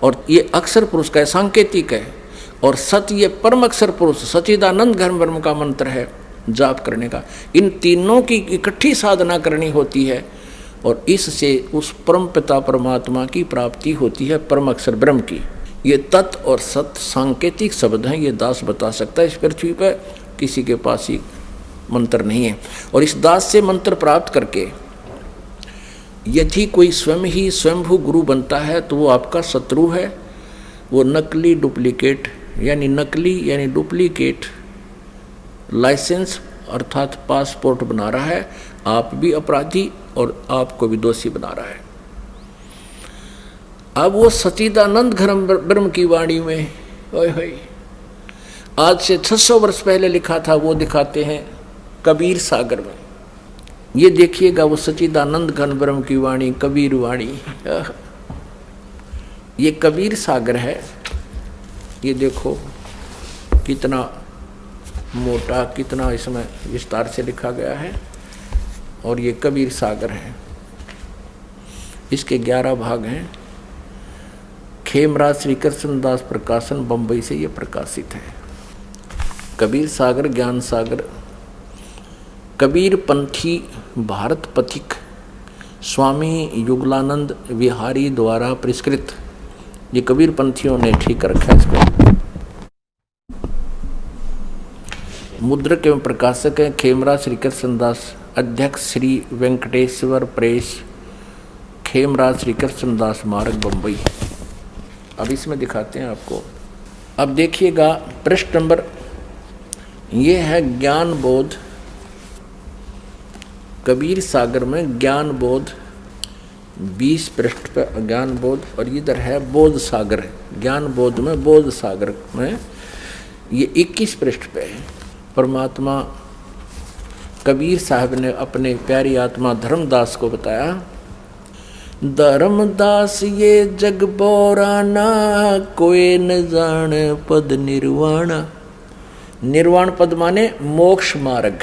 और ये अक्षर पुरुष का सांकेतिक है। और सत ये परम अक्षर पुरुष सच्चिदानंद घन ब्रह्म का मंत्र है जाप करने का। इन तीनों की इकट्ठी साधना करनी होती है और इससे उस परम पिता परमात्मा की प्राप्ति होती है, परम अक्षर ब्रह्म की। ये तत् और सत सांकेतिक शब्द हैं, ये दास बता सकता है। इस पृथ्वी पर किसी के पास ही मंत्र नहीं है। और इस दास से मंत्र प्राप्त करके यदि कोई स्वयं ही स्वयंभू गुरु बनता है तो वो आपका शत्रु है, वो नकली डुप्लीकेट लाइसेंस अर्थात पासपोर्ट बना रहा है, आप भी अपराधी और आपको भी दोषी बना रहा है। अब वो सच्चिदानंद घन ब्रह्म की वाणी में आज से 600 वर्ष पहले लिखा था वो दिखाते हैं कबीर सागर में। ये देखिएगा वो सच्चिदानंद घन ब्रह्म की वाणी, कबीर वाणी। ये कबीर सागर है, ये देखो कितना मोटा, कितना इसमें विस्तार से लिखा गया है। और ये कबीर सागर है, इसके 11 भाग हैं। खेमराज श्री कृष्णदास प्रकाशन बंबई से ये प्रकाशित है। कबीर सागर, ज्ञान सागर, कबीर पंथी भारत पथिक स्वामी युगलानंद विहारी द्वारा परिष्कृत। ये कबीर पंथियों ने ठीक रखा है इसको। मुद्रक एवं प्रकाशक हैं खेमराज श्री कृष्णदास, अध्यक्ष श्री वेंकटेश्वर प्रेस, खेमराज श्री कृष्णदास मार्ग बंबई। अब इसमें दिखाते हैं आपको। अब देखिएगा पृष्ठ नंबर, ये है ज्ञान बोध, कबीर सागर में ज्ञान बोध 20 पृष्ठ पर ज्ञान बोध, और इधर है बोध सागर। ज्ञान बोध में, बोध सागर में ये 21 पृष्ठ पे है। परमात्मा कबीर साहब ने अपने प्यारी आत्मा धर्मदास को बताया, धर्मदास ये जग बोराना, कोई न जान पद निर्वाण। निर्वाण पद माने मोक्ष मार्ग।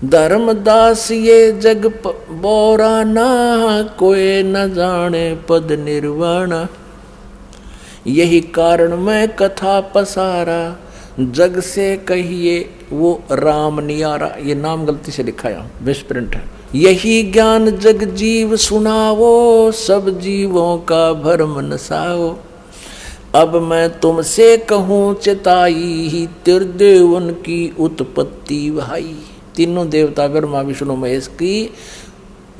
धर्मदास ये जग बोराना, कोई न जाने पद निर्वाण। यही कारण मैं कथा पसारा, जग से कहिए वो राम नियारा। ये नाम गलती से लिखा है, मिसप्रिंट है। यही ज्ञान जग जीव सुनावो, सब जीवों का भरम नसाओ। अब मैं तुमसे कहूँ चिताई, त्रिदेवन की उत्पत्ति भाई। तीनों देवता ब्रह्मा विष्णु महेश की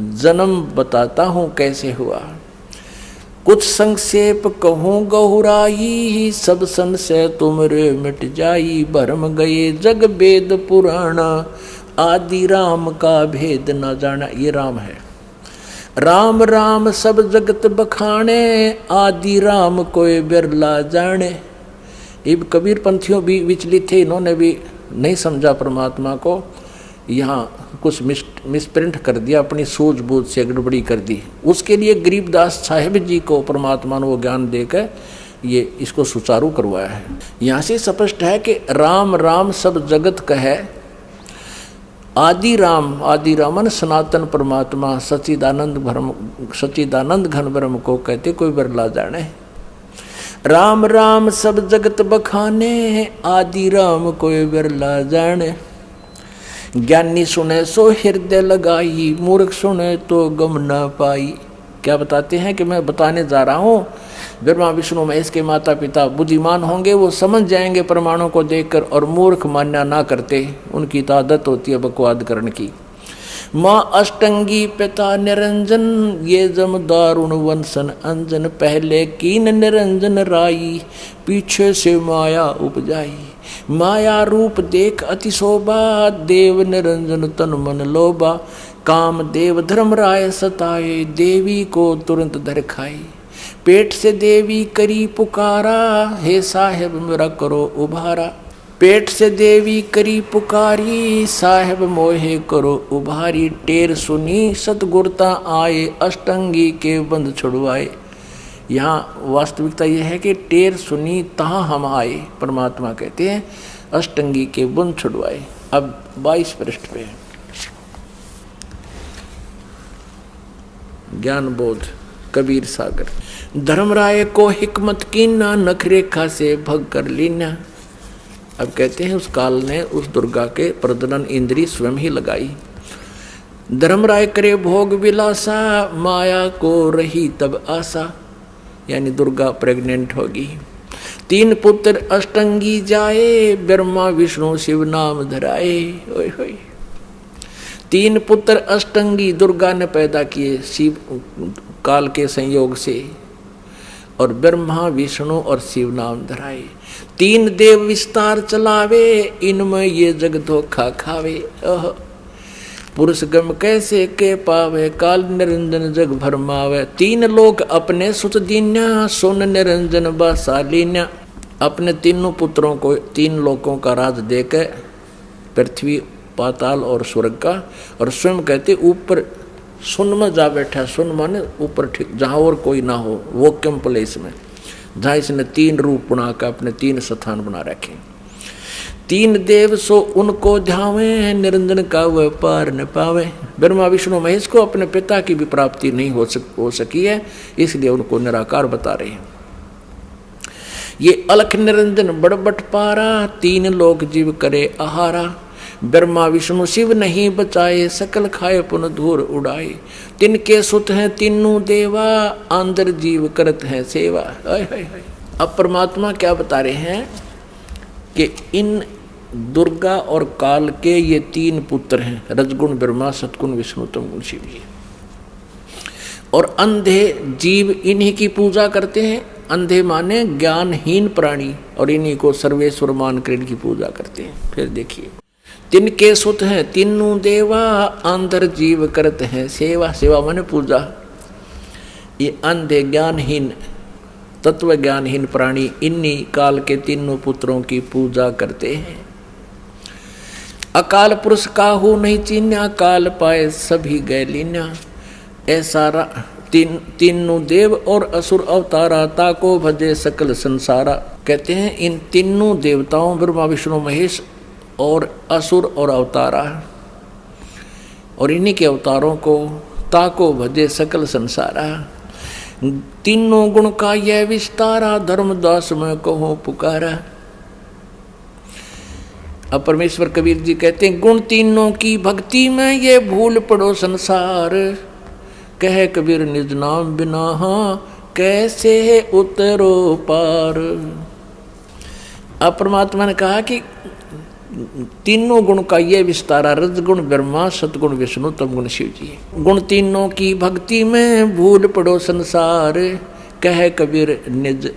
जन्म बताता हूँ कैसे हुआ। कुछ संक्षेप कहूँ गहुराई, सब संशय तुमरे मिट जाई। भरम गए जग वेद पुराणा, आदि राम का भेद न जाना। ये राम है। राम राम सब जगत बखाने, आदि राम कोई बिरला जाने। ये कबीर पंथियों भी विचलित थे, इन्होंने भी नहीं समझा परमात्मा को, यहाँ कुछ मिसप्रिंट कर दिया, अपनी सूझबूझ से गड़बड़ी कर दी। उसके लिए गरीबदास साहिब जी को परमात्मा ने वो ज्ञान देकर ये इसको सुचारू करवाया है। यहाँ से स्पष्ट है कि राम राम सब जगत कहे, आदि रामन सनातन परमात्मा सच्चिदानंद घन ब्रह्म को कहते, कोई बिरला जाने। राम राम सब जगत बखाने, आदि राम कोई बिरला जाने। ज्ञानी सुने सो हृदय लगाई, मूर्ख सुने तो गम न पाई। क्या बताते हैं कि मैं बताने जा रहा हूँ, ब्रह्मा विष्णु महेश के माता पिता बुद्धिमान होंगे, वो समझ जाएंगे प्रमाणों को देखकर, और मूर्ख मान्या ना करते, उनकी तो आदत होती है बकवाद करने की। माँ अष्टंगी पिता निरंजन, ये जम दारुण वंशन अंजन। पहले कीन निरंजन राई, पीछे से माया उपजाई। माया रूप देख अति शोभा, देव निरंजन तन मन लोभा। काम देव धर्म राय सताए, देवी को तुरंत धर खाई। पेट से देवी करी पुकारा, हे साहेब मेरा करो उभारा। पेट से देवी करी पुकारी, साहेब मोहे करो उभारी। टेर सुनी सतगुरता आए, अष्टंगी के बंद छुड़वाए। यहाँ वास्तविकता यह है कि टेर सुनी तहाँ हम आए, परमात्मा कहते हैं, अष्टंगी के बंद छुड़वाए। अब 22 पृष्ठ पे ज्ञान बोध कबीर सागर। धर्मराय को हिकमत कीना, नखरेखा से भग कर लीना। अब कहते हैं उस काल ने उस दुर्गा के प्रजनन इंद्री स्वयं ही लगाई। धर्मराय करे भोग विलासा, माया को रही तब आशा, यानी दुर्गा प्रेग्नेंट होगी। 3 पुत्र अष्टंगी जाए, ब्रह्मा विष्णु शिव नाम धराए। ओए होए, 3 पुत्र अष्टंगी दुर्गा ने पैदा किए शिव काल के संयोग से, और ब्रह्मा विष्णु और शिव नाम धराए। 3 देव विस्तार चलावे, इनमें ये जग धोखा खावे। पुरुष गम कैसे के पावे, काल निरंजन जग भरमावे। 3 लोग अपने सुत दीन्या, सोन निरंजन बासालीन्या। अपने तीनों पुत्रों को 3 लोकों का राज देकर, पृथ्वी पाताल और स्वर्ग का, और स्वयं कहते ऊपर सुन में जा बैठा। सुन माने ऊपर, ठीक जहाँ और कोई ना हो, वोक्यम प्लेस में, जहाँ इसने 3 रूप बनाकर अपने 3 स्थान बना रखे। 3 देव सो उनको ध्यावे, निरंजन का वह पार न पावे। ब्रह्मा विष्णु महेश को अपने पिता की भी प्राप्ति नहीं हो सकी है, इसलिए उनको निराकार बता रहे हैं। ये अलख निरंजन बड़बट पारा, 3 लोक जीव करे आहारा। ब्रह्मा विष्णु शिव नहीं बचाए, सकल खाए पुन धूर उड़ाए। तिनके सुत हैं तीनों देवा, आंदर जीव करत हैं सेवा। अब परमात्मा क्या बता रहे हैं कि इन दुर्गा और काल के ये 3 पुत्र हैं, रजगुण ब्रह्मा, सतगुण विष्णु, तमगुण शिव जी। और अंधे जीव इन्हीं की पूजा करते हैं। अंधे माने ज्ञानहीन प्राणी, और इन्हीं को सर्वेश्वर मानकर इनकी पूजा करते हैं। फिर देखिए, तिनके सुत हैं तीनों देवा, अंधर जीव करते हैं सेवा। सेवा माने पूजा। ये अंधे ज्ञानहीन, तत्व ज्ञानहीन प्राणी इन्हीं काल के 3 पुत्रों की पूजा करते हैं। अकाल पुरुष काहू नहीं चीन्या, काल पाए सभी गए लीन्या। ऐसा 3 देव और असुर अवतारा, ताको भजे सकल संसारा। कहते हैं इन 3 देवताओं ब्रह्मा विष्णु महेश और असुर और अवतारा, और इन्हीं के अवतारों को ताको भजे सकल संसारा। 3 गुण का यह विस्तारा, धर्मदास में कहो पुकारा। अब परमेश्वर कबीर जी कहते हैं गुण 3 की भक्ति में ये भूल पड़ो संसार। कह कबीर निज नाम बिना कैसे उतरो पार। अब परमात्मा ने कहा कि 3 गुण का ये विस्तारा, रजगुण ब्रह्मा, सतगुण विष्णु, तमगुण शिव जी। गुण 3 की भक्ति में भूल पड़ो संसार। कह कबीर निज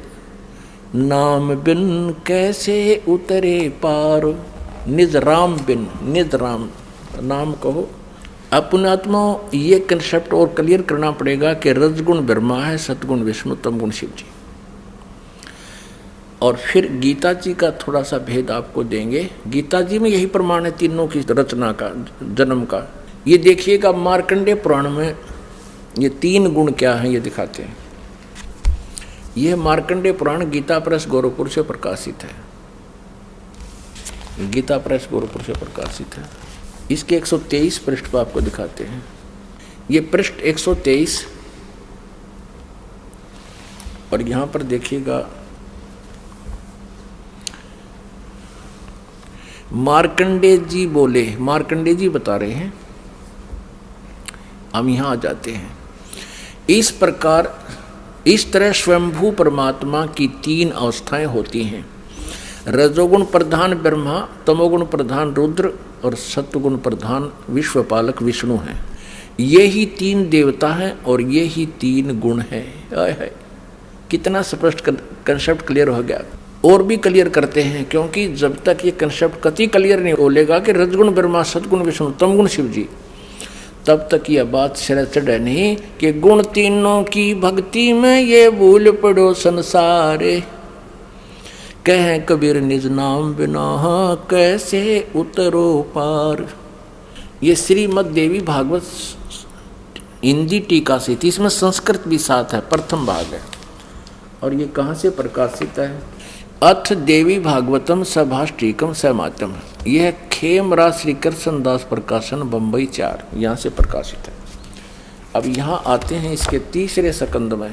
नाम बिन कैसे उतरे पार। निज राम बिन, निज राम नाम कहो। पुण्यात्मा ये कंसेप्ट और क्लियर करना पड़ेगा कि रजगुण ब्रह्मा है, सतगुण विष्णु, तमगुण शिव जी। और फिर गीता जी का थोड़ा सा भेद आपको देंगे। गीता जी में यही प्रमाण है 3 की रचना का, जन्म का। ये देखिएगा मार्कंडेय पुराण में ये 3 गुण क्या हैं ये दिखाते हैं। यह मार्कंडेय पुराण गीता प्रेस गोरखपुर से प्रकाशित है। गीता प्रेस गोरखपुर से प्रकाशित है। इसके 123 पृष्ठ पर आपको दिखाते हैं। ये पृष्ठ 123, और यहां पर देखिएगा मार्कंडेय जी बोले, मार्कंडेय जी बता रहे हैं। हम यहां आ जाते हैं। इस प्रकार, इस तरह स्वयंभू परमात्मा की 3 अवस्थाएं होती हैं। रजोगुण प्रधान ब्रह्मा, तमोगुण प्रधान रुद्र और सत्वगुण प्रधान विश्वपालक विष्णु हैं। ये ही 3 देवता हैं और ये ही 3 गुण हैं। कितना स्पष्ट कंसेप्ट क्लियर हो गया। और भी क्लियर करते हैं, क्योंकि जब तक ये कंसेप्ट कति क्लियर नहीं बोलेगा कि रजगुण ब्रह्मा, सतगुण विष्णु, तमगुण शिव जी, तब तक यह बात सिर चढ़े नहीं कि गुण 3 की भक्ति में ये भूल पड़ो संसारे। कह कबीर निज नाम बिना कैसे उतरो पार। ये श्रीमद् देवी भागवत हिंदी टीका से थी, इसमें संस्कृत भी साथ है, प्रथम भाग है। और ये कहाँ से प्रकाशित है? अथ देवी भागवतम सभाष्टीकम समातम। यह खेमराज श्री कृष्ण दास प्रकाशन बम्बई 4, यहाँ से प्रकाशित है। अब यहाँ आते हैं इसके तीसरे स्कंद में।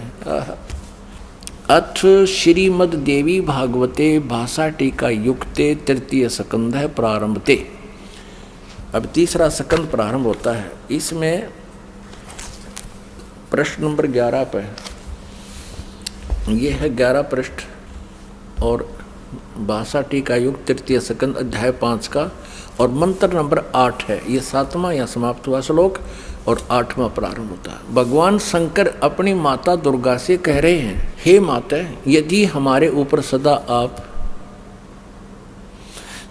अथ श्रीमद देवी भागवते भाषा टीका युक्ते तृतीय स्कंद है प्रारंभते। अब तीसरा स्कंद प्रारंभ होता है। इसमें प्रश्न नंबर 11 पे ये है 11 पृष्ठ और भाषा टीका युक्त तृतीय स्कंद अध्याय 5 का, और मंत्र नंबर 8 है। ये 7वां या समाप्त हुआ श्लोक और 8वां प्रारंभ होता है। भगवान शंकर अपनी माता दुर्गा से कह रहे हैं, हे माता, यदि हमारे ऊपर सदा आप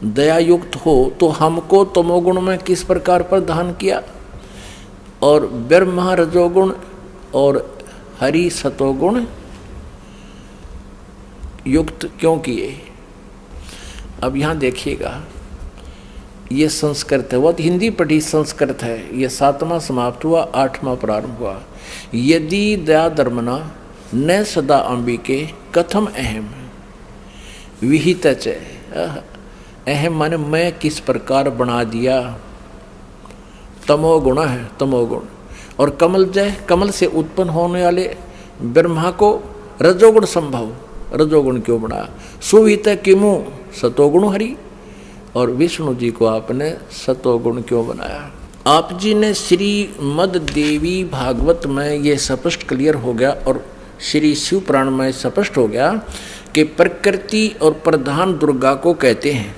दयायुक्त हो तो हमको तमोगुण में किस प्रकार प्रदान किया और ब्रह्मा रजोगुण और हरि सतोगुण युक्त क्यों किए। अब यहाँ देखिएगा, ये संस्कृत है, वो तो हिंदी पढ़ी संस्कृत है। ये 7वां समाप्त हुआ, 8वां प्रारंभ हुआ। यदि दया धर्मना न सदा अंबिके कथम अहम विहित च। अहम माने मैं किस प्रकार बना दिया। तमोगुण है, तमोगुण। और कमल जय, कमल से उत्पन्न होने वाले ब्रह्मा को रजोगुण संभव, रजोगुण क्यों बना। सुवित किमु सतोगुण हरि, और विष्णु जी को आपने सतोगुण क्यों बनाया। आप जी ने श्रीमद देवी भागवत में ये स्पष्ट क्लियर हो गया और श्री शिव पुराण में स्पष्ट हो गया कि प्रकृति और प्रधान दुर्गा को कहते हैं,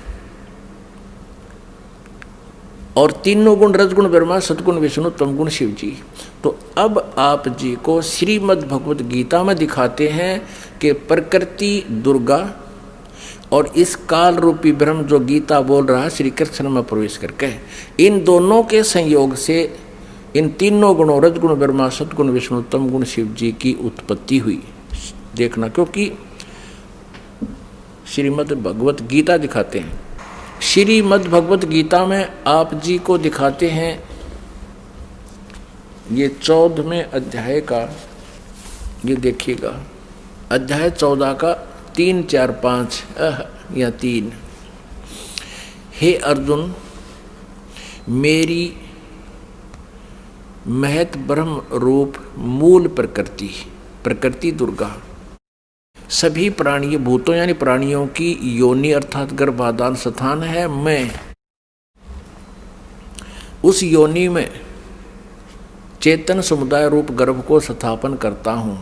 और तीनों गुण रजगुण ब्रह्मा सतगुण विष्णु तमगुण शिव जी। तो अब आप जी को श्रीमद् भगवत गीता में दिखाते हैं कि प्रकृति दुर्गा और इस काल रूपी ब्रह्म जो गीता बोल रहा है श्री कृष्ण में प्रवेश करके, इन दोनों के संयोग से इन तीनों गुणों रजगुण ब्रह्मा सतगुण विष्णु तमगुण शिव जी की उत्पत्ति हुई। देखना, क्योंकि श्रीमद् भगवत गीता दिखाते हैं। श्रीमद् भगवत गीता में आप जी को दिखाते हैं ये 14वें अध्याय का, ये देखिएगा अध्याय 14 का 3, 4, 5 या 3। हे अर्जुन, मेरी महत ब्रह्म रूप मूल प्रकृति, प्रकृति दुर्गा सभी प्राणी भूतों यानी प्राणियों की योनि अर्थात गर्भाधान स्थान है। मैं उस योनि में चेतन समुदाय रूप गर्भ को स्थापन करता हूँ।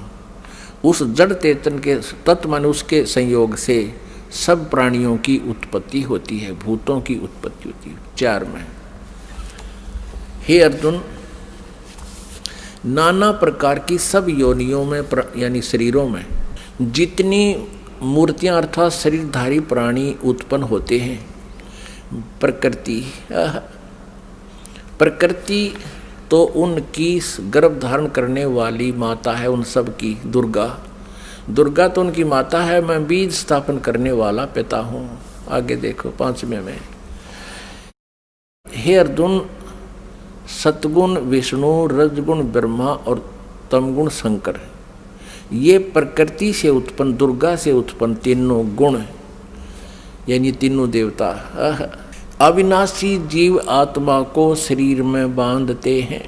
उस जड़ चेतन के तत्व मन उसके संयोग से सब प्राणियों की उत्पत्ति होती है, भूतों की उत्पत्ति होती है। 4 में, हे अर्जुन, नाना प्रकार की सब योनियों में यानी शरीरों में जितनी मूर्तियां अर्थात शरीरधारी प्राणी उत्पन्न होते हैं, प्रकृति तो उनकी गर्भ धारण करने वाली माता है, उन सब की दुर्गा। दुर्गा तो उनकी माता है, मैं बीज स्थापन करने वाला पिता हूँ। आगे देखो 5वें में, हे अर्जुन, सतगुण विष्णु रजगुण ब्रह्मा और तमगुण शंकर, ये प्रकृति से उत्पन्न दुर्गा से उत्पन्न तीनों गुण यानी तीनों देवता अविनाशी जीव आत्मा को शरीर में बांधते हैं,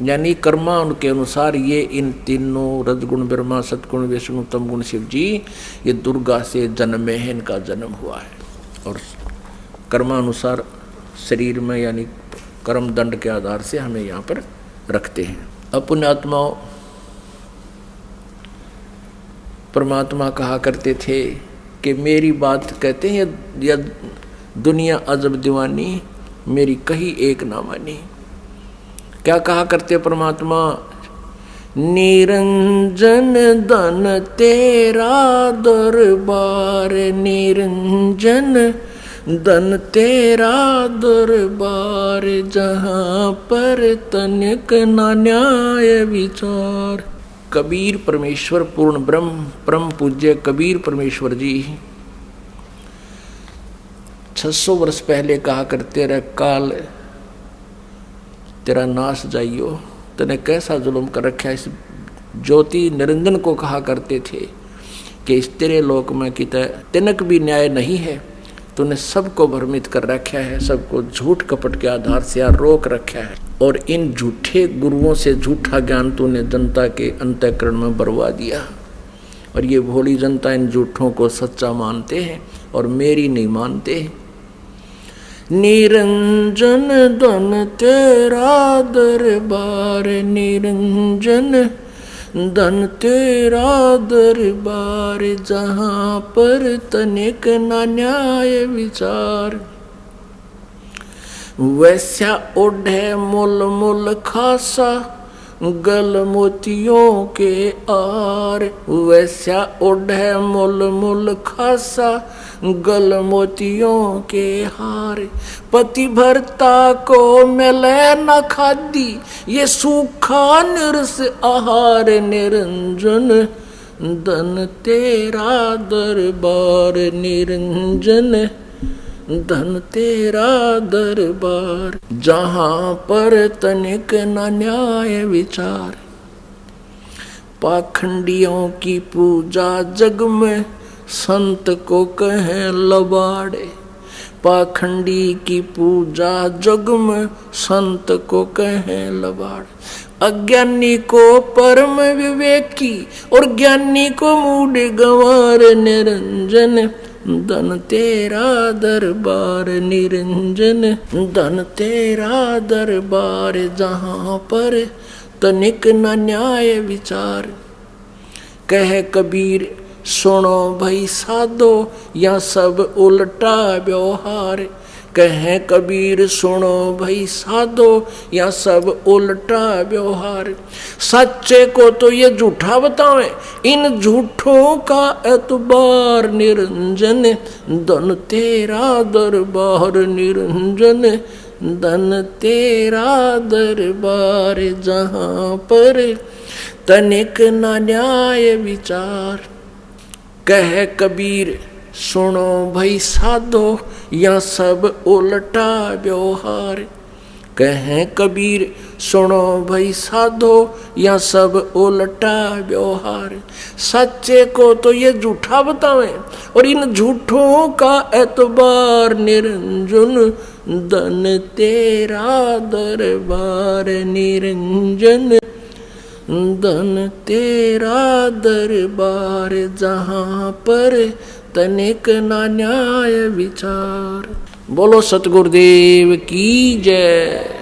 यानी कर्मा उनके अनुसार ये इन तीनों रजगुण ब्रह्मा सतगुण विष्णु तमगुण शिव जी ये दुर्गा से जन्मे हैं, इनका जन्म हुआ है। और कर्मानुसार शरीर में यानी कर्म दंड के आधार से हमें यहाँ पर रखते हैं। अपने आत्माओं परमात्मा कहा करते थे कि मेरी बात कहते हैं या दुनिया अजब दीवानी, मेरी कही एक ना मानी। क्या कहा करते परमात्मा, निरंजन धन तेरा दरबार, निरंजन धन तेरा दरबार, जहाँ पर तनिक ना न्याय विचार। कबीर परमेश्वर पूर्ण ब्रह्म परम पूज्य कबीर परमेश्वर जी 600 वर्ष पहले कहा करते रहे, काल तेरा नाश जाइयो, तने कैसा जुल्म कर रखा। इस ज्योति निरंजन को कहा करते थे कि इस तेरे लोक में कित तिनक भी न्याय नहीं है, तूने सबको भ्रमित कर रखा है, सबको झूठ कपट के आधार से यहाँ रोक रखा है, और इन झूठे गुरुओं से झूठा ज्ञान तूने जनता के अंतःकरण में बरवा दिया। और ये भोली जनता इन झूठों को सच्चा मानते हैं और मेरी नहीं मानते हैं। निरंजन धन तेरा दरबार, निरंजन धन तेरा दरबार, जहाँ पर तनिक ना न्याय विचार। वैसा ओढ़े मुल मुल खासा, गल मोतियों के आर। वैसा ओढ़े मुल मुल खासा, गल मोतियों के हार। पति भरता को मिले न खादी, ये सूखा निरस आहार। निरंजन धन तेरा दरबार, निरंजन धन तेरा दरबार, जहाँ पर तनिक न न्याय विचार। पाखंडियों की पूजा जग में, संत को कहें लबाड़े। पाखंडी की पूजा जग में, संत को कहें लबाड़े। अज्ञानी को परम विवेकी, और ज्ञानी को मूढ़ गंवार। निरंजन धन तेरा दरबार, निरंजन धन तेरा दरबार, जहाँ पर तनिक न न्याय विचार। कह कबीर सुनो भाई साधो, या सब उल्टा व्यवहार। कहे कबीर सुनो भाई साधो, या सब उल्टा व्यवहार। सच्चे को तो ये झूठा बतावे, इन झूठों का एतबार। निरंजन धन तेरा दरबार, निरंजन धन तेरा दरबार, जहाँ पर तनिक न न्याय विचार। कह कबीर सुनो भाई साधो, या सब उल्टा व्यवहार। कहे कबीर सुनो भाई साधो, या सब उल्टा व्यवहार। सच्चे को तो ये झूठा बतावे, और इन झूठों का एतबार। निरंजन धन तेरा दरबार, निरंजन धन तेरा दरबार, जहाँ पर तनिक ना न्याय विचार। बोलो सतगुरुदेव की जय।